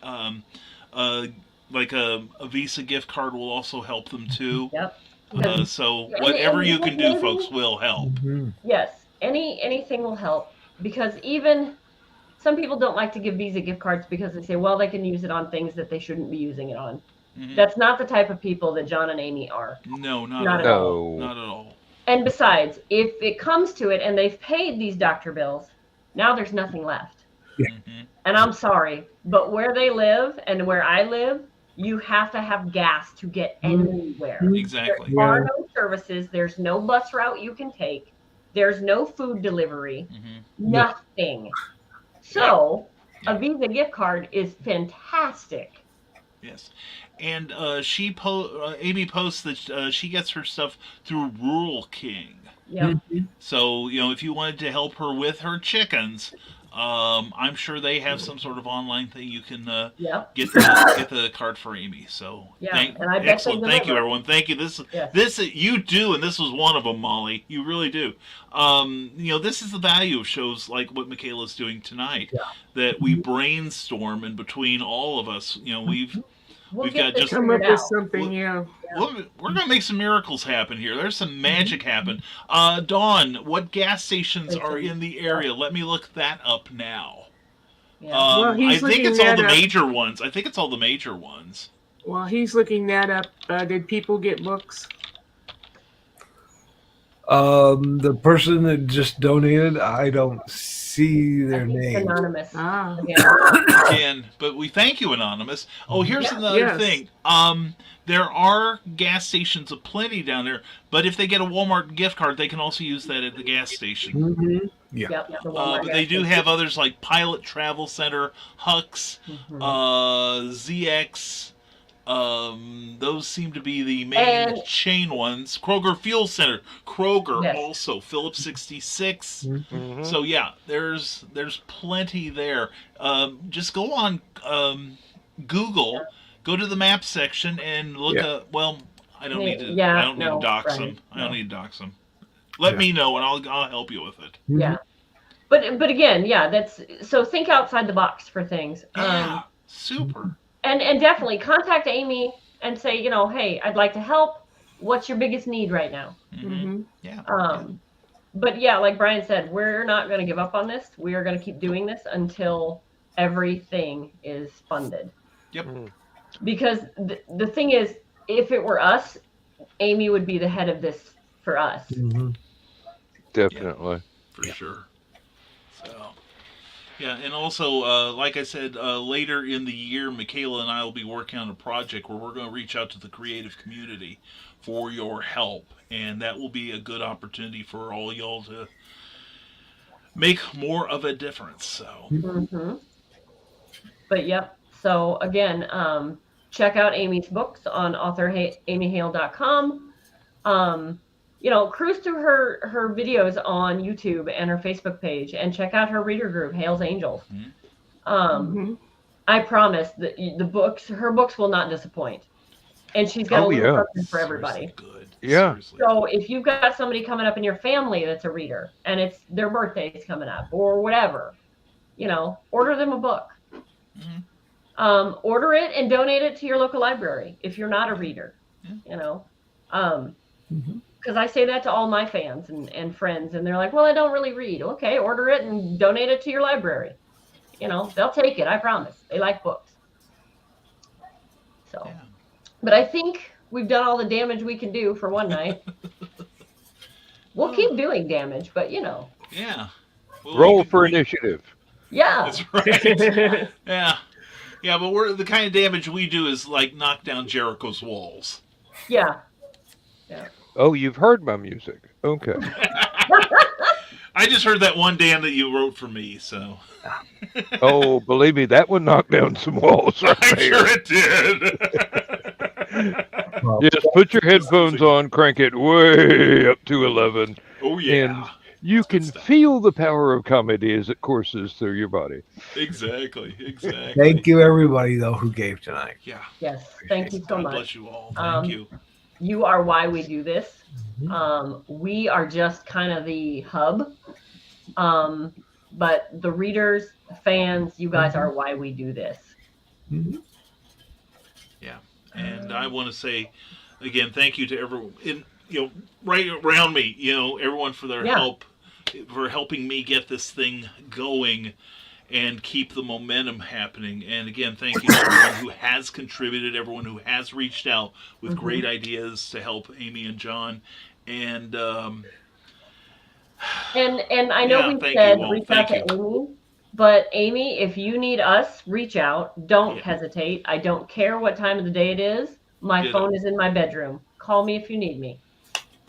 like a Visa gift card will also help them too. Yep. So And- whatever and you can do, maybe- folks, will help. Mhm. Yes. Anything will help because even some people don't like to give Visa gift cards because they say, well, they can use it on things that they shouldn't be using it on. Mhm. That's not the type of people that John and Amy are. No, not Not at at all. No. Not at all. And besides, if it comes to it and they've paid these doctor bills, now there's nothing left. Mhm. And I'm sorry, but where they live and where I live, you have to have gas to get anywhere. Exactly. There are no services. There's no bus route you can take. There's no food delivery. Mhm. Nothing. So a Visa gift card is fantastic. Yes, and Amy posts that she gets her stuff through Rural King. Yep. So if you wanted to help her with her chickens, I'm sure they have some sort of online thing you can Yep. get the card for Amy. So Yeah, and I bet they excellent. Thank you, deliver. everyone. Thank you. Yes. This you do, and this was one of them, Molly. You really do. This is the value of shows like what Michaela's doing tonight. Yeah. That we brainstorm, and between all of us, We'll we've get got this just- Come figured up with out. something, yeah. we're gonna make some miracles happen here. There's some magic happen. Dawn, what gas stations are in the area? Let me look that up now. Yeah. Well, I he's think looking it's all that the up. major ones. I think it's all the major ones. While he's looking that up, did people get books? The person that just donated, I don't see I their think it's name. anonymous. Ah. And but we thank you, Anonymous. Oh, here's Yeah. another Yes. thing. There are gas stations aplenty down there, but if they get a Walmart gift card, they can also use that at the gas station. Mhm. Yeah. Yep. The Walmart But they do gas have others like Pilot Travel Center, Hux, station. ZX. Those seem to be the main And- chain ones. Kroger Fuel Center, Kroger Yes. also, Phillips 66. Mhm. So yeah, there's plenty there. Just go on Google, go to the map section and look Yeah. up. Well, I don't need to. Yeah, I don't need no, to dox right, them. I don't no. need to dox them. Let Yeah. me know and I'll help you with it. Yeah. But again, yeah, that's so think outside the box for things. Yeah, super. And definitely contact Amy and say, hey, I'd like to help. What's your biggest need right now? Mm-hmm. Hmm. Yeah. But yeah, like Brian said, we're not going to give up on this. We are going to keep doing this until everything is funded. Yep. Because the thing is, if it were us, Amy would be the head of this for us. Mhm. Definitely. For sure. So, yeah, and also, like I said, later in the year, Michaela and I will be working on a project where we're going to reach out to the creative community for your help, and that will be a good opportunity for all y'all to make more of a difference. So, Mm-hmm. But yep. So again, check out Amy's books on author amyhale.com. Cruise through her videos on YouTube and her Facebook page, and check out her reader group, Hale's Angels. Hmm. I promise that her books will not disappoint. and she's got a Oh little yeah, something for everybody. Seriously good. Yeah. Seriously. So if you've got somebody coming up in your family that's a reader and it's their birthday's coming up or whatever, order them a book. Mhm. Order it and donate it to your local library if you're not a reader. Yeah. Because I say that to all my fans and friends, and they're like, "Well, I don't really read." Okay, order it and donate it to your library. They'll take it. I promise. They like books. So, Yeah. but I think we've done all the damage we can do for one night. We'll keep doing damage, but Yeah. Well, Roll for initiative. yeah. That's right. Yeah. Yeah, but we're the kind of damage we do is like knock down Jericho's walls. Yeah. Oh, you've heard my music. Okay. I just heard that one, Dan, that you wrote for me, so Oh, believe me, that one knocked down some walls right I'm there. sure it did. Well, Just put your headphones on, crank it way up to 11, Oh yeah. and you can feel the power of comedy as it courses through your body. Exactly. thank you, everybody, though, who gave tonight. Yeah. Yes. Thank you so God much. bless you all. Thank you. You are why we do this. Mhm. We are just kind of the hub. But the readers, the fans, you guys are why we do this. Mhm. Yeah. And I want to say again, thank you to everyone right around me, everyone for their help, for helping me get this thing going and keep the momentum happening. And again, thank you to everyone who has contributed, everyone who has reached out with great ideas to help Amy and John. And And I know Yeah, we thank said you all. reach Thank out to Amy, but Amy, if you need us, reach out. Don't hesitate. I don't care what time of the day it is. My Ditto. phone is in my bedroom. Call me if you need me.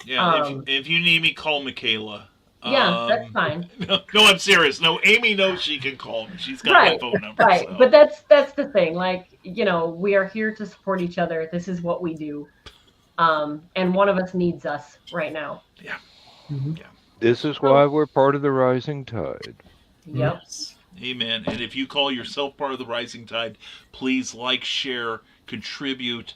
yeah, if you need me, call Michaela. Yeah, that's fine. No, I'm serious. No, Amy knows she can call me. She's got Right, my phone number. right. So. But that's the thing. Like, we are here to support each other. This is what we do. And one of us needs us right now. Yeah. Mhm. Yeah. This is why we're part of the rising tide. Yep. Yes. Amen. And if you call yourself part of the rising tide, please like, share, contribute.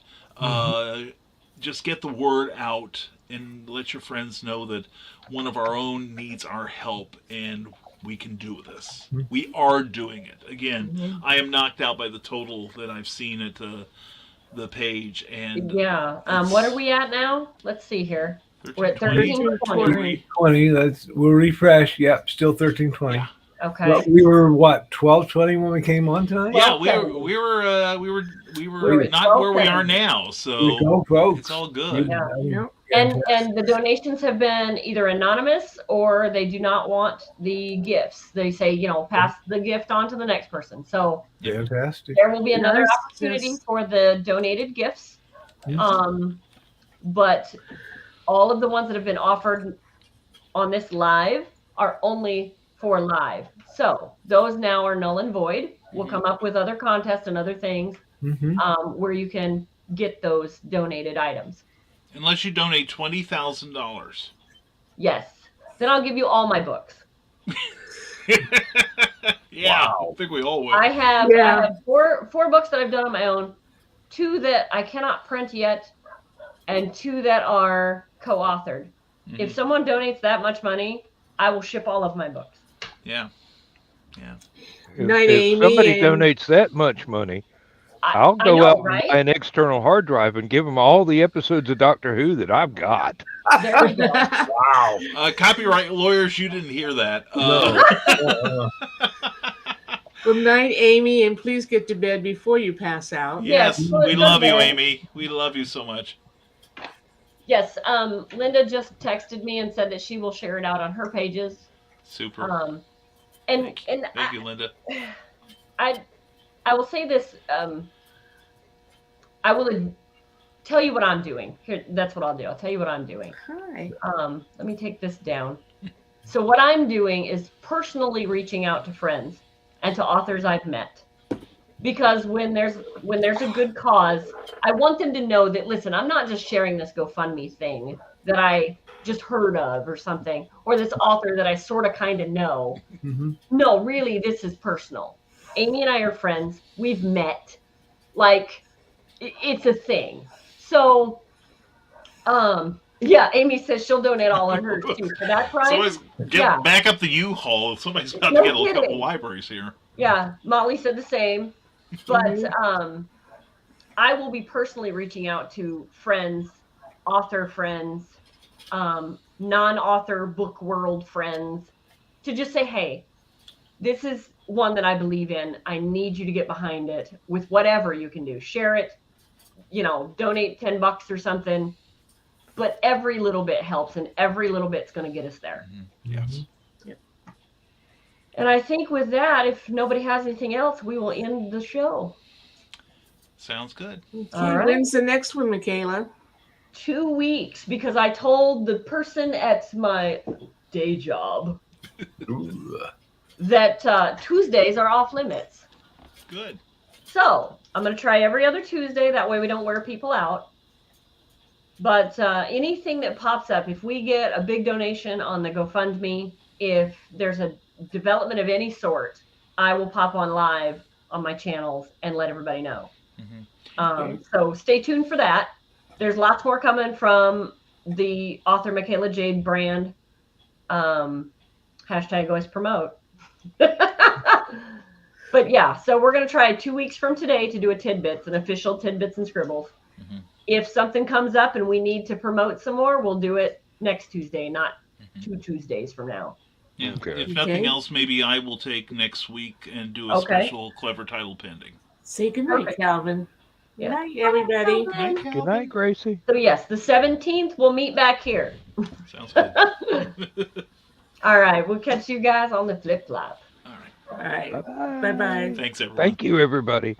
Just get the word out and let your friends know that one of our own needs our help and we can do this. We are doing it. Again, I am knocked out by the total that I've seen at the page. And Yeah. What are we at now? Let's see here. We're at 1320. 20. We'll refresh. Yep, still 1320. Yeah. Okay. Well, we were what, 1220 when we came on tonight? Yeah, Well, we were at not where we 12:10. are now, We so go, folks. it's all good. Yeah. Yep. And the donations have been either anonymous or they do not want the gifts. They say, pass the gift on to the next person. So Fantastic. there will be another Yes, opportunity yes. for the donated gifts. Yes. But all of the ones that have been offered on this live are only for live. So those now are null and void. We'll come up with other contests and other things Mhm. where you can get those donated items. Unless you donate $20,000. Yes. Then I'll give you all my books. Yeah, I think we all would. I have Yeah. four books that I've done on my own, 2 that I cannot print yet, and 2 that are co-authored. If someone donates that much money, I will ship all of my books. Yeah. Night, If Amy, somebody and- donates that much money, I'll I go know, out and right? buy an external hard drive and give them all the episodes of Doctor Who that I've got. There we go. Wow. Copyright lawyers, you didn't hear that. Good night, Amy, and please get to bed before you pass out. Yes, Yes, we love you, okay. Amy. We love you so much. Yes, Linda just texted me and said that she will share it out on her pages. Super. And Thank you, Linda. I will say this. I will tell you what I'm doing. Here, that's what I'll do. I'll tell you what I'm doing. Hi. Let me take this down. So what I'm doing is personally reaching out to friends and to authors I've met. Because when there's a good cause, I want them to know that, listen, I'm not just sharing this GoFundMe thing that I just heard of or something, or this author that I sort of kind of know. Mhm. No, really, this is personal. Amy and I are friends. We've met. Like, it's a thing. So, yeah, Amy says she'll donate all of hers too for that price. Somebody's Yeah. back up the U-Haul. Somebody's about No to get a couple kidding. libraries here. Yeah, Molly said the same. But Mhm. I will be personally reaching out to friends, author friends, non-author book world friends, to just say, hey, this is one that I believe in. I need you to get behind it with whatever you can do. Share it, donate $10 or something. But every little bit helps, and every little bit's going to get us there. Yes. Yep. And I think with that, if nobody has anything else, we will end the show. Sounds good. Okay, All right. when's the next one, Michaela? 2 weeks, because I told the person at my day job Ooh. that Tuesdays are off limits. Good. So I'm going to try every other Tuesday. That way we don't wear people out. But anything that pops up, if we get a big donation on the GoFundMe, if there's a development of any sort, I will pop on live on my channels and let everybody know. Mm-hmm. So stay tuned for that. There's lots more coming from the author Michaela Jade brand. Hashtag always promote. But yeah, so we're going to try 2 weeks from today to do a Tidbits, an official Tidbits and Scribbles. Mm-hmm. If something comes up and we need to promote some more, we'll do it next Tuesday, not 2 Tuesdays from now. Yeah. Okay. If nothing Okay. else, maybe I will take next week and do a Okay. special clever title pending. Say goodnight, Perfect. Calvin. Yeah. Good night, everybody. Good night, Good Calvin. night, Gracie. So yes, the 17th, we'll meet back here. Sounds good. All right, we'll catch you guys on the flip flop. All right. All right. Bye-bye. Bye-bye. Thanks, everyone. Thank you, everybody.